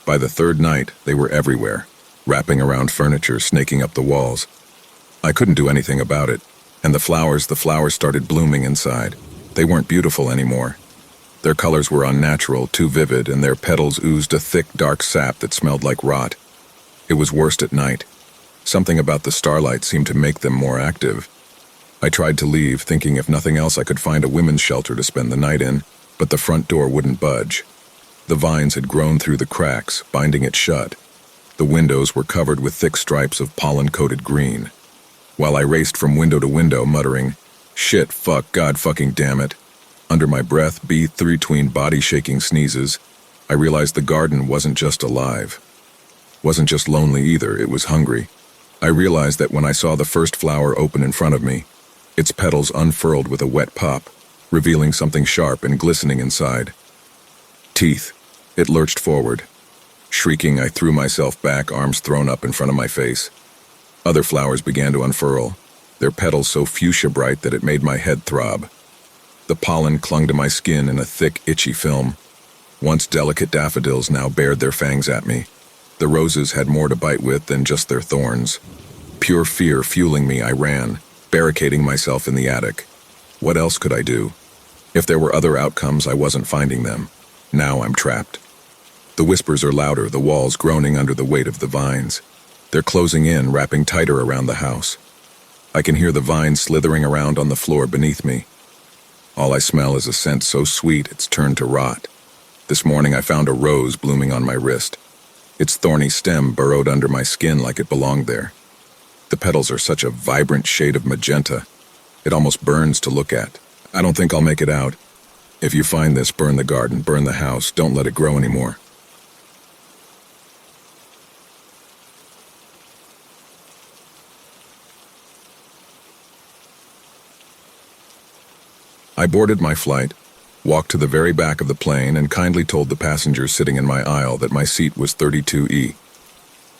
By the third night, they were everywhere, wrapping around furniture, snaking up the walls. I couldn't do anything about it, and the flowers started blooming inside. They weren't beautiful anymore. Their colors were unnatural, too vivid, and their petals oozed a thick, dark sap that smelled like rot. It was worst at night. Something about the starlight seemed to make them more active. I tried to leave, thinking if nothing else I could find a women's shelter to spend the night in, but the front door wouldn't budge. The vines had grown through the cracks, binding it shut. The windows were covered with thick stripes of pollen-coated green. While I raced from window to window, muttering, "Shit, fuck, God fucking damn it," under my breath, between body-shaking sneezes, I realized the garden wasn't just alive. Wasn't just lonely either, it was hungry. I realized that when I saw the first flower open in front of me, its petals unfurled with a wet pop, revealing something sharp and glistening inside. Teeth. It lurched forward. Shrieking, I threw myself back, arms thrown up in front of my face. Other flowers began to unfurl, their petals so fuchsia bright that it made my head throb. The pollen clung to my skin in a thick, itchy film. Once delicate daffodils now bared their fangs at me. The roses had more to bite with than just their thorns. Pure fear fueling me, I ran, barricading myself in the attic. What else could I do? If there were other outcomes, I wasn't finding them. Now I'm trapped. The whispers are louder, the walls groaning under the weight of the vines. They're closing in, wrapping tighter around the house. I can hear the vines slithering around on the floor beneath me. All I smell is a scent so sweet it's turned to rot. This morning I found a rose blooming on my wrist. Its thorny stem burrowed under my skin like it belonged there. The petals are such a vibrant shade of magenta. It almost burns to look at. I don't think I'll make it out. If you find this, burn the garden, burn the house, don't let it grow anymore. I boarded my flight, walked to the very back of the plane, and kindly told the passengers sitting in my aisle that my seat was 32E.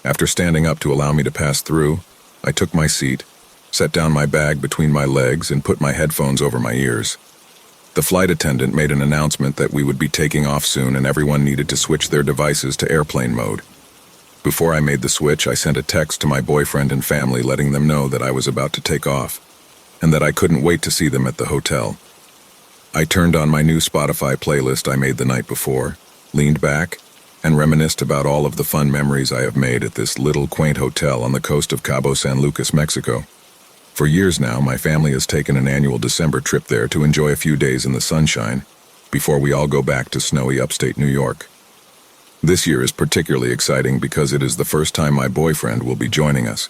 After standing up to allow me to pass through, I took my seat, set down my bag between my legs, and put my headphones over my ears. The flight attendant made an announcement that we would be taking off soon and everyone needed to switch their devices to airplane mode. Before I made the switch, I sent a text to my boyfriend and family letting them know that I was about to take off, and that I couldn't wait to see them at the hotel. I turned on my new Spotify playlist I made the night before, leaned back, and reminisced about all of the fun memories I have made at this little quaint hotel on the coast of Cabo San Lucas, Mexico. For years now, my family has taken an annual December trip there to enjoy a few days in the sunshine, before we all go back to snowy upstate New York. This year is particularly exciting because it is the first time my boyfriend will be joining us.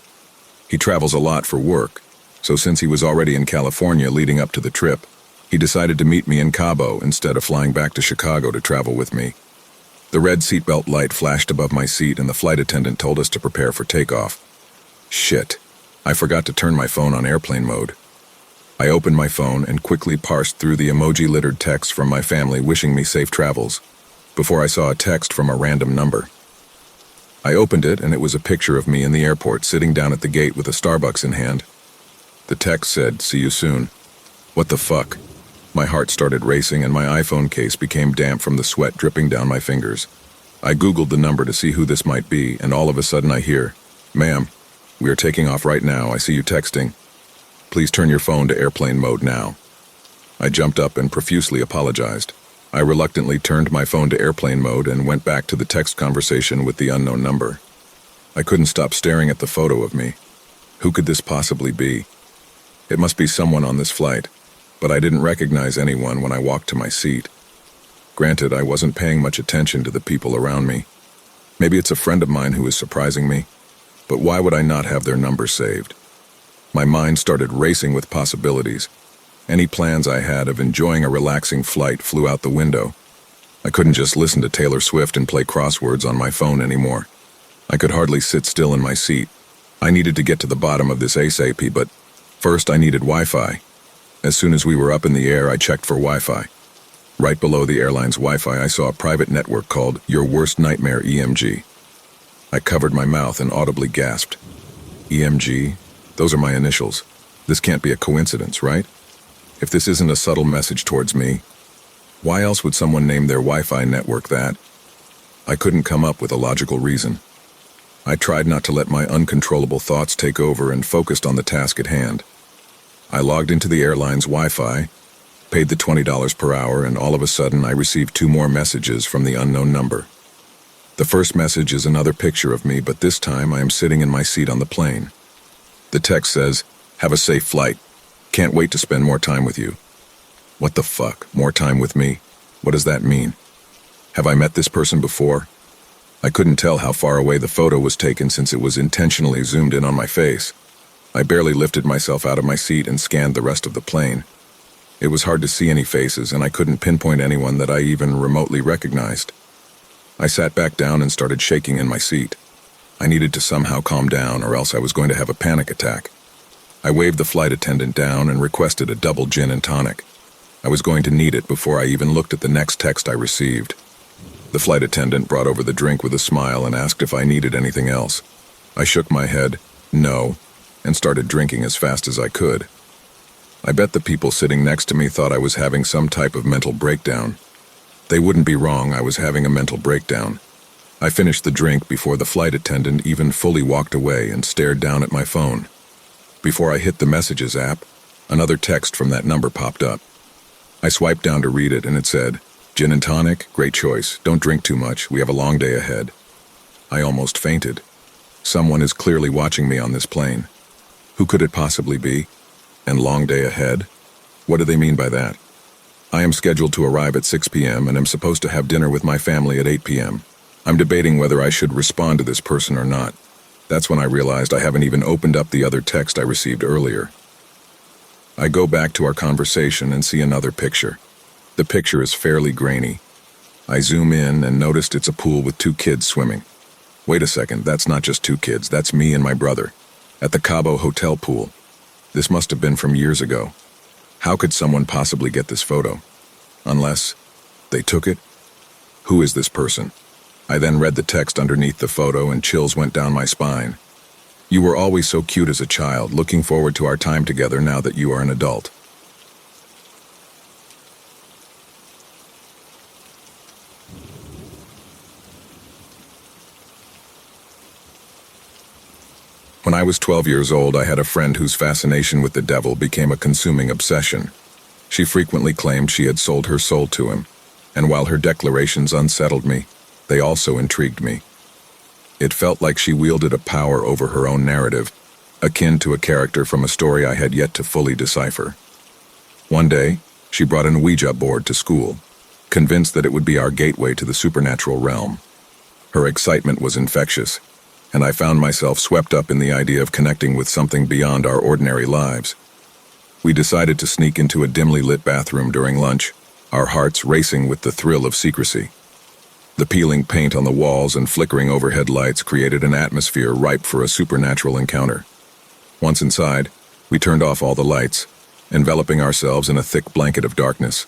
He travels a lot for work, so since he was already in California leading up to the trip, he decided to meet me in Cabo instead of flying back to Chicago to travel with me. The red seatbelt light flashed above my seat and the flight attendant told us to prepare for takeoff. Shit. I forgot to turn my phone on airplane mode. I opened my phone and quickly parsed through the emoji-littered texts from my family wishing me safe travels, before I saw a text from a random number. I opened it and it was a picture of me in the airport sitting down at the gate with a Starbucks in hand. The text said, "See you soon." What the fuck? My heart started racing and my iPhone case became damp from the sweat dripping down my fingers. I Googled the number to see who this might be, and all of a sudden I hear, "Ma'am, we are taking off right now. I see you texting. Please turn your phone to airplane mode now." I jumped up and profusely apologized. I reluctantly turned my phone to airplane mode and went back to the text conversation with the unknown number. I couldn't stop staring at the photo of me. Who could this possibly be? It must be someone on this flight, but I didn't recognize anyone when I walked to my seat. Granted, I wasn't paying much attention to the people around me. Maybe it's a friend of mine who is surprising me, but why would I not have their number saved? My mind started racing with possibilities. Any plans I had of enjoying a relaxing flight flew out the window. I couldn't just listen to Taylor Swift and play crosswords on my phone anymore. I could hardly sit still in my seat. I needed to get to the bottom of this ASAP, but first I needed Wi-Fi. As soon as we were up in the air, I checked for Wi-Fi. Right below the airline's Wi-Fi, I saw a private network called Your Worst Nightmare EMG. I covered my mouth and audibly gasped. EMG? Those are my initials. This can't be a coincidence, right? If this isn't a subtle message towards me, why else would someone name their Wi-Fi network that? I couldn't come up with a logical reason. I tried not to let my uncontrollable thoughts take over and focused on the task at hand. I logged into the airline's Wi-Fi, paid the $20 per hour, and all of a sudden I received 2 more messages from the unknown number. The first message is another picture of me, but this time I am sitting in my seat on the plane. The text says, "Have a safe flight. Can't wait to spend more time with you." What the fuck? More time with me? What does that mean? Have I met this person before? I couldn't tell how far away the photo was taken since it was intentionally zoomed in on my face. I barely lifted myself out of my seat and scanned the rest of the plane. It was hard to see any faces, and I couldn't pinpoint anyone that I even remotely recognized. I sat back down and started shaking in my seat. I needed to somehow calm down, or else I was going to have a panic attack. I waved the flight attendant down and requested a double gin and tonic. I was going to need it before I even looked at the next text I received. The flight attendant brought over the drink with a smile and asked if I needed anything else. I shook my head, no, and started drinking as fast as I could. I bet the people sitting next to me thought I was having some type of mental breakdown. They wouldn't be wrong, I was having a mental breakdown. I finished the drink before the flight attendant even fully walked away and stared down at my phone. Before I hit the messages app, another text from that number popped up. I swiped down to read it and it said, "Gin and tonic, great choice. Don't drink too much, we have a long day ahead." I almost fainted. Someone is clearly watching me on this plane. Who could it possibly be? And long day ahead? What do they mean by that? I am scheduled to arrive at 6 p.m. and am supposed to have dinner with my family at 8 p.m. I'm debating whether I should respond to this person or not. That's when I realized I haven't even opened up the other text I received earlier. I go back to our conversation and see another picture. The picture is fairly grainy. I zoom in and noticed it's a pool with 2 kids swimming. Wait a second, that's not just 2 kids, that's me and my brother. At the Cabo Hotel pool. This must have been from years ago. How could someone possibly get this photo? Unless they took it? Who is this person? I then read the text underneath the photo and chills went down my spine. "You were always so cute as a child, looking forward to our time together now that you are an adult." When I was 12 years old, I had a friend whose fascination with the devil became a consuming obsession. She frequently claimed she had sold her soul to him, and while her declarations unsettled me, they also intrigued me. It felt like she wielded a power over her own narrative, akin to a character from a story I had yet to fully decipher. One day, she brought an Ouija board to school, convinced that it would be our gateway to the supernatural realm. Her excitement was infectious, and I found myself swept up in the idea of connecting with something beyond our ordinary lives. We decided to sneak into a dimly lit bathroom during lunch, our hearts racing with the thrill of secrecy. The peeling paint on the walls and flickering overhead lights created an atmosphere ripe for a supernatural encounter. Once inside, we turned off all the lights, enveloping ourselves in a thick blanket of darkness.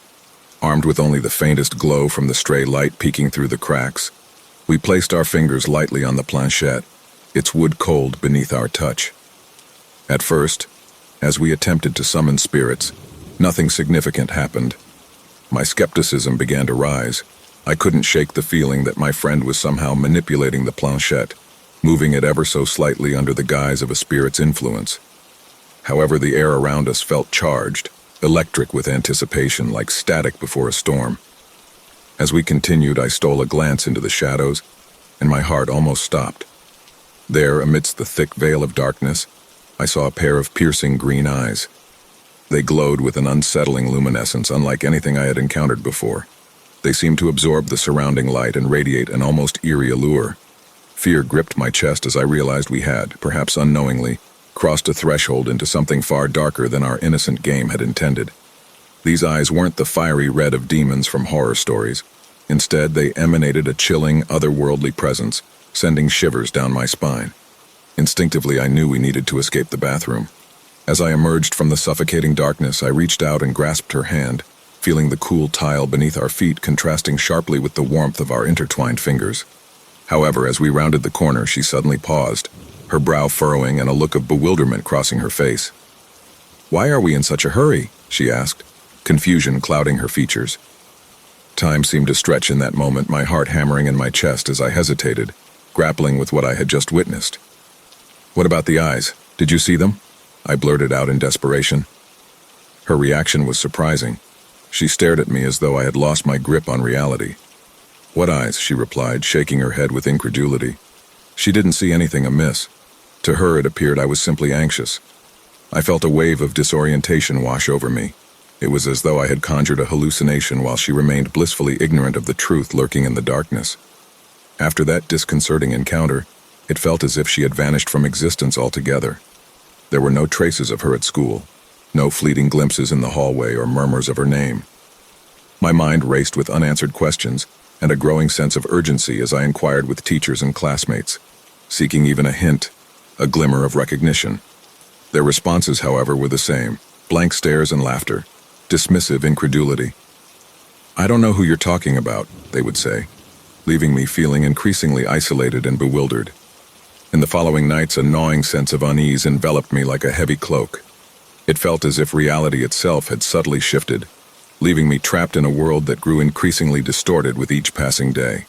Armed with only the faintest glow from the stray light peeking through the cracks, we placed our fingers lightly on the planchette, its wood cold beneath our touch. At first, as we attempted to summon spirits, nothing significant happened. My skepticism began to rise. I couldn't shake the feeling that my friend was somehow manipulating the planchette, moving it ever so slightly under the guise of a spirit's influence. However, the air around us felt charged, electric with anticipation, like static before a storm. As we continued, I stole a glance into the shadows, and my heart almost stopped. There, amidst the thick veil of darkness, I saw a pair of piercing green eyes. They glowed with an unsettling luminescence unlike anything I had encountered before. They seemed to absorb the surrounding light and radiate an almost eerie allure. Fear gripped my chest as I realized we had, perhaps unknowingly, crossed a threshold into something far darker than our innocent game had intended. These eyes weren't the fiery red of demons from horror stories. Instead, they emanated a chilling, otherworldly presence, sending shivers down my spine. Instinctively, I knew we needed to escape the bathroom. As I emerged from the suffocating darkness, I reached out and grasped her hand, feeling the cool tile beneath our feet contrasting sharply with the warmth of our intertwined fingers. However, as we rounded the corner, she suddenly paused, her brow furrowing and a look of bewilderment crossing her face. "Why are we in such a hurry?" she asked, confusion clouding her features. Time seemed to stretch in that moment, my heart hammering in my chest as I hesitated, grappling with what I had just witnessed. "What about the eyes? Did you see them?" I blurted out in desperation. Her reaction was surprising. She stared at me as though I had lost my grip on reality. "What eyes?" she replied, shaking her head with incredulity. She didn't see anything amiss. To her, it appeared I was simply anxious. I felt a wave of disorientation wash over me. It was as though I had conjured a hallucination while she remained blissfully ignorant of the truth lurking in the darkness. After that disconcerting encounter, it felt as if she had vanished from existence altogether. There were no traces of her at school, no fleeting glimpses in the hallway or murmurs of her name. My mind raced with unanswered questions and a growing sense of urgency as I inquired with teachers and classmates, seeking even a hint, a glimmer of recognition. Their responses, however, were the same: blank stares and laughter, dismissive incredulity. "I don't know who you're talking about," they would say. leaving me feeling increasingly isolated and bewildered. In the following nights, a gnawing sense of unease enveloped me like a heavy cloak. It felt as if reality itself had subtly shifted, leaving me trapped in a world that grew increasingly distorted with each passing day.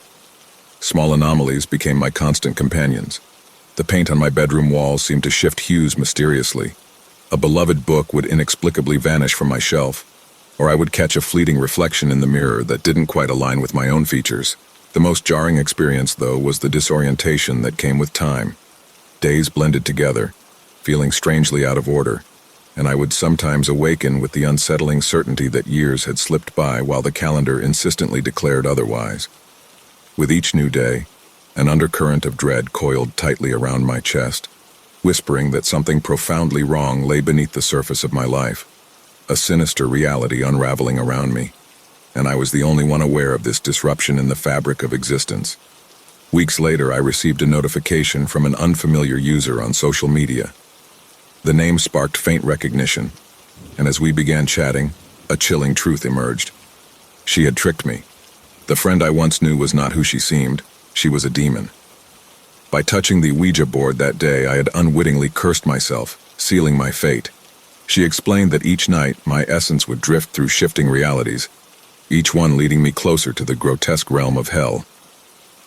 Small anomalies became my constant companions. The paint on my bedroom walls seemed to shift hues mysteriously. A beloved book would inexplicably vanish from my shelf, or I would catch a fleeting reflection in the mirror that didn't quite align with my own features. The most jarring experience, though, was the disorientation that came with time. Days blended together, feeling strangely out of order, and I would sometimes awaken with the unsettling certainty that years had slipped by while the calendar insistently declared otherwise. With each new day, an undercurrent of dread coiled tightly around my chest, whispering that something profoundly wrong lay beneath the surface of my life, a sinister reality unraveling around me, and I was the only one aware of this disruption in the fabric of existence. Weeks later, I received a notification from an unfamiliar user on social media. The name sparked faint recognition, and as we began chatting, a chilling truth emerged. She had tricked me. The friend I once knew was not who she seemed. She was a demon. By touching the Ouija board that day, I had unwittingly cursed myself, sealing my fate. She explained that each night, my essence would drift through shifting realities, each one leading me closer to the grotesque realm of hell.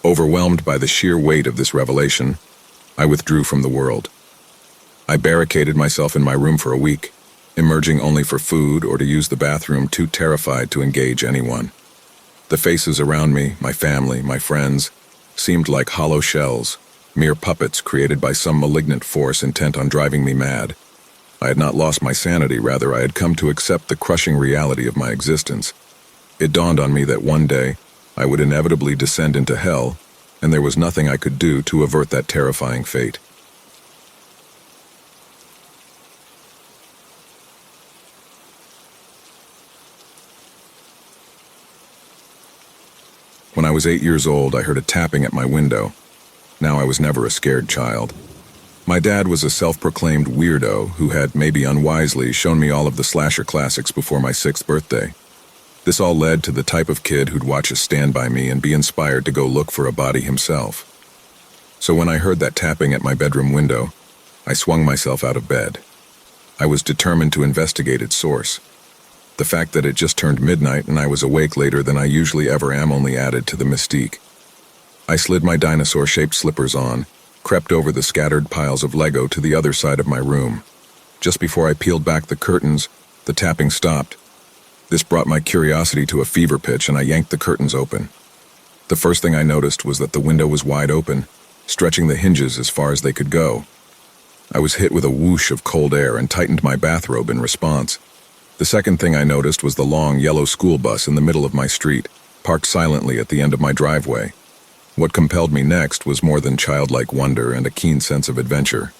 Overwhelmed by the sheer weight of this revelation, I withdrew from the world. I barricaded myself in my room for a week, emerging only for food or to use the bathroom, too terrified to engage anyone. The faces around me, my family, my friends, seemed like hollow shells, mere puppets created by some malignant force intent on driving me mad. I had not lost my sanity, rather I had come to accept the crushing reality of my existence. It dawned on me that one day I would inevitably descend into hell, and there was nothing I could do to avert that terrifying fate. When I was 8 years old, I heard a tapping at my window. Now I was never a scared child. My dad was a self-proclaimed weirdo who had, maybe unwisely, shown me all of the slasher classics before my 6th birthday. This all led to the type of kid who'd watch us Stand By Me and be inspired to go look for a body himself. So when I heard that tapping at my bedroom window, I swung myself out of bed. I was determined to investigate its source. The fact that it just turned midnight and I was awake later than I usually ever am only added to the mystique. I slid my dinosaur-shaped slippers on, crept over the scattered piles of Lego to the other side of my room. Just before I peeled back the curtains, the tapping stopped. This brought my curiosity to a fever pitch and I yanked the curtains open. The first thing I noticed was that the window was wide open, stretching the hinges as far as they could go. I was hit with a whoosh of cold air and tightened my bathrobe in response. The second thing I noticed was the long yellow school bus in the middle of my street, parked silently at the end of my driveway. What compelled me next was more than childlike wonder and a keen sense of adventure.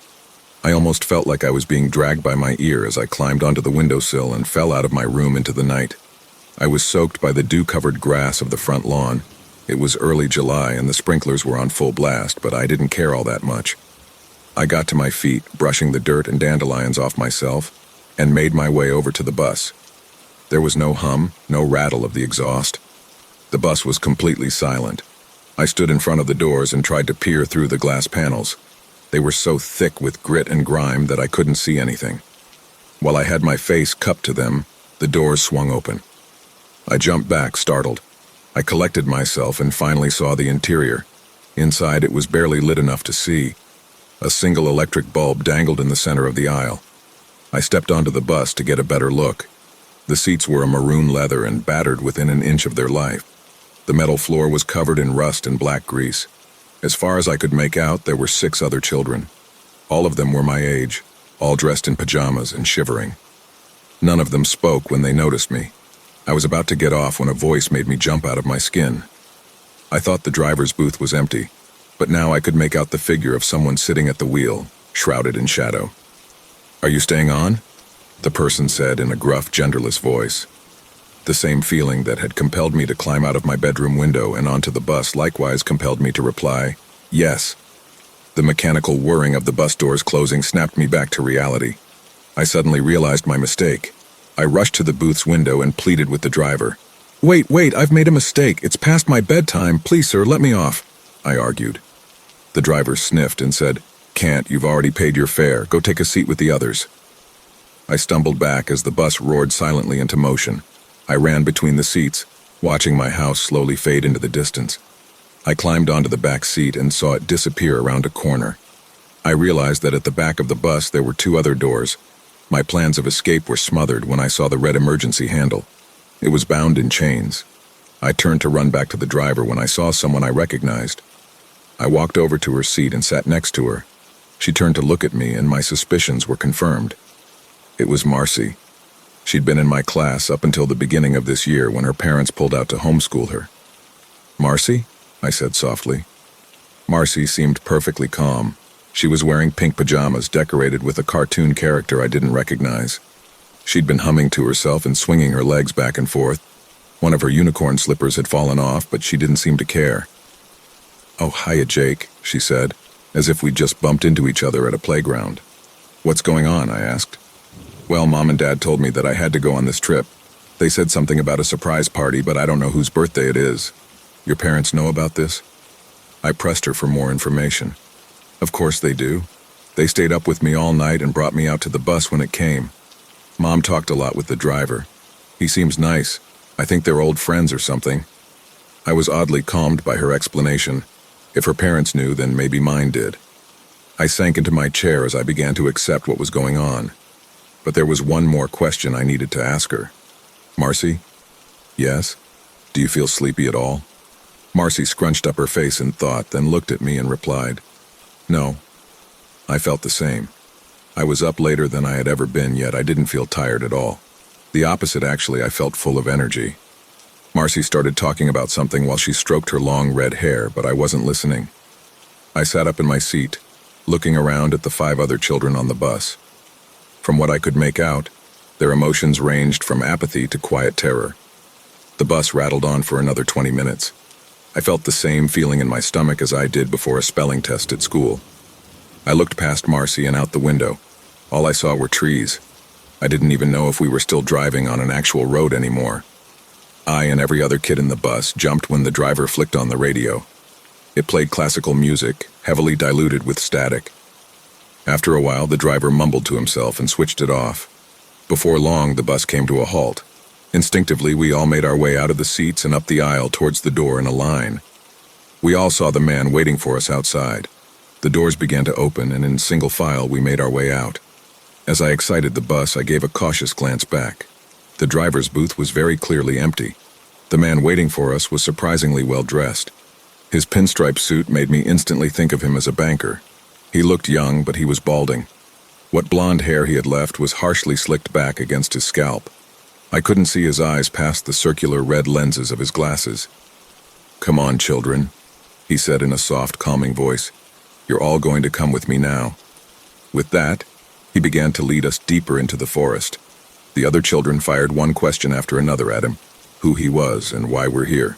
I almost felt like I was being dragged by my ear as I climbed onto the windowsill and fell out of my room into the night. I was soaked by the dew-covered grass of the front lawn. It was early July and the sprinklers were on full blast, but I didn't care all that much. I got to my feet, brushing the dirt and dandelions off myself, and made my way over to the bus. There was no hum, no rattle of the exhaust. The bus was completely silent. I stood in front of the doors and tried to peer through the glass panels. They were so thick with grit and grime that I couldn't see anything. While I had my face cupped to them, the doors swung open. I jumped back, startled. I collected myself and finally saw the interior. Inside, it was barely lit enough to see. A single electric bulb dangled in the center of the aisle. I stepped onto the bus to get a better look. The seats were a maroon leather and battered within an inch of their life. The metal floor was covered in rust and black grease. As far as I could make out, there were 6 other children. All of them were my age, all dressed in pajamas and shivering. None of them spoke when they noticed me. I was about to get off when a voice made me jump out of my skin. I thought the driver's booth was empty, but now I could make out the figure of someone sitting at the wheel, shrouded in shadow. "Are you staying on?" the person said in a gruff, genderless voice. The same feeling that had compelled me to climb out of my bedroom window and onto the bus likewise compelled me to reply, "Yes." The mechanical whirring of the bus doors closing snapped me back to reality. I suddenly realized my mistake. I rushed to the booth's window and pleaded with the driver. Wait, I've made a mistake. It's past my bedtime. Please, sir, let me off," I argued. The driver sniffed and said, "Can't, you've already paid your fare. Go take a seat with the others." I stumbled back as the bus roared silently into motion. I ran between the seats, watching my house slowly fade into the distance. I climbed onto the back seat and saw it disappear around a corner. I realized that at the back of the bus there were two other doors. My plans of escape were smothered when I saw the red emergency handle. It was bound in chains. I turned to run back to the driver when I saw someone I recognized. I walked over to her seat and sat next to her. She turned to look at me, and my suspicions were confirmed. It was Marcy. She'd been in my class up until the beginning of this year when her parents pulled out to homeschool her. "Marcy?" I said softly. Marcy seemed perfectly calm. She was wearing pink pajamas decorated with a cartoon character I didn't recognize. She'd been humming to herself and swinging her legs back and forth. One of her unicorn slippers had fallen off, but she didn't seem to care. "Oh, hiya, Jake," she said, as if we'd just bumped into each other at a playground. "What's going on?" I asked. "Well, Mom and Dad told me that I had to go on this trip. They said something about a surprise party, but I don't know whose birthday it is. Your parents know about this?" I pressed her for more information. "Of course they do. They stayed up with me all night and brought me out to the bus when it came. Mom talked a lot with the driver. He seems nice. I think they're old friends or something." I was oddly calmed by her explanation. If her parents knew, then maybe mine did. I sank into my chair as I began to accept what was going on. But there was one more question I needed to ask her. "Marcy?" "Yes? Do you feel sleepy at all?" Marcy scrunched up her face in thought, then looked at me and replied, "No." I felt the same. I was up later than I had ever been, yet I didn't feel tired at all. The opposite, actually. I felt full of energy. Marcy started talking about something while she stroked her long red hair, but I wasn't listening. I sat up in my seat, looking around at the 5 other children on the bus. From what I could make out, their emotions ranged from apathy to quiet terror. The bus rattled on for another 20 minutes. I felt the same feeling in my stomach as I did before a spelling test at school. I looked past Marcy and out the window. All I saw were trees. I didn't even know if we were still driving on an actual road anymore. I and every other kid in the bus jumped when the driver flicked on the radio. It played classical music, heavily diluted with static. After a while, the driver mumbled to himself and switched it off. Before long, the bus came to a halt. Instinctively, we all made our way out of the seats and up the aisle towards the door in a line. We all saw the man waiting for us outside. The doors began to open, and in single file, we made our way out. As I exited the bus, I gave a cautious glance back. The driver's booth was very clearly empty. The man waiting for us was surprisingly well dressed. His pinstripe suit made me instantly think of him as a banker. He looked young, but he was balding. What blonde hair he had left was harshly slicked back against his scalp. I couldn't see his eyes past the circular red lenses of his glasses. "Come on, children," he said in a soft, calming voice. "You're all going to come with me now." With that, he began to lead us deeper into the forest. The other children fired one question after another at him: who he was and why we're here.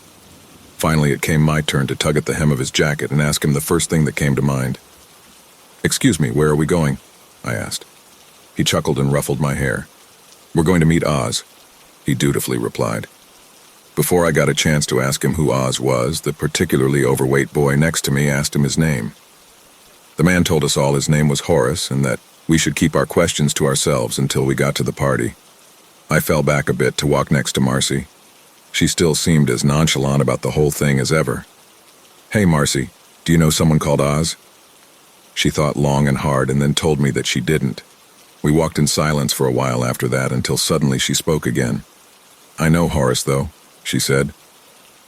Finally, it came my turn to tug at the hem of his jacket and ask him the first thing that came to mind. "Excuse me, where are we going?" I asked. He chuckled and ruffled my hair. "We're going to meet Oz," he dutifully replied. Before I got a chance to ask him who Oz was, the particularly overweight boy next to me asked him his name. The man told us all his name was Horace and that we should keep our questions to ourselves until we got to the party. I fell back a bit to walk next to Marcy. She still seemed as nonchalant about the whole thing as ever. "Hey, Marcy, do you know someone called Oz?" She thought long and hard and then told me that she didn't. We walked in silence for a while after that until suddenly she spoke again. "I know Horace, though," she said.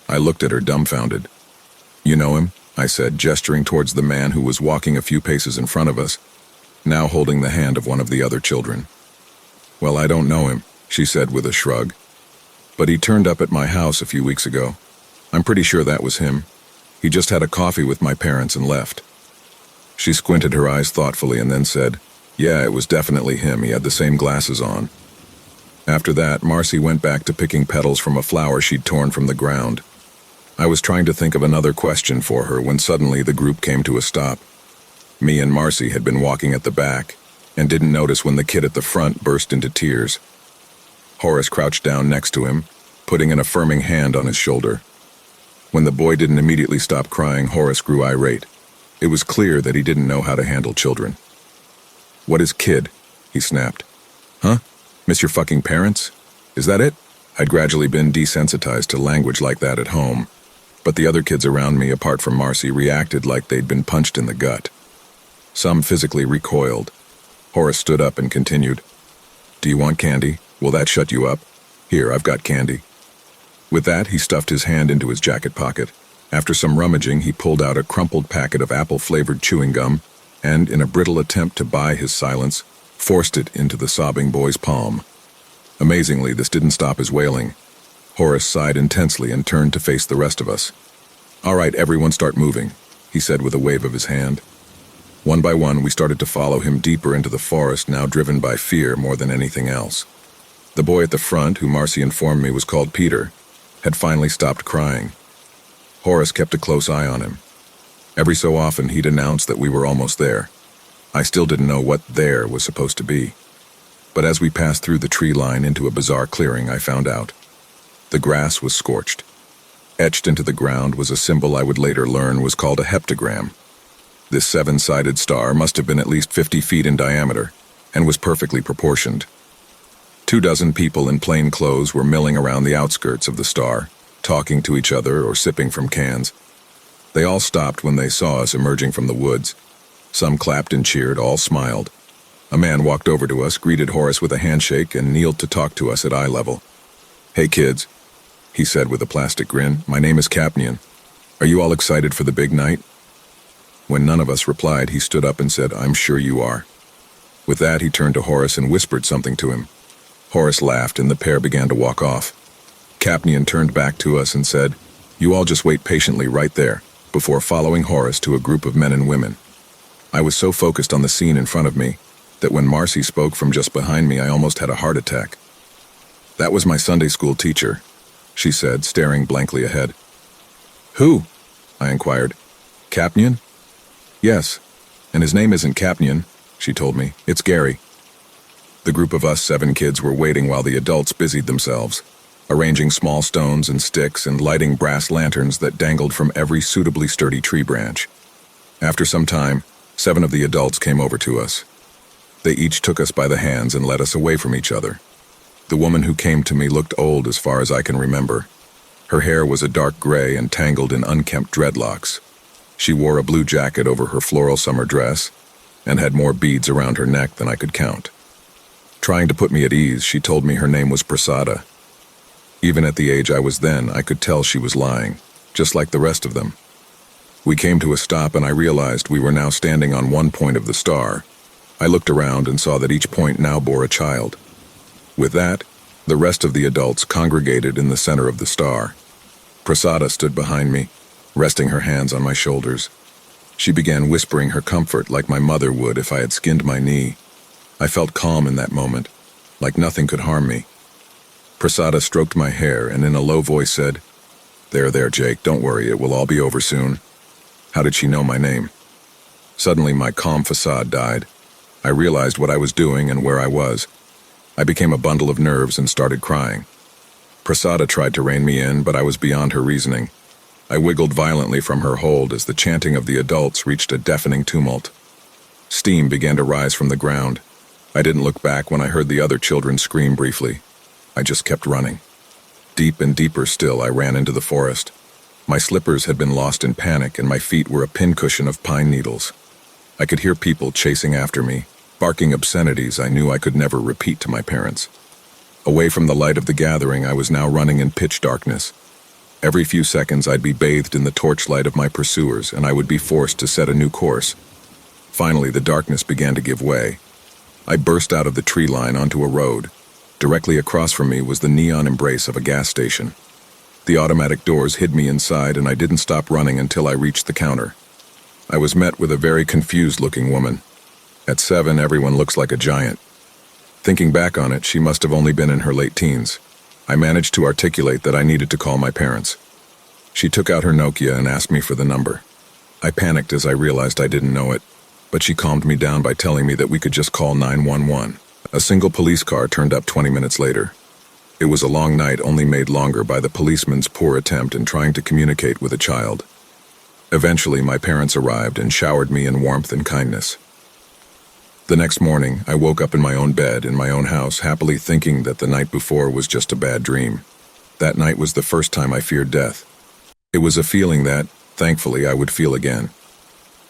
I looked at her dumbfounded. "You know him?" I said, gesturing towards the man who was walking a few paces in front of us, now holding the hand of one of the other children. "Well, I don't know him," she said with a shrug. "But he turned up at my house a few weeks ago. I'm pretty sure that was him. He just had a coffee with my parents and left." She squinted her eyes thoughtfully and then said, "Yeah, it was definitely him. He had the same glasses on." After that, Marcy went back to picking petals from a flower she'd torn from the ground. I was trying to think of another question for her when suddenly the group came to a stop. Me and Marcy had been walking at the back and didn't notice when the kid at the front burst into tears. Horace crouched down next to him, putting an affirming hand on his shoulder. When the boy didn't immediately stop crying, Horace grew irate. It was clear that he didn't know how to handle children. "What is kid?" he snapped. "Huh? Miss your fucking parents? Is that it?" I'd gradually been desensitized to language like that at home, but the other kids around me, apart from Marcy, reacted like they'd been punched in the gut. Some physically recoiled. Horace stood up and continued, "Do you want candy? Will that shut you up? Here, I've got candy." With that, he stuffed his hand into his jacket pocket. After some rummaging, he pulled out a crumpled packet of apple-flavored chewing gum and, in a brittle attempt to buy his silence, forced it into the sobbing boy's palm. Amazingly, this didn't stop his wailing. Horace sighed intensely and turned to face the rest of us. "All right, everyone start moving," he said with a wave of his hand. One by one, we started to follow him deeper into the forest, now driven by fear more than anything else. The boy at the front, who Marcy informed me was called Peter, had finally stopped crying. Horace kept a close eye on him. Every so often, he'd announce that we were almost there. I still didn't know what "there" was supposed to be. But as we passed through the tree line into a bizarre clearing, I found out. The grass was scorched. Etched into the ground was a symbol I would later learn was called a heptagram. This seven-sided star must have been at least 50 feet in diameter and was perfectly proportioned. 24 people in plain clothes were milling around the outskirts of the star, talking to each other or sipping from cans. They all stopped when they saw us emerging from the woods. Some clapped and cheered, all smiled. A man walked over to us, greeted Horace with a handshake, and kneeled to talk to us at eye level. "Hey kids," he said with a plastic grin, "my name is Capnian. Are you all excited for the big night?" When none of us replied, he stood up and said, "I'm sure you are." With that, he turned to Horace and whispered something to him. Horace laughed, and the pair began to walk off. Capnian turned back to us and said, "You all just wait patiently right there," before following Horace to a group of men and women. I was so focused on the scene in front of me that when Marcy spoke from just behind me, I almost had a heart attack. "That was my Sunday school teacher," she said, staring blankly ahead. "Who?" I inquired. "Capnian?" "Yes, and his name isn't Capnian," she told me. "It's Gary." The group of us 7 kids were waiting while the adults busied themselves, arranging small stones and sticks and lighting brass lanterns that dangled from every suitably sturdy tree branch. After some time, 7 of the adults came over to us. They each took us by the hands and led us away from each other. The woman who came to me looked old as far as I can remember. Her hair was a dark gray and tangled in unkempt dreadlocks. She wore a blue jacket over her floral summer dress and had more beads around her neck than I could count. Trying to put me at ease, she told me her name was Prasada. Even at the age I was then, I could tell she was lying, just like the rest of them. We came to a stop and I realized we were now standing on one point of the star. I looked around and saw that each point now bore a child. With that, the rest of the adults congregated in the center of the star. Prasada stood behind me, resting her hands on my shoulders. She began whispering her comfort like my mother would if I had skinned my knee. I felt calm in that moment, like nothing could harm me. Prasada stroked my hair and in a low voice said, There, Jake, don't worry, it will all be over soon." How did she know my name? Suddenly, my calm facade died. I realized what I was doing and where I was. I became a bundle of nerves and started crying. Prasada tried to rein me in, but I was beyond her reasoning. I wiggled violently from her hold as the chanting of the adults reached a deafening tumult. Steam began to rise from the ground. I didn't look back when I heard the other children scream briefly. I just kept running. Deep and deeper still, I ran into the forest. My slippers had been lost in panic, and my feet were a pincushion of pine needles. I could hear people chasing after me, barking obscenities I knew I could never repeat to my parents. Away from the light of the gathering, I was now running in pitch darkness. Every few seconds, I'd be bathed in the torchlight of my pursuers, and I would be forced to set a new course. Finally, the darkness began to give way. I burst out of the tree line onto a road. Directly across from me was the neon embrace of a gas station. The automatic doors hid me inside, and I didn't stop running until I reached the counter. I was met with a very confused-looking woman. At 7, everyone looks like a giant. Thinking back on it, she must have only been in her late teens. I managed to articulate that I needed to call my parents. She took out her Nokia and asked me for the number. I panicked as I realized I didn't know it, but she calmed me down by telling me that we could just call 911. A single police car turned up 20 minutes later. It was a long night, only made longer by the policeman's poor attempt in trying to communicate with a child. Eventually, my parents arrived and showered me in warmth and kindness. The next morning, I woke up in my own bed, in my own house, happily thinking that the night before was just a bad dream. That night was the first time I feared death. It was a feeling that, thankfully, I would feel again.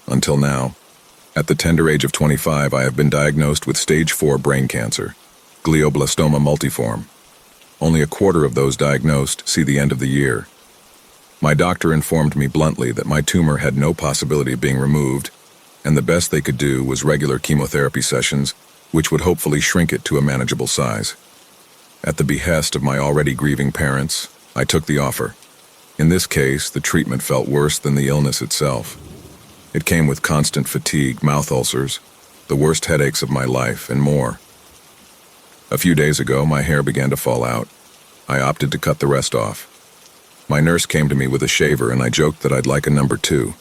Until now. At the tender age of 25, I have been diagnosed with stage 4 brain cancer, glioblastoma multiforme. Only a quarter of those diagnosed see the end of the year. My doctor informed me bluntly that my tumor had no possibility of being removed, and the best they could do was regular chemotherapy sessions, which would hopefully shrink it to a manageable size. At the behest of my already grieving parents, I took the offer. In this case, the treatment felt worse than the illness itself. It came with constant fatigue, mouth ulcers, the worst headaches of my life, and more. A few days ago, my hair began to fall out. I opted to cut the rest off. My nurse came to me with a shaver, and I joked that I'd like a number 2.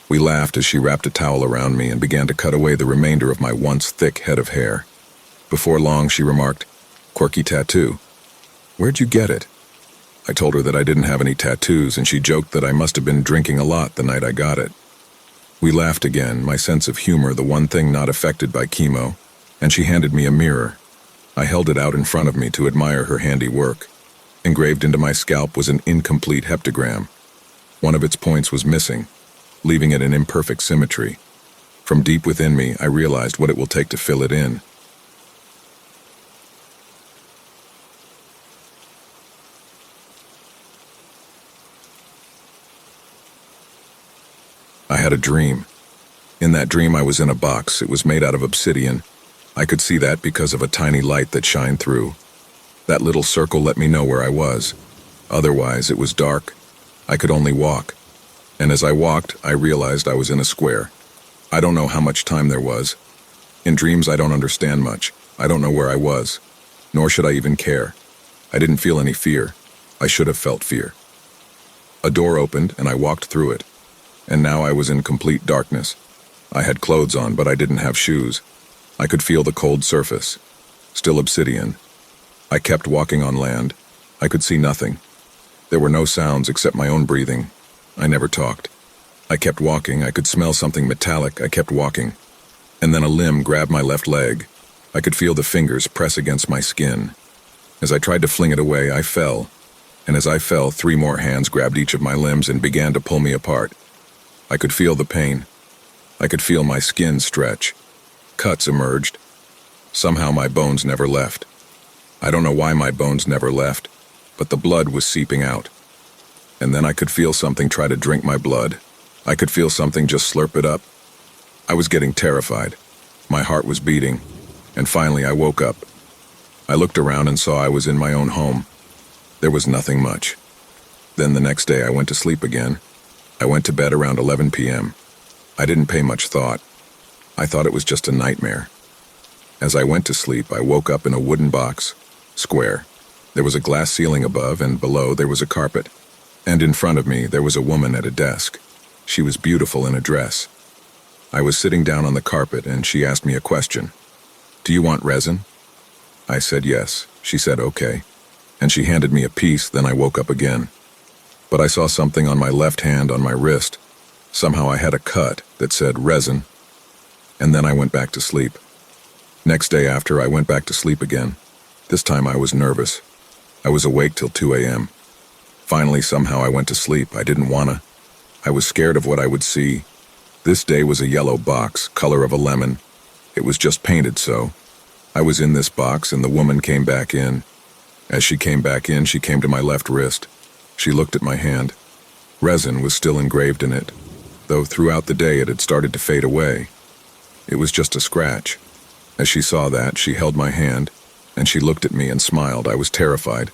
We laughed as she wrapped a towel around me and began to cut away the remainder of my once thick head of hair. Before long, she remarked, "Quirky tattoo. Where'd you get it?" I told her that I didn't have any tattoos, and she joked that I must have been drinking a lot the night I got it. We laughed again, my sense of humor the one thing not affected by chemo, and she handed me a mirror. I held it out in front of me to admire her handiwork. Engraved into my scalp was an incomplete heptagram. One of its points was missing, leaving it in imperfect symmetry. From deep within me, I realized what it will take to fill it in. I had a dream. In that dream, I was in a box. It was made out of obsidian. I could see that because of a tiny light that shined through. That little circle let me know where I was. Otherwise, it was dark. I could only walk. And as I walked, I realized I was in a square. I don't know how much time there was. In dreams, I don't understand much. I don't know where I was. Nor should I even care. I didn't feel any fear. I should have felt fear. A door opened, and I walked through it. And now I was in complete darkness. I had clothes on, but I didn't have shoes. I could feel the cold surface. Still obsidian. I kept walking on land. I could see nothing. There were no sounds except my own breathing. I never talked. I kept walking. I could smell something metallic. I kept walking. And then a limb grabbed my left leg. I could feel the fingers press against my skin. As I tried to fling it away, I fell. And as I fell, 3 more hands grabbed each of my limbs and began to pull me apart. I could feel the pain. I could feel my skin stretch. Cuts emerged. Somehow my bones never left. I don't know why my bones never left, but the blood was seeping out. And then I could feel something try to drink my blood. I could feel something just slurp it up. I was getting terrified. My heart was beating. And finally I woke up. I looked around and saw I was in my own home. There was nothing much. Then the next day I went to sleep again. I went to bed around 11 p.m. I didn't pay much thought. I thought it was just a nightmare. As I went to sleep, I woke up in a wooden box, square. There was a glass ceiling above, and below there was a carpet. And in front of me, there was a woman at a desk. She was beautiful in a dress. I was sitting down on the carpet, and she asked me a question. "Do you want resin?" I said yes. She said okay. And she handed me a piece, then I woke up again. But I saw something on my left hand on my wrist. Somehow I had a cut that said resin. And then I went back to sleep. Next day after, I went back to sleep again. This time I was nervous. I was awake till 2 a.m. Finally, somehow I went to sleep. I didn't wanna. I was scared of what I would see. This day was a yellow box, color of a lemon. It was just painted so. I was in this box and the woman came back in. As she came back in, she came to my left wrist. She looked at my hand. Resin was still engraved in it, though throughout the day it had started to fade away. It was just a scratch. As she saw that, she held my hand, and she looked at me and smiled. I was terrified.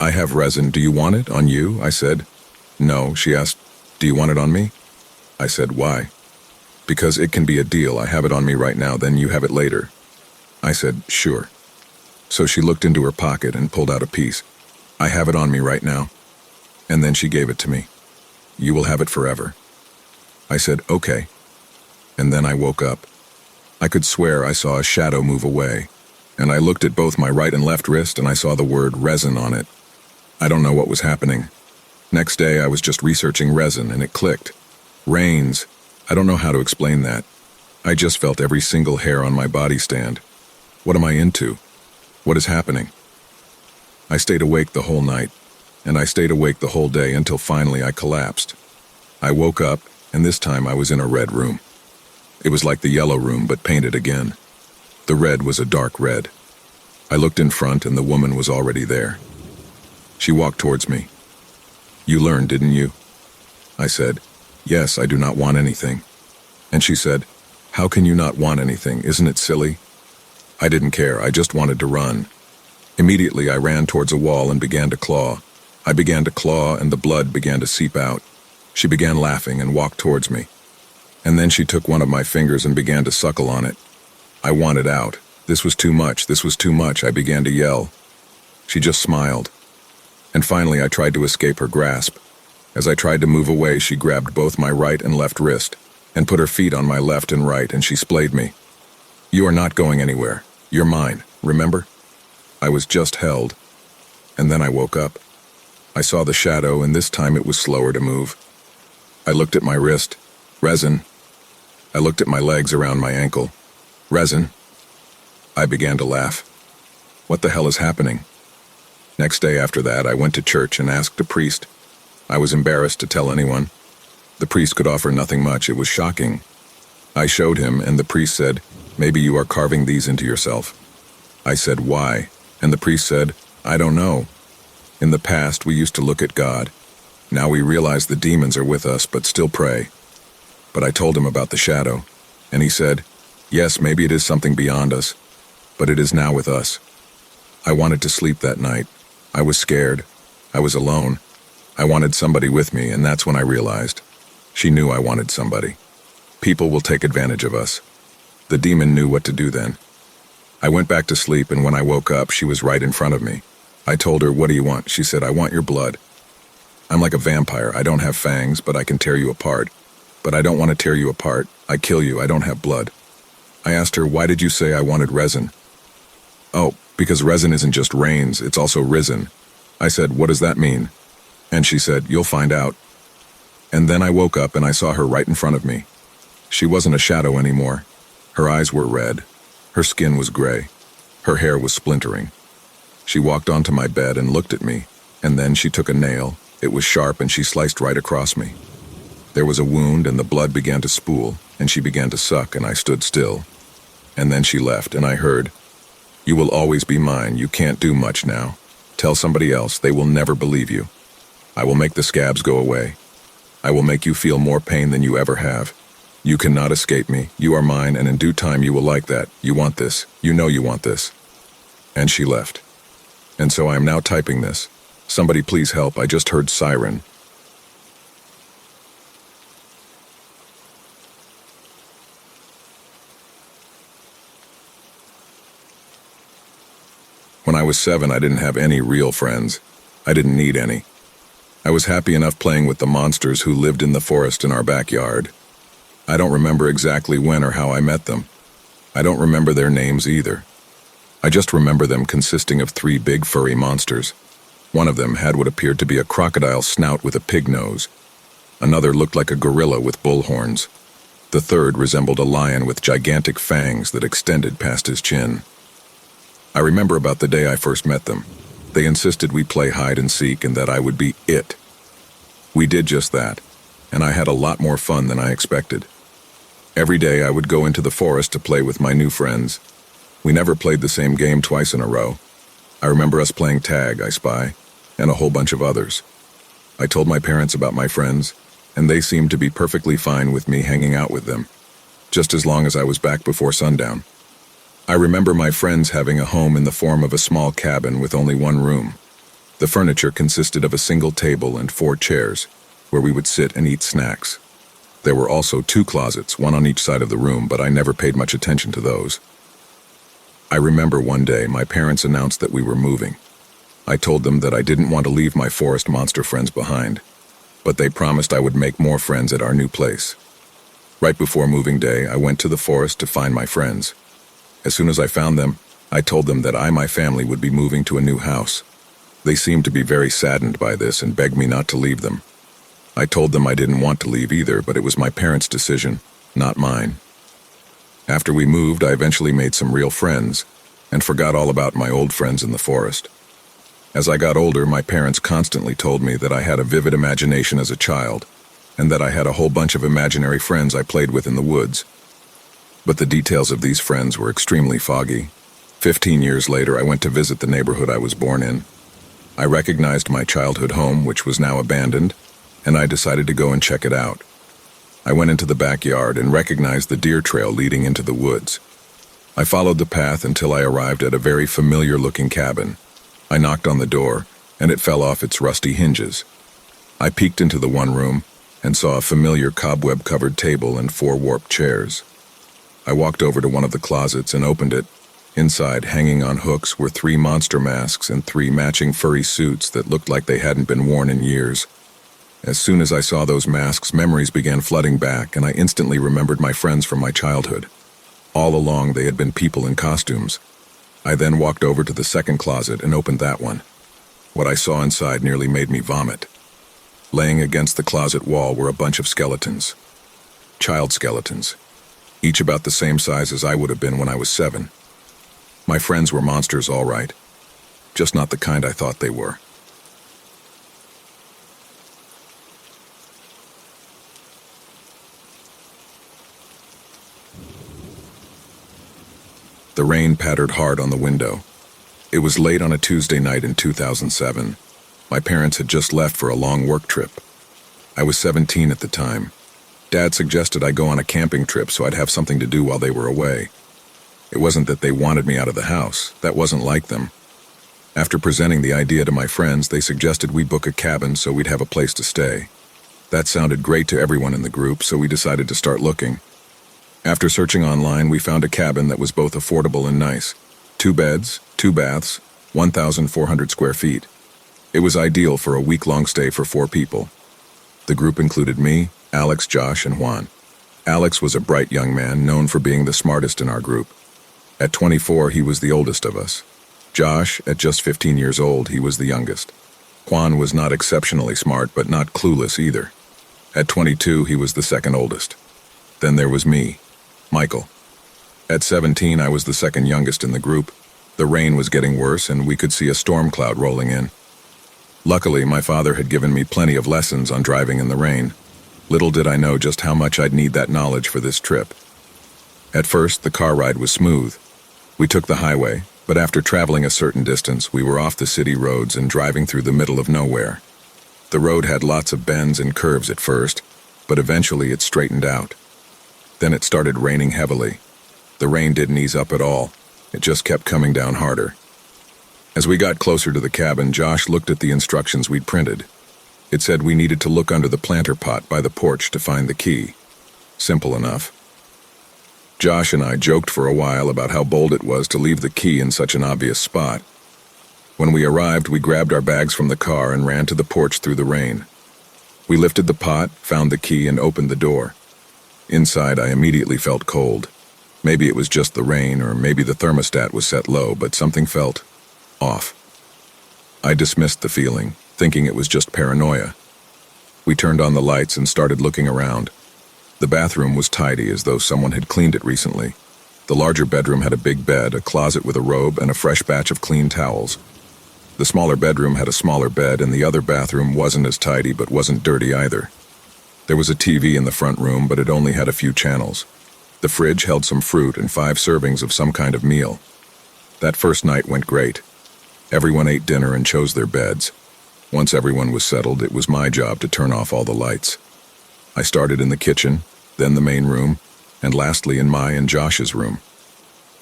"I have resin. Do you want it on you?" I said. "No," she asked. "Do you want it on me?" I said, "Why?" "Because it can be a deal. I have it on me right now, then you have it later." I said, "Sure." So she looked into her pocket and pulled out a piece. "I have it on me right now." And then she gave it to me. "You will have it forever." I said, "Okay." And then I woke up. I could swear I saw a shadow move away, and I looked at both my right and left wrist and I saw the word resin on it. I don't know what was happening. Next day I was just researching resin and it clicked. Rains. I don't know how to explain that. I just felt every single hair on my body stand. What am I into? What is happening? I stayed awake the whole night, and I stayed awake the whole day until finally I collapsed. I woke up, and this time I was in a red room. It was like the yellow room, but painted again. The red was a dark red. I looked in front, and the woman was already there. She walked towards me. "You learned, didn't you?" I said, "Yes, I do not want anything." And she said, "How can you not want anything? Isn't it silly?" I didn't care. I just wanted to run. Immediately, I ran towards a wall and began to claw. I began to claw, and the blood began to seep out. She began laughing and walked towards me. And then she took one of my fingers and began to suckle on it. I wanted out. This was too much. This was too much. I began to yell. She just smiled. And finally, I tried to escape her grasp. As I tried to move away, she grabbed both my right and left wrist and put her feet on my left and right, and she splayed me. "You are not going anywhere. You're mine, remember?" I was just held. And then I woke up. I saw the shadow, and this time it was slower to move. I looked at my wrist. Resin. I looked at my legs around my ankle. Resin. I began to laugh. What the hell is happening? Next day after that, I went to church and asked a priest. I was embarrassed to tell anyone. The priest could offer nothing much. It was shocking. I showed him, and the priest said, "Maybe you are carving these into yourself." I said, "Why?" And the priest said, "I don't know. In the past, we used to look at God. Now we realize the demons are with us, but still pray." But I told him about the shadow, and he said, "Yes, maybe it is something beyond us, but it is now with us." I wanted to sleep that night. I was scared. I was alone. I wanted somebody with me, and that's when I realized. She knew I wanted somebody. People will take advantage of us. The demon knew what to do then. I went back to sleep, and when I woke up, she was right in front of me. I told her, "What do you want?" She said, "I want your blood. I'm like a vampire. I don't have fangs, but I can tear you apart. But I don't want to tear you apart. I kill you. I don't have blood." I asked her, "Why did you say I wanted resin?" "Oh, because resin isn't just rains, it's also risen." I said, "What does that mean?" And she said, "You'll find out." And then I woke up and I saw her right in front of me. She wasn't a shadow anymore. Her eyes were red. Her skin was gray. Her hair was splintering. She walked onto my bed and looked at me, and then she took a nail. It was sharp and she sliced right across me. There was a wound and the blood began to spool, and she began to suck, and I stood still. And then she left, and I heard, "You will always be mine. You can't do much now. Tell somebody else. They will never believe you. I will make the scabs go away. I will make you feel more pain than you ever have. You cannot escape me. You are mine, and in due time you will like that. You want this. You know you want this." And she left. And so I am now typing this. Somebody please help. I just heard siren. When I was 7, I didn't have any real friends. I didn't need any. I was happy enough playing with the monsters who lived in the forest in our backyard. I don't remember exactly when or how I met them. I don't remember their names either. I just remember them consisting of 3 big furry monsters. One of them had what appeared to be a crocodile snout with a pig nose. Another looked like a gorilla with bull horns. The third resembled a lion with gigantic fangs that extended past his chin. I remember about the day I first met them. They insisted we play hide and seek and that I would be it. We did just that, and I had a lot more fun than I expected. Every day I would go into the forest to play with my new friends. We never played the same game twice in a row. I remember us playing tag, I spy, and a whole bunch of others. I told my parents about my friends, and they seemed to be perfectly fine with me hanging out with them, just as long as I was back before sundown. I remember my friends having a home in the form of a small cabin with only one room. The furniture consisted of a single table and 4 chairs, where we would sit and eat snacks. There were also 2 closets, one on each side of the room, but I never paid much attention to those. I remember one day my parents announced that we were moving. I told them that I didn't want to leave my forest monster friends behind, but they promised I would make more friends at our new place. Right before moving day, I went to the forest to find my friends. As soon as I found them, I told them that my family would be moving to a new house. They seemed to be very saddened by this and begged me not to leave them. I told them I didn't want to leave either, but it was my parents' decision, not mine. After we moved, I eventually made some real friends and forgot all about my old friends in the forest. As I got older, my parents constantly told me that I had a vivid imagination as a child and that I had a whole bunch of imaginary friends I played with in the woods. But the details of these friends were extremely foggy. 15 years later, I went to visit the neighborhood I was born in. I recognized my childhood home, which was now abandoned, and I decided to go and check it out. I went into the backyard and recognized the deer trail leading into the woods. I followed the path until I arrived at a very familiar-looking cabin. I knocked on the door, and it fell off its rusty hinges. I peeked into the one room and saw a familiar cobweb-covered table and 4 warped chairs. I walked over to one of the closets and opened it. Inside, hanging on hooks, were 3 monster masks and 3 matching furry suits that looked like they hadn't been worn in years. As soon as I saw those masks, memories began flooding back, and I instantly remembered my friends from my childhood. All along, they had been people in costumes. I then walked over to the second closet and opened that one. What I saw inside nearly made me vomit. Laying against the closet wall were a bunch of skeletons. Child skeletons. Each about the same size as I would have been when I was 7. My friends were monsters, all right. Just not the kind I thought they were. The rain pattered hard on the window. It was late on a Tuesday night in 2007. My parents had just left for a long work trip. I was 17 at the time. Dad suggested I go on a camping trip so I'd have something to do while they were away. It wasn't that they wanted me out of the house. That wasn't like them. After presenting the idea to my friends, they suggested we book a cabin so we'd have a place to stay. That sounded great to everyone in the group, so we decided to start looking. After searching online, we found a cabin that was both affordable and nice. 2 beds, 2 baths, 1,400 square feet. It was ideal for a week-long stay for 4 people. The group included me, Alex, Josh, and Juan. Alex was a bright young man known for being the smartest in our group. At 24, he was the oldest of us. Josh, at just 15 years old, he was the youngest. Juan was not exceptionally smart, but not clueless either. At 22, he was the second oldest. Then there was me, Michael. At 17, I was the second youngest in the group. The rain was getting worse, and we could see a storm cloud rolling in. Luckily, my father had given me plenty of lessons on driving in the rain. Little did I know just how much I'd need that knowledge for this trip. At first, the car ride was smooth. We took the highway, but after traveling a certain distance, we were off the city roads and driving through the middle of nowhere. The road had lots of bends and curves at first, but eventually it straightened out. Then it started raining heavily. The rain didn't ease up at all. It just kept coming down harder. As we got closer to the cabin, Josh looked at the instructions we'd printed. It said we needed to look under the planter pot by the porch to find the key. Simple enough. Josh and I joked for a while about how bold it was to leave the key in such an obvious spot. When we arrived, we grabbed our bags from the car and ran to the porch through the rain. We lifted the pot, found the key, and opened the door. Inside, I immediately felt cold. Maybe it was just the rain, or maybe the thermostat was set low, but something felt off. I dismissed the feeling, thinking it was just paranoia. We turned on the lights and started looking around. The bathroom was tidy, as though someone had cleaned it recently. The larger bedroom had a big bed, a closet with a robe, and a fresh batch of clean towels. The smaller bedroom had a smaller bed, and the other bathroom wasn't as tidy but wasn't dirty either. There was a TV in the front room, but it only had a few channels. The fridge held some fruit and 5 servings of some kind of meal. That first night went great. Everyone ate dinner and chose their beds. Once everyone was settled, it was my job to turn off all the lights. I started in the kitchen, then the main room, and lastly in my and Josh's room.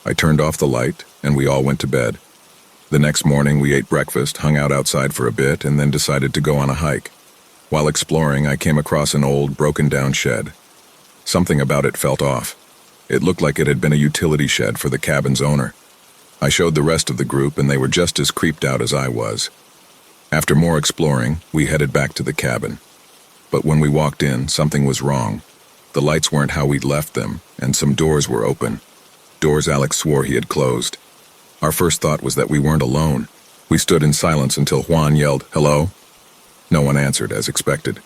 I turned off the light, and we all went to bed. The next morning, we ate breakfast, hung out outside for a bit, and then decided to go on a hike. While exploring, I came across an old, broken-down shed. Something about it felt off. It looked like it had been a utility shed for the cabin's owner. I showed the rest of the group, and they were just as creeped out as I was. After more exploring, we headed back to the cabin. But when we walked in, something was wrong. The lights weren't how we'd left them, and some doors were open. Doors Alex swore he had closed. Our first thought was that we weren't alone. We stood in silence until Juan yelled, "Hello?" No one answered, as expected.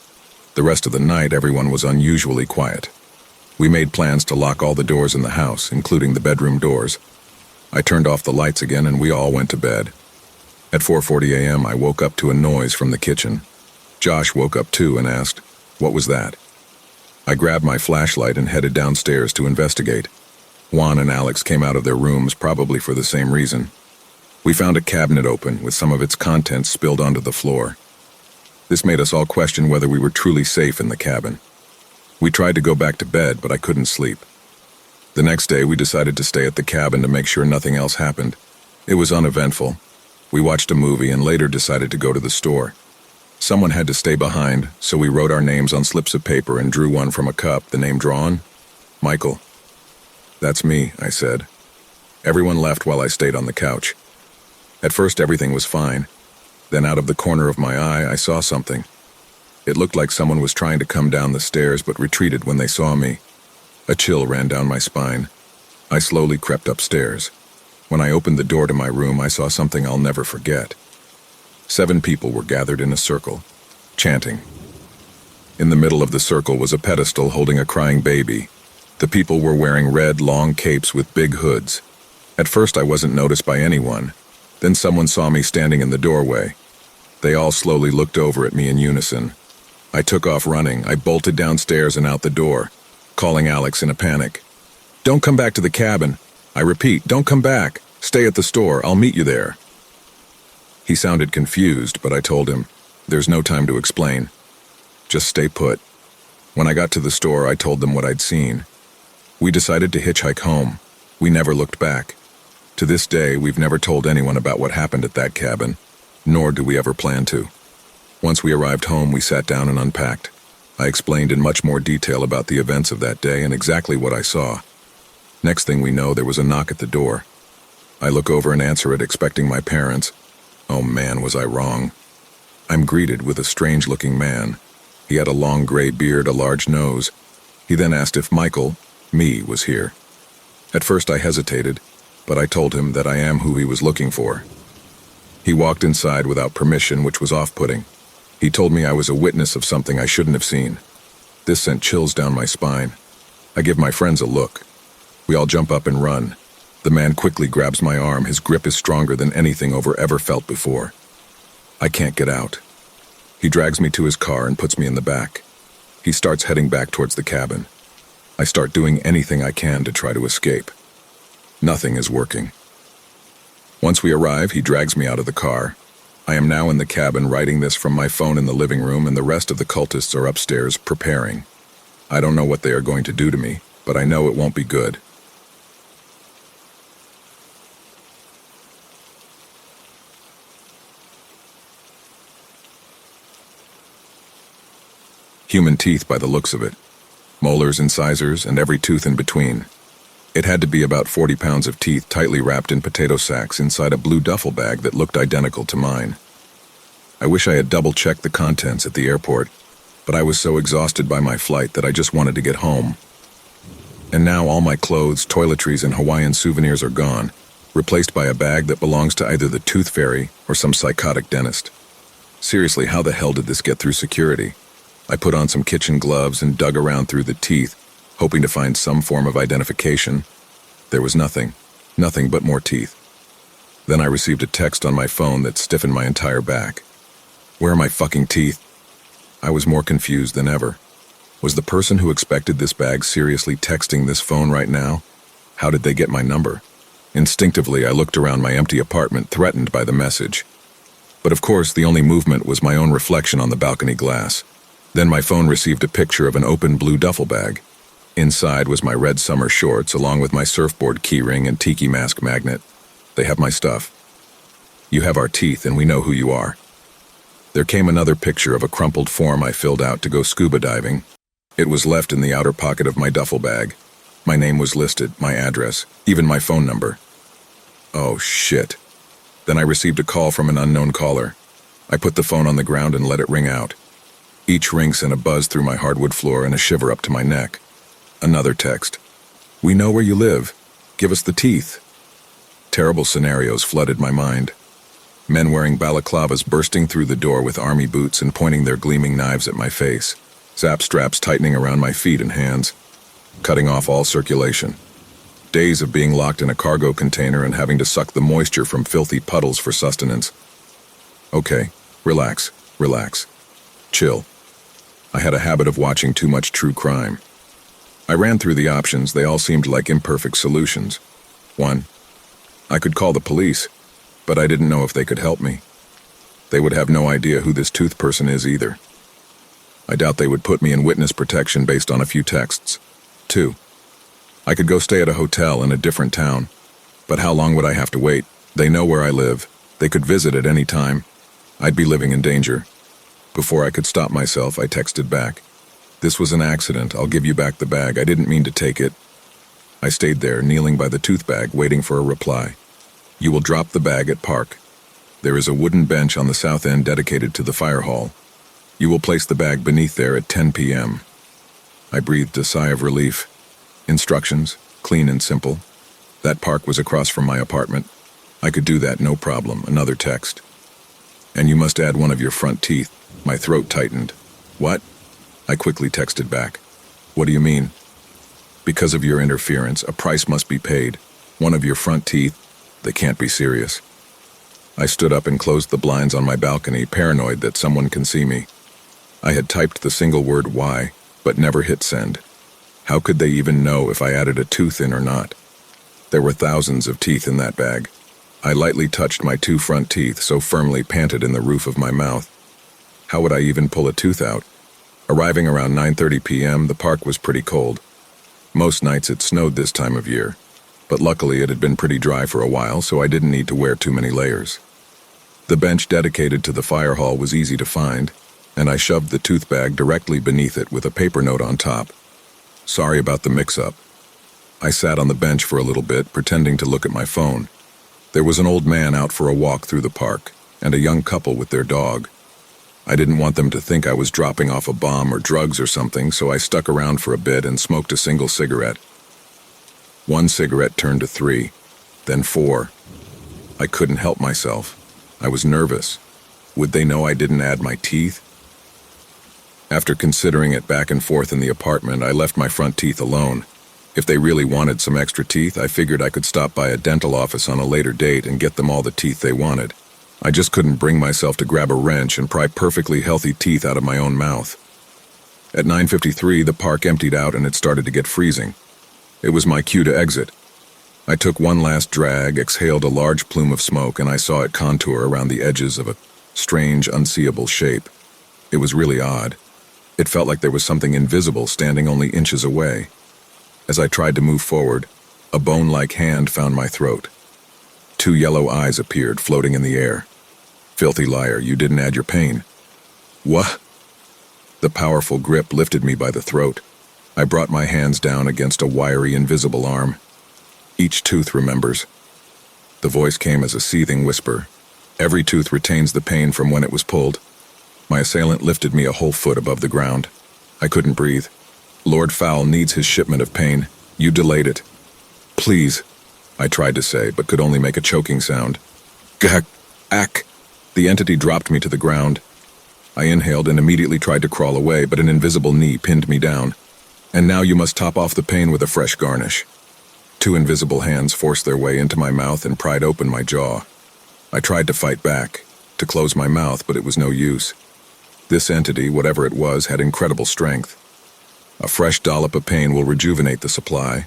The rest of the night, everyone was unusually quiet. We made plans to lock all the doors in the house, including the bedroom doors. I turned off the lights again and we all went to bed. At 4:40 a.m., I woke up to a noise from the kitchen. Josh woke up too and asked, "What was that?" I grabbed my flashlight and headed downstairs to investigate. Juan and Alex came out of their rooms probably for the same reason. We found a cabinet open with some of its contents spilled onto the floor. This made us all question whether we were truly safe in the cabin. We tried to go back to bed, but I couldn't sleep. The next day, we decided to stay at the cabin to make sure nothing else happened. It was uneventful. We watched a movie and later decided to go to the store. Someone had to stay behind, so we wrote our names on slips of paper and drew one from a cup, the name drawn, Michael. "That's me," I said. Everyone left while I stayed on the couch. At first, everything was fine. Then out of the corner of my eye, I saw something. It looked like someone was trying to come down the stairs but retreated when they saw me. A chill ran down my spine. I slowly crept upstairs. When I opened the door to my room, I saw something I'll never forget. 7 people were gathered in a circle, chanting. In the middle of the circle was a pedestal holding a crying baby. The people were wearing red, long capes with big hoods. At first, I wasn't noticed by anyone. Then someone saw me standing in the doorway. They all slowly looked over at me in unison. I took off running. I bolted downstairs and out the door, calling Alex in a panic. "Don't come back to the cabin. I repeat, don't come back. Stay at the store. I'll meet you there." He sounded confused, but I told him, "There's no time to explain. Just stay put." When I got to the store, I told them what I'd seen. We decided to hitchhike home. We never looked back. To this day, we've never told anyone about what happened at that cabin, nor do we ever plan to. Once we arrived home, we sat down and unpacked. I explained in much more detail about the events of that day and exactly what I saw. Next thing we know, there was a knock at the door. I look over and answer it, expecting my parents. Oh man, was I wrong. I'm greeted with a strange-looking man. He had a long gray beard, a large nose. He then asked if Michael, me, was here. At first I hesitated, but I told him that I am who he was looking for. He walked inside without permission, which was off-putting. He told me I was a witness of something I shouldn't have seen. This sent chills down my spine. I give my friends a look. We all jump up and run. The man quickly grabs my arm. His grip is stronger than anything I've ever felt before. I can't get out. He drags me to his car and puts me in the back. He starts heading back towards the cabin. I start doing anything I can to try to escape. Nothing is working. Once we arrive, he drags me out of the car. I am now in the cabin writing this from my phone in the living room, and the rest of the cultists are upstairs preparing. I don't know what they are going to do to me, but I know it won't be good. Human teeth by the looks of it. Molars, incisors, and every tooth in between. It had to be about 40 pounds of teeth tightly wrapped in potato sacks inside a blue duffel bag that looked identical to mine. I wish I had double-checked the contents at the airport, but I was so exhausted by my flight that I just wanted to get home. And now all my clothes, toiletries, and Hawaiian souvenirs are gone, replaced by a bag that belongs to either the tooth fairy or some psychotic dentist. Seriously, how the hell did this get through security? I put on some kitchen gloves and dug around through the teeth, hoping to find some form of identification. There was nothing but more teeth. Then I received a text on my phone that stiffened my entire back. Where are my fucking teeth? I was more confused than ever. Was the person who expected this bag seriously texting this phone right now? How did they get my number? Instinctively, I looked around my empty apartment, threatened by the message. But of course, the only movement was my own reflection on the balcony glass. Then my phone received a picture of an open blue duffel bag. Inside was my red summer shorts, along with my surfboard keyring and tiki mask magnet. They have my stuff. You have our teeth, and we know who you are. There came another picture of a crumpled form I filled out to go scuba diving. It was left in the outer pocket of my duffel bag. My name was listed, my address, even my phone number. Oh, shit. Then I received a call from an unknown caller. I put the phone on the ground and let it ring out. Each ring sent a buzz through my hardwood floor and a shiver up to my neck. Another text. We know where you live. Give us the teeth. Terrible scenarios flooded my mind. Men wearing balaclavas bursting through the door with army boots and pointing their gleaming knives at my face. Zap straps tightening around my feet and hands, cutting off all circulation. Days of being locked in a cargo container and having to suck the moisture from filthy puddles for sustenance. Okay, relax. Chill. I had a habit of watching too much true crime. I ran through the options. They all seemed like imperfect solutions. 1. I could call the police, but I didn't know if they could help me. They would have no idea who this tooth person is either. I doubt they would put me in witness protection based on a few texts. 2. I could go stay at a hotel in a different town, but how long would I have to wait? They know where I live. They could visit at any time. I'd be living in danger. Before I could stop myself, I texted back. This was an accident. I'll give you back the bag. I didn't mean to take it. I stayed there, kneeling by the tooth bag, waiting for a reply. You will drop the bag at park. There is a wooden bench on the south end dedicated to the fire hall. You will place the bag beneath there at 10 p.m. I breathed a sigh of relief. Instructions, clean and simple. That park was across from my apartment. I could do that, no problem. Another text. And you must add one of your front teeth. My throat tightened. What? I quickly texted back. What do you mean? Because of your interference, a price must be paid. One of your front teeth. They can't be serious. I stood up and closed the blinds on my balcony, paranoid that someone can see me. I had typed the single word "why," but never hit send. How could they even know if I added a tooth in or not? There were thousands of teeth in that bag. I lightly touched my 2 front teeth, so firmly panted in the roof of my mouth. How would I even pull a tooth out? Arriving around 9:30 p.m., the park was pretty cold. Most nights it snowed this time of year, but luckily it had been pretty dry for a while, so I didn't need to wear too many layers. The bench dedicated to the fire hall was easy to find, and I shoved the tooth bag directly beneath it with a paper note on top. Sorry about the mix-up. I sat on the bench for a little bit, pretending to look at my phone. There was an old man out for a walk through the park, and a young couple with their dog. I didn't want them to think I was dropping off a bomb or drugs or something, so I stuck around for a bit and smoked a single cigarette. 1 cigarette turned to 3, then 4. I couldn't help myself. I was nervous. Would they know I didn't add my teeth? After considering it back and forth in the apartment, I left my front teeth alone. If they really wanted some extra teeth, I figured I could stop by a dental office on a later date and get them all the teeth they wanted. I just couldn't bring myself to grab a wrench and pry perfectly healthy teeth out of my own mouth. At 9:53, the park emptied out and it started to get freezing. It was my cue to exit. I took one last drag, exhaled a large plume of smoke, and I saw it contour around the edges of a strange, unseeable shape. It was really odd. It felt like there was something invisible standing only inches away. As I tried to move forward, a bone-like hand found my throat. 2 yellow eyes appeared, floating in the air. Filthy liar, you didn't add your pain. What? The powerful grip lifted me by the throat. I brought my hands down against a wiry, invisible arm. Each tooth remembers. The voice came as a seething whisper. Every tooth retains the pain from when it was pulled. My assailant lifted me a whole foot above the ground. I couldn't breathe. Lord Fowl needs his shipment of pain. You delayed it. Please, I tried to say, but could only make a choking sound. Gak, ack. The entity dropped me to the ground. I inhaled and immediately tried to crawl away, but an invisible knee pinned me down. And now you must top off the pain with a fresh garnish. 2 invisible hands forced their way into my mouth and pried open my jaw. I tried to fight back, to close my mouth, but it was no use. This entity, whatever it was, had incredible strength. A fresh dollop of pain will rejuvenate the supply.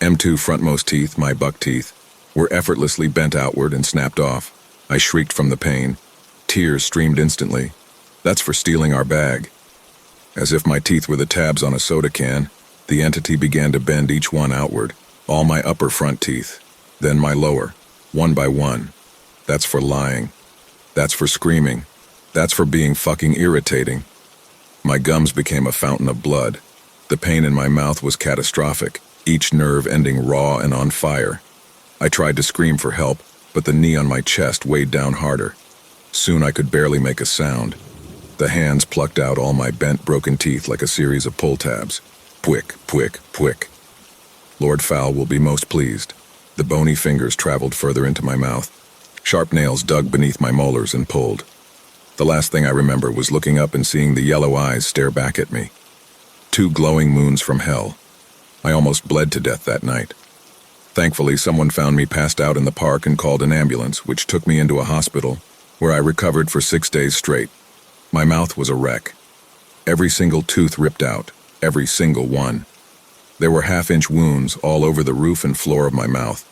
M2 frontmost teeth, my buck teeth, were effortlessly bent outward and snapped off. I shrieked from the pain. Tears streamed instantly. That's for stealing our bag. As if my teeth were the tabs on a soda can, the entity began to bend each one outward. All my upper front teeth, then my lower, one by one. That's for lying. That's for screaming. That's for being fucking irritating. My gums became a fountain of blood. The pain in my mouth was catastrophic, each nerve ending raw and on fire. I tried to scream for help, but the knee on my chest weighed down harder. Soon I could barely make a sound. The hands plucked out all my bent, broken teeth like a series of pull tabs. Pwick, pwick, pwick. Lord Fowl will be most pleased. The bony fingers traveled further into my mouth. Sharp nails dug beneath my molars and pulled. The last thing I remember was looking up and seeing the yellow eyes stare back at me. 2 glowing moons from hell. I almost bled to death that night. Thankfully, someone found me passed out in the park and called an ambulance, which took me into a hospital, where I recovered for 6 days straight. My mouth was a wreck. Every single tooth ripped out, every single one. There were half-inch wounds all over the roof and floor of my mouth.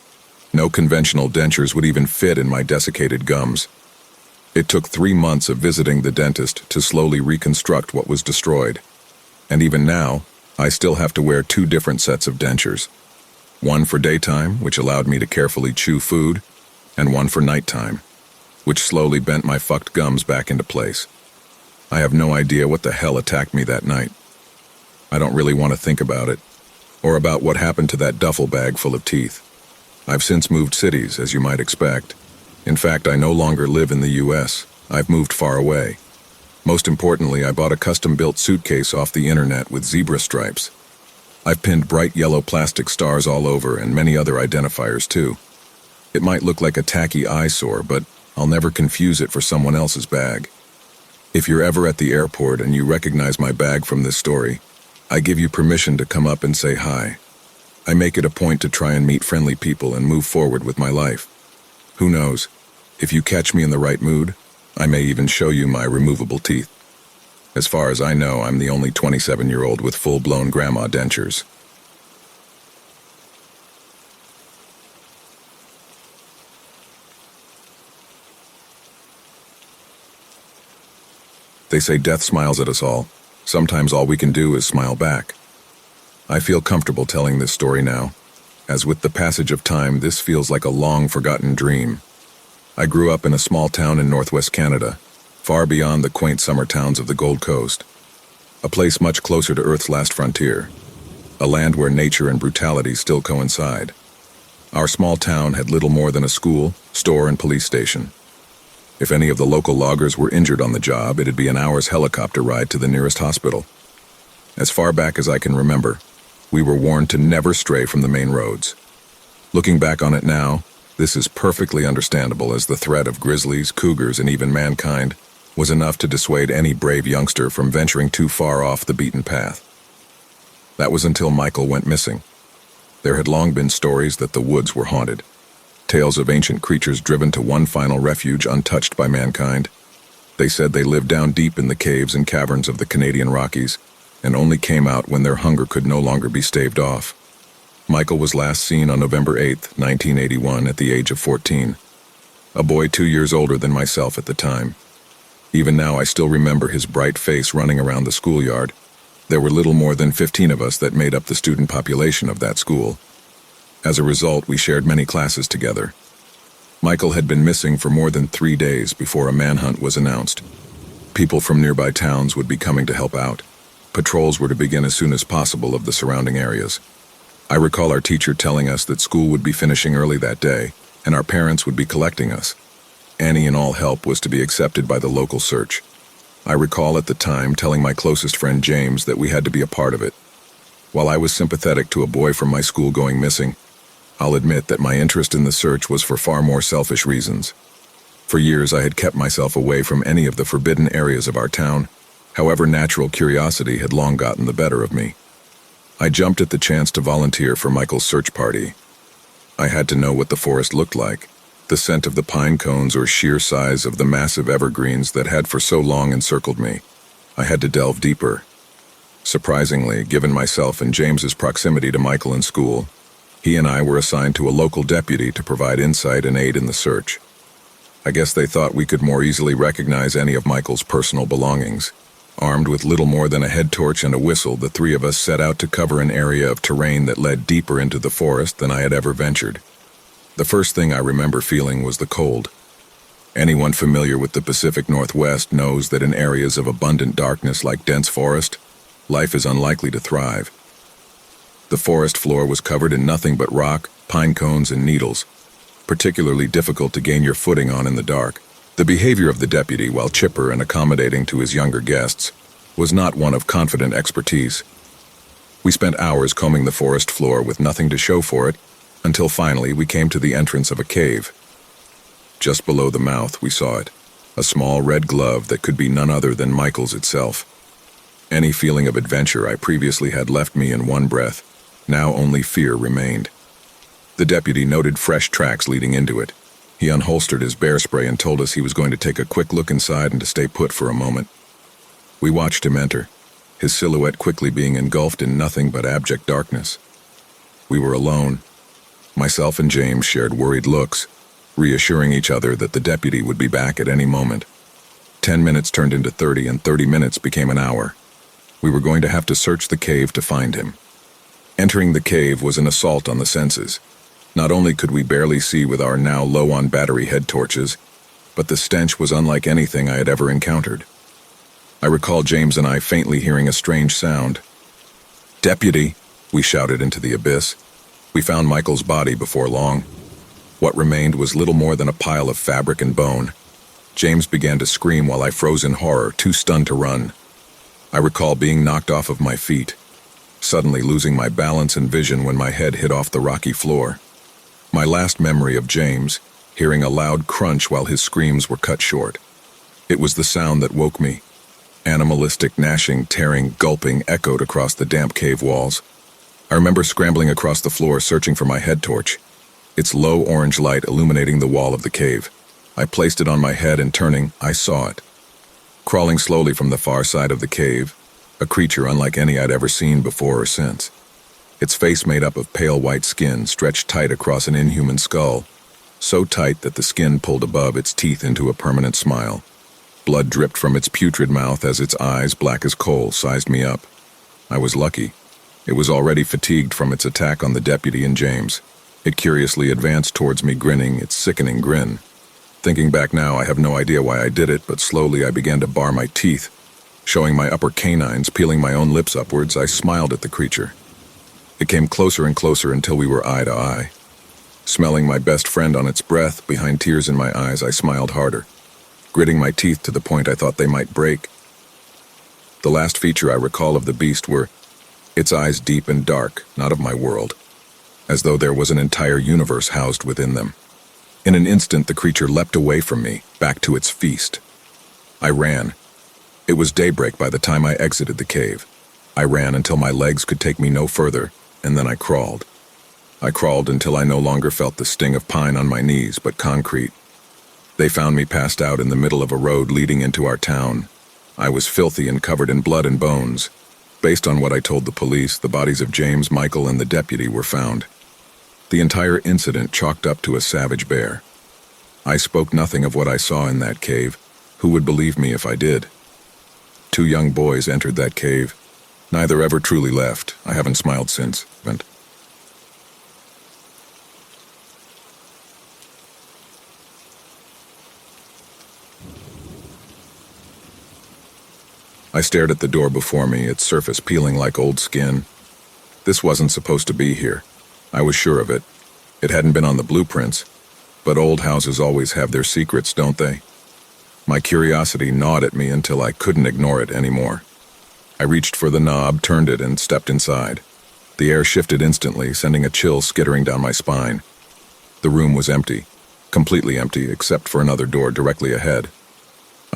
No conventional dentures would even fit in my desiccated gums. It took 3 months of visiting the dentist to slowly reconstruct what was destroyed. And even now, I still have to wear 2 different sets of dentures. One for daytime, which allowed me to carefully chew food, and one for nighttime, which slowly bent my fucked gums back into place. I have no idea what the hell attacked me that night. I don't really want to think about it, or about what happened to that duffel bag full of teeth. I've since moved cities, as you might expect. In fact, I no longer live in the US. I've moved far away. Most importantly, I bought a custom-built suitcase off the internet with zebra stripes. I've pinned bright yellow plastic stars all over and many other identifiers too. It might look like a tacky eyesore, but I'll never confuse it for someone else's bag. If you're ever at the airport and you recognize my bag from this story, I give you permission to come up and say hi. I make it a point to try and meet friendly people and move forward with my life. Who knows? If you catch me in the right mood, I may even show you my removable teeth. As far as I know, I'm the only 27-year-old with full-blown grandma dentures. They say death smiles at us all. Sometimes all we can do is smile back. I feel comfortable telling this story now, as with the passage of time, this feels like a long-forgotten dream. I grew up in a small town in northwest Canada, far beyond the quaint summer towns of the Gold Coast. A place much closer to Earth's last frontier, a land where nature and brutality still coincide. Our small town had little more than a school, store, and police station. If any of the local loggers were injured on the job, it'd be an hour's helicopter ride to the nearest hospital. As far back as I can remember, we were warned to never stray from the main roads. Looking back on it now, this is perfectly understandable, as the threat of grizzlies, cougars, and even mankind was enough to dissuade any brave youngster from venturing too far off the beaten path. That was until Michael went missing. There had long been stories that the woods were haunted, tales of ancient creatures driven to one final refuge untouched by mankind. They said they lived down deep in the caves and caverns of the Canadian Rockies, and only came out when their hunger could no longer be staved off. Michael was last seen on November 8, 1981, at the age of 14, a boy 2 years older than myself at the time. Even now, I still remember his bright face running around the schoolyard. There were little more than 15 of us that made up the student population of that school. As a result, we shared many classes together. Michael had been missing for more than 3 days before a manhunt was announced. People from nearby towns would be coming to help out. Patrols were to begin as soon as possible of the surrounding areas. I recall our teacher telling us that school would be finishing early that day, and our parents would be collecting us. Any and all help was to be accepted by the local search. I recall at the time telling my closest friend James that we had to be a part of it. While I was sympathetic to a boy from my school going missing, I'll admit that my interest in the search was for far more selfish reasons. For years I had kept myself away from any of the forbidden areas of our town. However, natural curiosity had long gotten the better of me. I jumped at the chance to volunteer for Michael's search party. I had to know what the forest looked like, the scent of the pine cones or sheer size of the massive evergreens that had for so long encircled me. I had to delve deeper. Surprisingly, given myself and James's proximity to Michael in school, he and I were assigned to a local deputy to provide insight and aid in the search. I guess they thought we could more easily recognize any of Michael's personal belongings. Armed with little more than a head torch and a whistle, the 3 of us set out to cover an area of terrain that led deeper into the forest than I had ever ventured. The first thing I remember feeling was the cold. Anyone familiar with the Pacific Northwest knows that in areas of abundant darkness like dense forest, life is unlikely to thrive. The forest floor was covered in nothing but rock, pine cones, and needles, particularly difficult to gain your footing on in the dark. The behavior of the deputy, while chipper and accommodating to his younger guests, was not one of confident expertise. We spent hours combing the forest floor with nothing to show for it, until finally we came to the entrance of a cave. Just below the mouth, we saw it, a small red glove that could be none other than Michael's itself. Any feeling of adventure I previously had left me in one breath. Now only fear remained. The deputy noted fresh tracks leading into it. He unholstered his bear spray and told us he was going to take a quick look inside and to stay put for a moment. We watched him enter, his silhouette quickly being engulfed in nothing but abject darkness. We were alone. Myself and James shared worried looks, reassuring each other that the deputy would be back at any moment. 10 minutes turned into 30, and 30 minutes became an hour. We were going to have to search the cave to find him. Entering the cave was an assault on the senses. Not only could we barely see with our now low on battery head torches, but the stench was unlike anything I had ever encountered. I recall James and I faintly hearing a strange sound. "Deputy!" we shouted into the abyss. We found Michael's body before long. What remained was little more than a pile of fabric and bone. James began to scream while I froze in horror, too stunned to run. I recall being knocked off of my feet, suddenly losing my balance and vision when my head hit off the rocky floor. My last memory of James, hearing a loud crunch while his screams were cut short. It was the sound that woke me. Animalistic gnashing, tearing, gulping echoed across the damp cave walls. I remember scrambling across the floor searching for my head torch, its low orange light illuminating the wall of the cave. I placed it on my head and turning, I saw it. Crawling slowly from the far side of the cave, a creature unlike any I'd ever seen before or since. Its face made up of pale white skin stretched tight across an inhuman skull, so tight that the skin pulled above its teeth into a permanent smile. Blood dripped from its putrid mouth as its eyes, black as coal, sized me up. I was lucky. It was already fatigued from its attack on the deputy and James. It curiously advanced towards me, grinning its sickening grin. Thinking back now, I have no idea why I did it, but slowly I began to bar my teeth. Showing my upper canines, peeling my own lips upwards, I smiled at the creature. It came closer and closer until we were eye to eye. Smelling my best friend on its breath, behind tears in my eyes, I smiled harder, gritting my teeth to the point I thought they might break. The last feature I recall of the beast were its eyes deep and dark, not of my world, as though there was an entire universe housed within them. In an instant, the creature leapt away from me, back to its feast. I ran. It was daybreak by the time I exited the cave. I ran until my legs could take me no further, and then I crawled. I crawled until I no longer felt the sting of pine on my knees, but concrete. They found me passed out in the middle of a road leading into our town. I was filthy and covered in blood and bones. Based on what I told the police, the bodies of James, Michael, and the deputy were found. The entire incident chalked up to a savage bear. I spoke nothing of what I saw in that cave. Who would believe me if I did? 2 young boys entered that cave. Neither ever truly left. I haven't smiled since. I stared at the door before me, its surface peeling like old skin. This wasn't supposed to be here. I was sure of it. It hadn't been on the blueprints. But old houses always have their secrets, don't they? My curiosity gnawed at me until I couldn't ignore it anymore. I reached for the knob, turned it, and stepped inside. The air shifted instantly, sending a chill skittering down my spine. The room was empty, completely empty, except for another door directly ahead.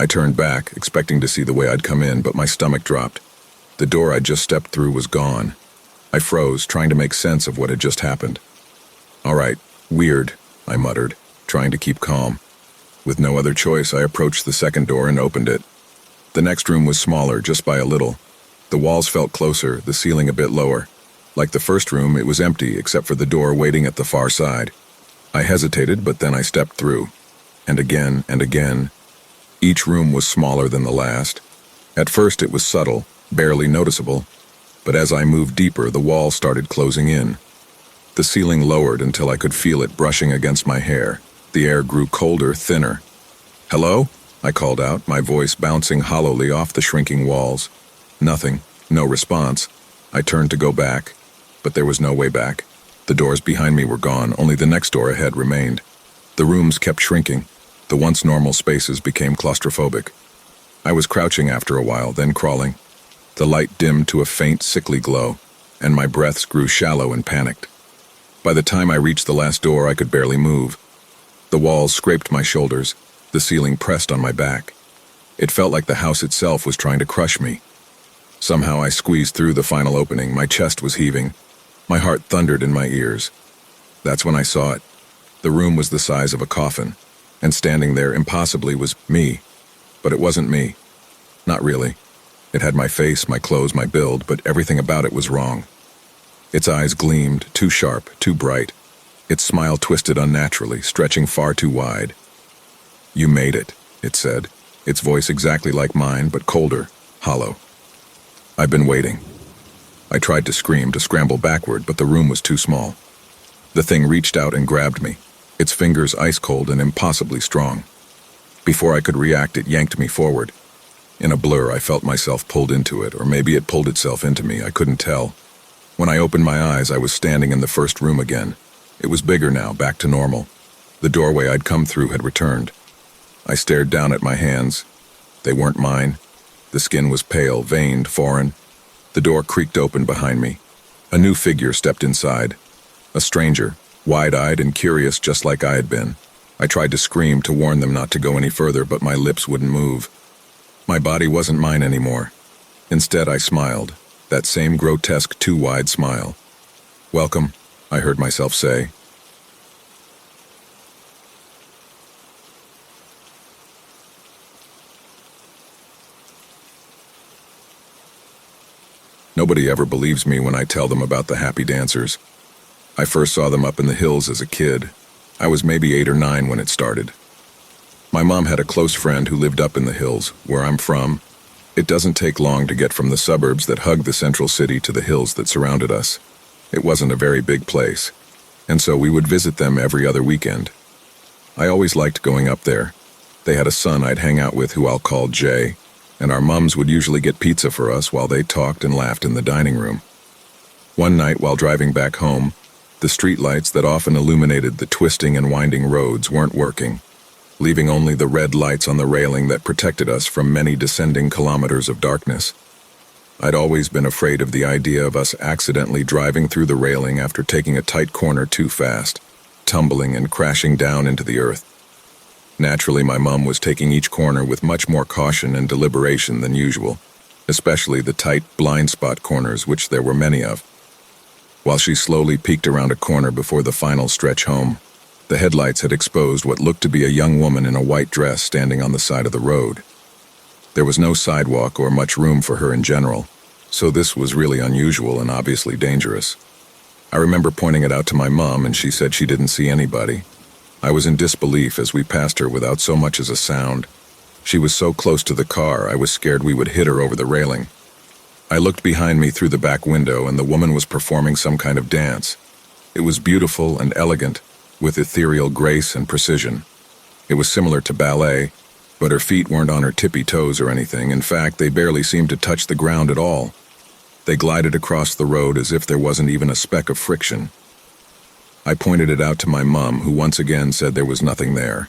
I turned back, expecting to see the way I'd come in, but my stomach dropped. The door I'd just stepped through was gone. I froze, trying to make sense of what had just happened. "All right, weird," I muttered, trying to keep calm. With no other choice, I approached the second door and opened it. The next room was smaller, just by a little. The walls felt closer, the ceiling a bit lower. Like the first room, it was empty, except for the door waiting at the far side. I hesitated, but then I stepped through. And again, and again. Each room was smaller than the last. At first it was subtle, barely noticeable, but as I moved deeper, the wall started closing in. The ceiling lowered until I could feel it brushing against my hair. The air grew colder, thinner. "Hello?" I called out, my voice bouncing hollowly off the shrinking walls. Nothing, no response. I turned to go back, but there was no way back. The doors behind me were gone, only the next door ahead remained. The rooms kept shrinking. The once normal spaces became claustrophobic. I was crouching after a while, then crawling. The light dimmed to a faint, sickly glow, and my breaths grew shallow and panicked. By the time I reached the last door, I could barely move. The walls scraped my shoulders, the ceiling pressed on my back. It felt like the house itself was trying to crush me. Somehow I squeezed through the final opening. My chest was heaving. My heart thundered in my ears. That's when I saw it. The room was the size of a coffin, and standing there impossibly was me. But it wasn't me. Not really. It had my face, my clothes, my build, but everything about it was wrong. Its eyes gleamed, too sharp, too bright. Its smile twisted unnaturally, stretching far too wide. "You made it," it said, its voice exactly like mine, but colder, hollow. "I've been waiting." I tried to scream, to scramble backward, but the room was too small. The thing reached out and grabbed me, its fingers ice-cold and impossibly strong. Before I could react, it yanked me forward. In a blur, I felt myself pulled into it, or maybe it pulled itself into me, I couldn't tell. When I opened my eyes, I was standing in the first room again. It was bigger now, back to normal. The doorway I'd come through had returned. I stared down at my hands. They weren't mine. The skin was pale, veined, foreign. The door creaked open behind me. A new figure stepped inside. A stranger, wide-eyed and curious just like I had been. I tried to scream to warn them not to go any further, but my lips wouldn't move. My body wasn't mine anymore. Instead, I smiled, that same grotesque, too-wide smile. "Welcome," I heard myself say. Nobody ever believes me when I tell them about the happy dancers. I first saw them up in the hills as a kid. I was maybe 8 or 9 when it started. My mom had a close friend who lived up in the hills, where I'm from. It doesn't take long to get from the suburbs that hug the central city to the hills that surrounded us. It wasn't a very big place, and so we would visit them every other weekend. I always liked going up there. They had a son I'd hang out with who I'll call Jay, and our mums would usually get pizza for us while they talked and laughed in the dining room. One night while driving back home, the street lights that often illuminated the twisting and winding roads weren't working, leaving only the red lights on the railing that protected us from many descending kilometers of darkness. I'd always been afraid of the idea of us accidentally driving through the railing after taking a tight corner too fast, tumbling and crashing down into the earth. Naturally, my mom was taking each corner with much more caution and deliberation than usual, especially the tight blind spot corners, which there were many of. While she slowly peeked around a corner before the final stretch home, the headlights had exposed what looked to be a young woman in a white dress standing on the side of the road. There was no sidewalk or much room for her in general, so this was really unusual and obviously dangerous. I remember pointing it out to my mom, and she said she didn't see anybody. I was in disbelief as we passed her without so much as a sound. She was so close to the car, I was scared we would hit her over the railing. I looked behind me through the back window, and the woman was performing some kind of dance. It was beautiful and elegant, with ethereal grace and precision. It was similar to ballet, but her feet weren't on her tippy toes or anything. In fact, they barely seemed to touch the ground at all. They glided across the road as if there wasn't even a speck of friction. I pointed it out to my mom, who once again said there was nothing there.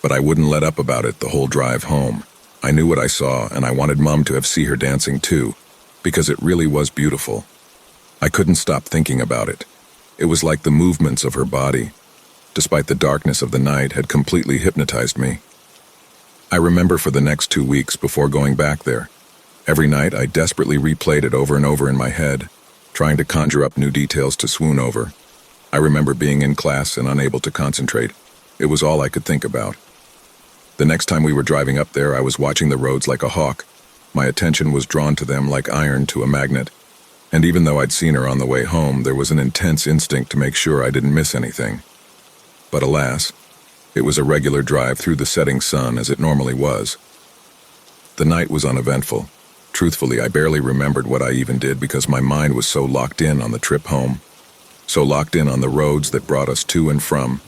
But I wouldn't let up about it the whole drive home. I knew what I saw, and I wanted Mom to have seen her dancing too, because it really was beautiful. I couldn't stop thinking about it. It was like the movements of her body, despite the darkness of the night, had completely hypnotized me. I remember for the next 2 weeks before going back there. Every night I desperately replayed it over and over in my head, trying to conjure up new details to swoon over. I remember being in class and unable to concentrate. It was all I could think about. The next time we were driving up there, I was watching the roads like a hawk. My attention was drawn to them like iron to a magnet. And even though I'd seen her on the way home, there was an intense instinct to make sure I didn't miss anything. But alas, it was a regular drive through the setting sun as it normally was. The night was uneventful. Truthfully, I barely remembered what I even did because my mind was so locked in on the trip home. So locked in on the roads that brought us to and from,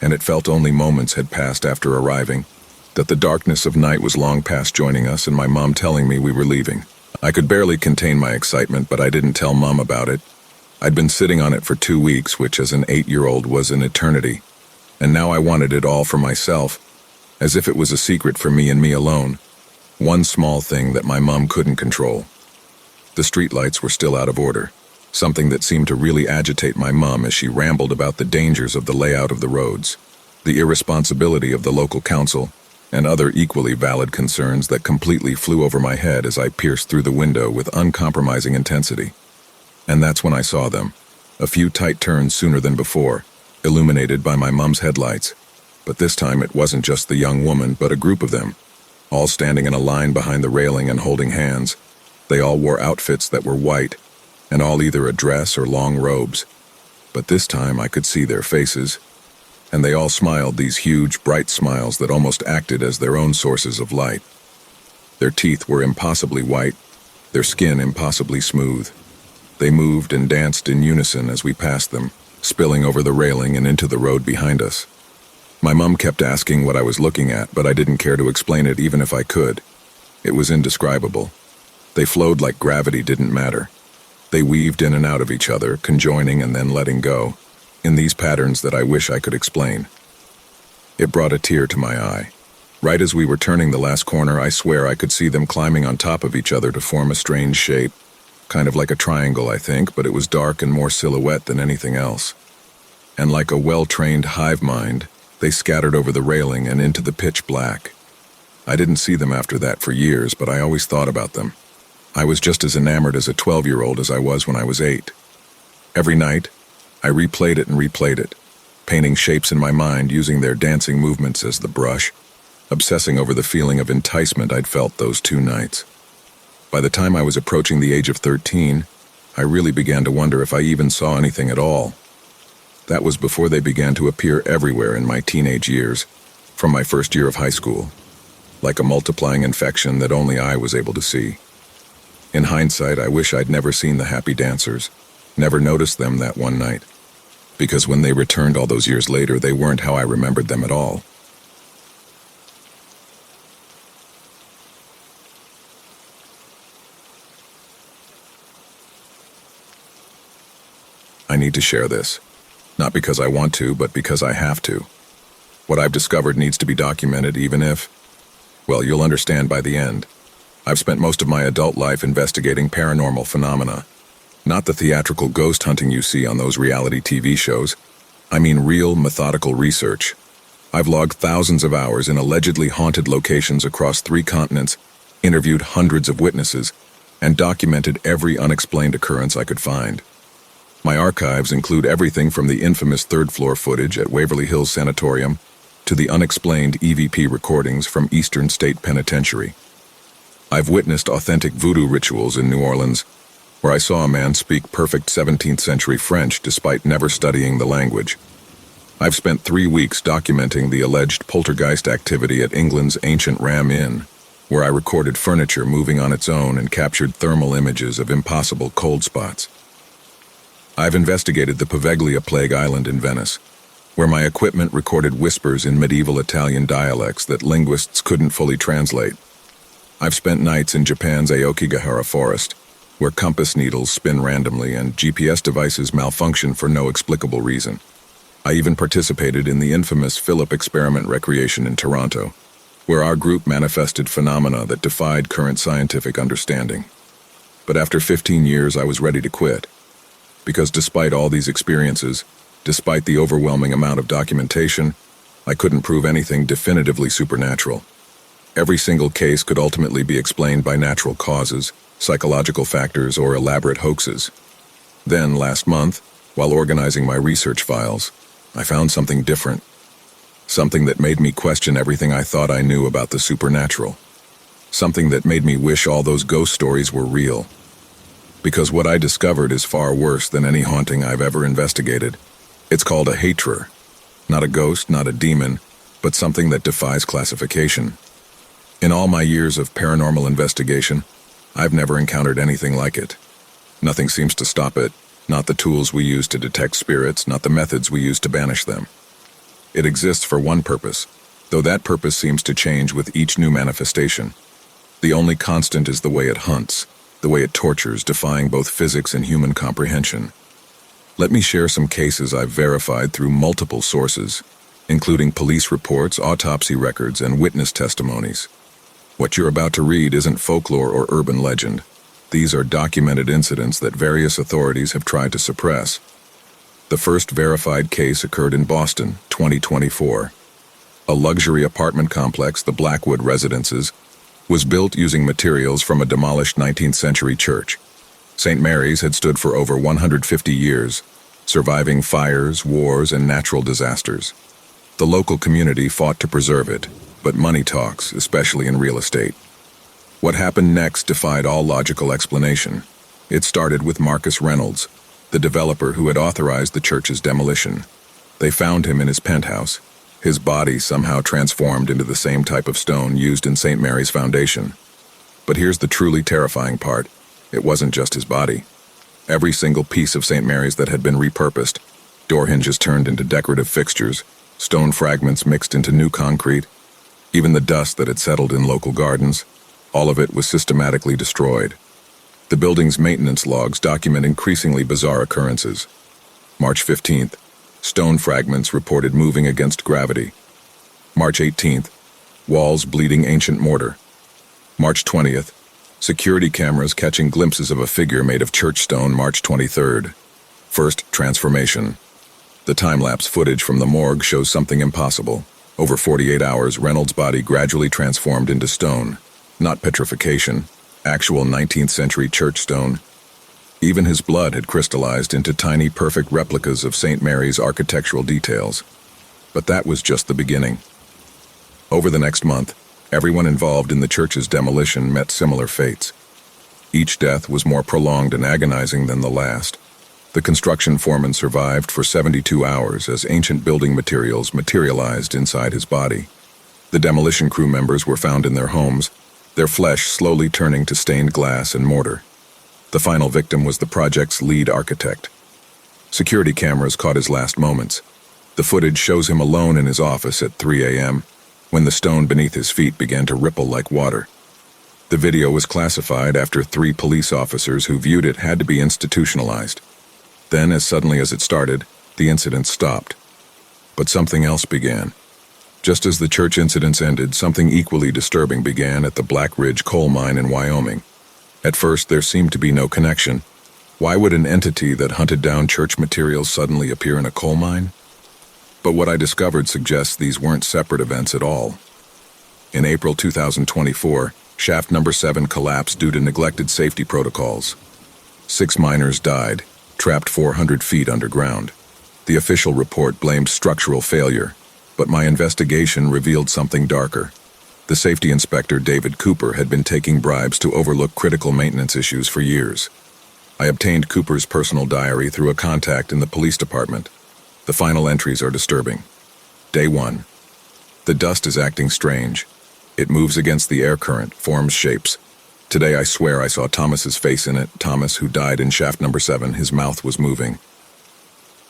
and it felt only moments had passed after arriving, that the darkness of night was long past joining us and my mom telling me we were leaving. I could barely contain my excitement, but I didn't tell Mom about it. I'd been sitting on it for 2 weeks, which as an 8-year-old was an eternity, and now I wanted it all for myself, as if it was a secret for me and me alone. One small thing that my mom couldn't control. The streetlights were still out of order. something that seemed to really agitate my mum as she rambled about the dangers of the layout of the roads, the irresponsibility of the local council, and other equally valid concerns that completely flew over my head as I pierced through the window with uncompromising intensity. And that's when I saw them, a few tight turns sooner than before, illuminated by my mum's headlights. But this time it wasn't just the young woman, but a group of them, all standing in a line behind the railing and holding hands. They all wore outfits that were white, and all either a dress or long robes. But this time I could see their faces, and they all smiled, these huge, bright smiles that almost acted as their own sources of light. Their teeth were impossibly white, their skin impossibly smooth. They moved and danced in unison as we passed them, spilling over the railing and into the road behind us. My mum kept asking what I was looking at, but I didn't care to explain it even if I could. It was indescribable. They flowed like gravity didn't matter. They weaved in and out of each other, conjoining and then letting go, in these patterns that I wish I could explain. It brought a tear to my eye. Right as we were turning the last corner, I swear I could see them climbing on top of each other to form a strange shape, kind of like a triangle, I think, but it was dark and more silhouette than anything else. And like a well-trained hive mind, they scattered over the railing and into the pitch black. I didn't see them after that for years, but I always thought about them. I was just as enamored as a 12-year-old as I was when I was 8. Every night, I replayed it, painting shapes in my mind using their dancing movements as the brush, obsessing over the feeling of enticement I'd felt those 2 nights. By the time I was approaching the age of 13, I really began to wonder if I even saw anything at all. That was before they began to appear everywhere in my teenage years, from my first year of high school, like a multiplying infection that only I was able to see. In hindsight, I wish I'd never seen the happy dancers, never noticed them that one night, because when they returned all those years later, they weren't how I remembered them at all. I need to share this, not because I want to, but because I have to. What I've discovered needs to be documented, even if, well, you'll understand by the end. I've spent most of my adult life investigating paranormal phenomena. Not the theatrical ghost hunting you see on those reality TV shows. I mean real, methodical research. I've logged thousands of hours in allegedly haunted locations across 3 continents, interviewed hundreds of witnesses, and documented every unexplained occurrence I could find. My archives include everything from the infamous 3rd-floor footage at Waverly Hills Sanatorium to the unexplained EVP recordings from Eastern State Penitentiary. I've witnessed authentic voodoo rituals in New Orleans, where I saw a man speak perfect 17th century French despite never studying the language. I've spent 3 weeks documenting the alleged poltergeist activity at England's ancient Ram Inn, where I recorded furniture moving on its own and captured thermal images of impossible cold spots. I've investigated the Poveglia Plague Island in Venice, where my equipment recorded whispers in medieval Italian dialects that linguists couldn't fully translate. I've spent nights in Japan's Aokigahara forest, where compass needles spin randomly and GPS devices malfunction for no explicable reason. I even participated in the infamous Philip experiment recreation in Toronto, where our group manifested phenomena that defied current scientific understanding. But after 15 years, I was ready to quit. Because despite all these experiences, despite the overwhelming amount of documentation, I couldn't prove anything definitively supernatural. Every single case could ultimately be explained by natural causes, psychological factors, or elaborate hoaxes. Then, last month, while organizing my research files, I found something different. Something that made me question everything I thought I knew about the supernatural. Something that made me wish all those ghost stories were real. Because what I discovered is far worse than any haunting I've ever investigated. It's called a haterer. Not a ghost, not a demon, but something that defies classification. In all my years of paranormal investigation, I've never encountered anything like it. Nothing seems to stop it, not the tools we use to detect spirits, not the methods we use to banish them. It exists for one purpose, though that purpose seems to change with each new manifestation. The only constant is the way it hunts, the way it tortures, defying both physics and human comprehension. Let me share some cases I've verified through multiple sources, including police reports, autopsy records, and witness testimonies. What you're about to read isn't folklore or urban legend. These are documented incidents that various authorities have tried to suppress. The first verified case occurred in Boston, 2024. A luxury apartment complex, the Blackwood Residences, was built using materials from a demolished 19th century church. St. Mary's had stood for over 150 years, surviving fires, wars, and natural disasters. The local community fought to preserve it, but money talks, especially in real estate. What happened next defied all logical explanation. It started with Marcus Reynolds, the developer who had authorized the church's demolition. They found him in his penthouse, his body somehow transformed into the same type of stone used in St. Mary's foundation. But here's the truly terrifying part. It wasn't just his body. Every single piece of St. Mary's that had been repurposed, door hinges turned into decorative fixtures, stone fragments mixed into new concrete, even the dust that had settled in local gardens, all of it was systematically destroyed. The building's maintenance logs document increasingly bizarre occurrences. March 15th, stone fragments reported moving against gravity. March 18th, walls bleeding ancient mortar. March 20th, security cameras catching glimpses of a figure made of church stone. March 23rd, first transformation. The time-lapse footage from the morgue shows something impossible. Over 48 hours, Reynolds' body gradually transformed into stone. Not petrification, actual 19th century church stone. Even his blood had crystallized into tiny, perfect replicas of St. Mary's architectural details. But that was just the beginning. Over the next month, everyone involved in the church's demolition met similar fates. Each death was more prolonged and agonizing than the last. The construction foreman survived for 72 hours as ancient building materials materialized inside his body. The demolition crew members were found in their homes, their flesh slowly turning to stained glass and mortar. The final victim was the project's lead architect. Security cameras caught his last moments. The footage shows him alone in his office at 3 a.m., when the stone beneath his feet began to ripple like water. The video was classified after 3 police officers who viewed it had to be institutionalized. Then, as suddenly as it started, the incident stopped. But something else began. Just as the church incidents ended, something equally disturbing began at the Black Ridge coal mine in Wyoming. At first, there seemed to be no connection. Why would an entity that hunted down church materials suddenly appear in a coal mine? But what I discovered suggests these weren't separate events at all. In April 2024, shaft number 7 collapsed due to neglected safety protocols. 6 miners died, trapped 400 feet underground. The official report blamed structural failure, but my investigation revealed something darker. The safety inspector, David Cooper, had been taking bribes to overlook critical maintenance issues for years. I obtained Cooper's personal diary through a contact in the police department. The final entries are disturbing. Day 1. The dust is acting strange. It moves against the air current, forms shapes. Today I swear I saw Thomas's face in it. Thomas, who died in shaft number 7, his mouth was moving.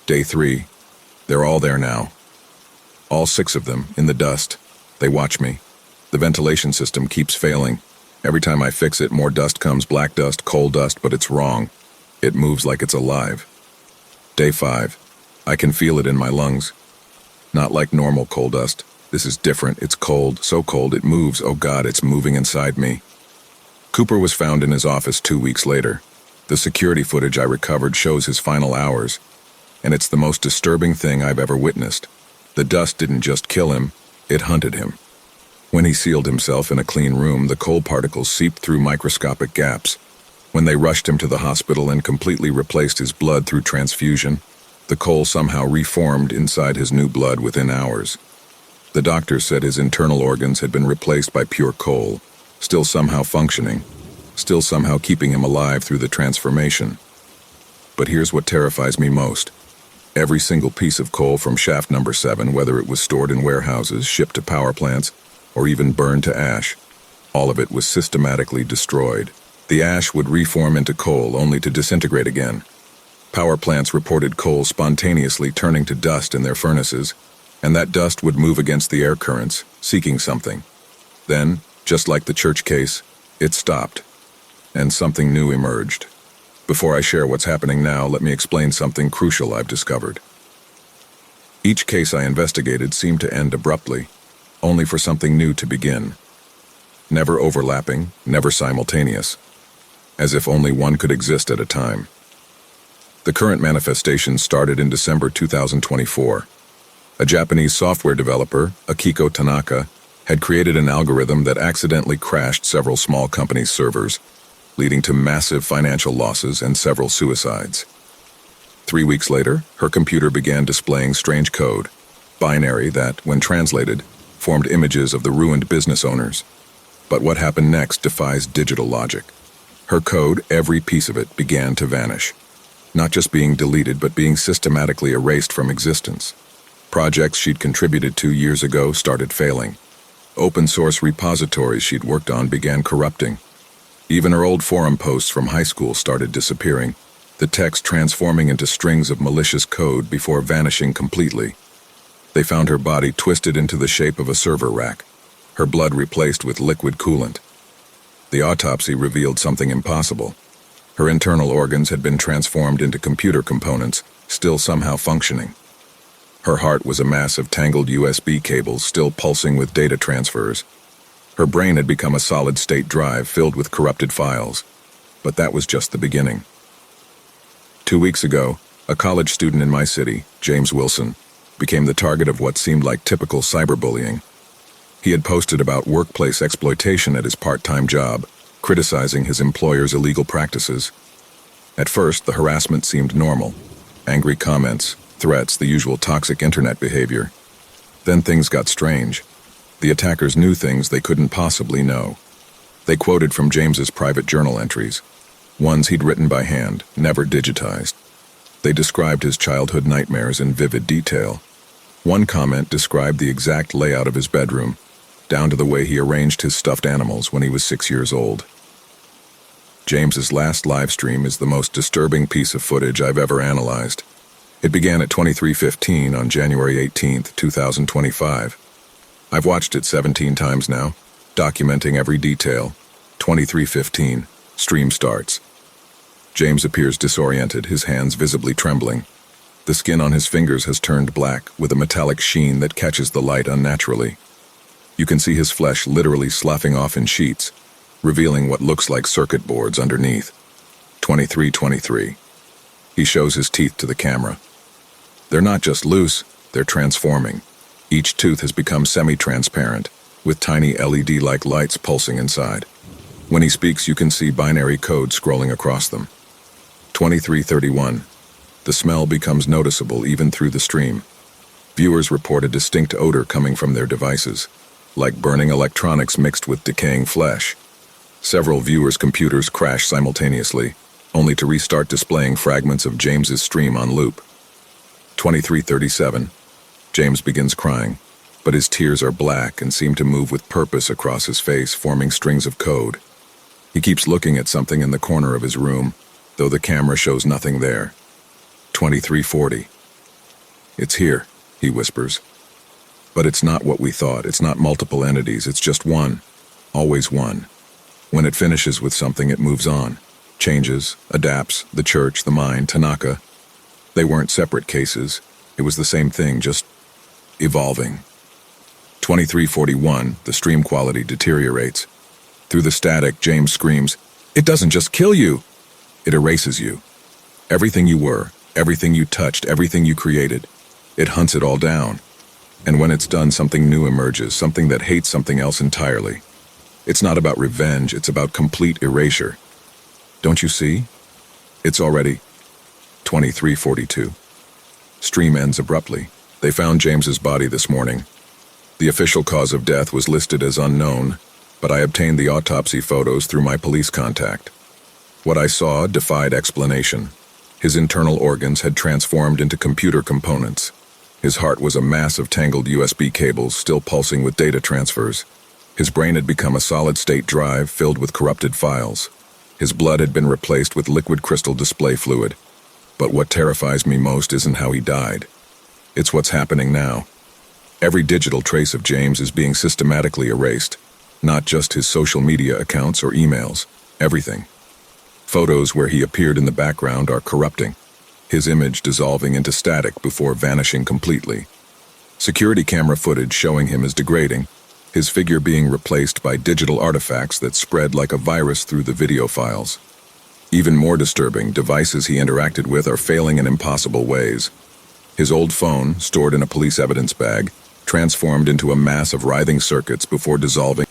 Day 3. They're all there now. All 6 of them, in the dust. They watch me. The ventilation system keeps failing. Every time I fix it, more dust comes, black dust, coal dust, but it's wrong. It moves like it's alive. Day 5. I can feel it in my lungs. Not like normal coal dust. This is different. It's cold, so cold it moves. Oh God, it's moving inside me. Cooper was found in his office 2 weeks later. The security footage I recovered shows his final hours, and it's the most disturbing thing I've ever witnessed. The dust didn't just kill him, it hunted him. When he sealed himself in a clean room, the coal particles seeped through microscopic gaps. When they rushed him to the hospital and completely replaced his blood through transfusion, the coal somehow reformed inside his new blood within hours. The doctor said his internal organs had been replaced by pure coal, still somehow functioning, still somehow keeping him alive through the transformation. But here's what terrifies me most. Every single piece of coal from shaft number 7, whether it was stored in warehouses, shipped to power plants, or even burned to ash, all of it was systematically destroyed. The ash would reform into coal only to disintegrate again. Power plants reported coal spontaneously turning to dust in their furnaces, and that dust would move against the air currents, seeking something. Then, just like the church case, it stopped, and something new emerged. Before I share what's happening now, let me explain something crucial I've discovered. Each case I investigated seemed to end abruptly, only for something new to begin. Never overlapping, never simultaneous. as if only one could exist at a time. The current manifestation started in December 2024. A Japanese software developer, Akiko Tanaka, had created an algorithm that accidentally crashed several small companies' servers, leading to massive financial losses and several suicides. 3 weeks later, her computer began displaying strange code, binary that, when translated, formed images of the ruined business owners. But what happened next defies digital logic. Her code, every piece of it, began to vanish. Not just being deleted, but being systematically erased from existence. Projects she'd contributed to years ago started failing. Open-source repositories she'd worked on began corrupting. Even her old forum posts from high school started disappearing, the text transforming into strings of malicious code before vanishing completely. They found her body twisted into the shape of a server rack, her blood replaced with liquid coolant. The autopsy revealed something impossible. Her internal organs had been transformed into computer components, still somehow functioning. Her heart was a mass of tangled USB cables still pulsing with data transfers. Her brain had become a solid-state drive filled with corrupted files. But that was just the beginning. 2 weeks ago, a college student in my city, James Wilson, became the target of what seemed like typical cyberbullying. He had posted about workplace exploitation at his part-time job, criticizing his employer's illegal practices. At first, the harassment seemed normal. Angry comments, threats, the usual toxic internet behavior. Then things got strange. The attackers knew things they couldn't possibly know. They quoted from James's private journal entries, ones he'd written by hand, never digitized. They described his childhood nightmares in vivid detail. One comment described the exact layout of his bedroom, down to the way he arranged his stuffed animals when he was 6 years old. James's last live stream is the most disturbing piece of footage I've ever analyzed. It began at 23:15 on January 18, 2025. I've watched it 17 times now, documenting every detail. 23:15, stream starts. James appears disoriented, his hands visibly trembling. The skin on his fingers has turned black, with a metallic sheen that catches the light unnaturally. You can see his flesh literally sloughing off in sheets, revealing what looks like circuit boards underneath. 23:23. He shows his teeth to the camera. They're not just loose, they're transforming. Each tooth has become semi-transparent, with tiny LED-like lights pulsing inside. When he speaks, you can see binary code scrolling across them. 23:31. The smell becomes noticeable even through the stream. Viewers report a distinct odor coming from their devices, like burning electronics mixed with decaying flesh. Several viewers' computers crash simultaneously, only to restart displaying fragments of James's stream on loop. 23:37. James begins crying, but his tears are black and seem to move with purpose across his face, forming strings of code. He keeps looking at something in the corner of his room, though the camera shows nothing there. 23:40. It's here, he whispers. But it's not what we thought. It's not multiple entities. It's just one. Always one. When it finishes with something, it moves on. Changes, adapts, the church, the mind, Tanaka. They weren't separate cases. It was the same thing, just evolving. 23:41, the stream quality deteriorates. Through the static, James screams, "It doesn't just kill you! It erases you. Everything you were, everything you touched, everything you created. It hunts it all down. And when it's done, something new emerges, something that hates something else entirely. It's not about revenge, it's about complete erasure. Don't you see? It's already..." 23:42. Stream ends abruptly. They found James's body this morning. The official cause of death was listed as unknown, but I obtained the autopsy photos through my police contact. What I saw defied explanation. His internal organs had transformed into computer components. His heart was a mass of tangled USB cables still pulsing with data transfers. His brain had become a solid-state drive filled with corrupted files. His blood had been replaced with liquid crystal display fluid. But what terrifies me most isn't how he died. It's what's happening now. Every digital trace of James is being systematically erased. Not just his social media accounts or emails. Everything. Photos where he appeared in the background are corrupting. His image dissolving into static before vanishing completely. Security camera footage showing him as degrading. His figure being replaced by digital artifacts that spread like a virus through the video files. Even more disturbing, devices he interacted with are failing in impossible ways. His old phone, stored in a police evidence bag, transformed into a mass of writhing circuits before dissolving.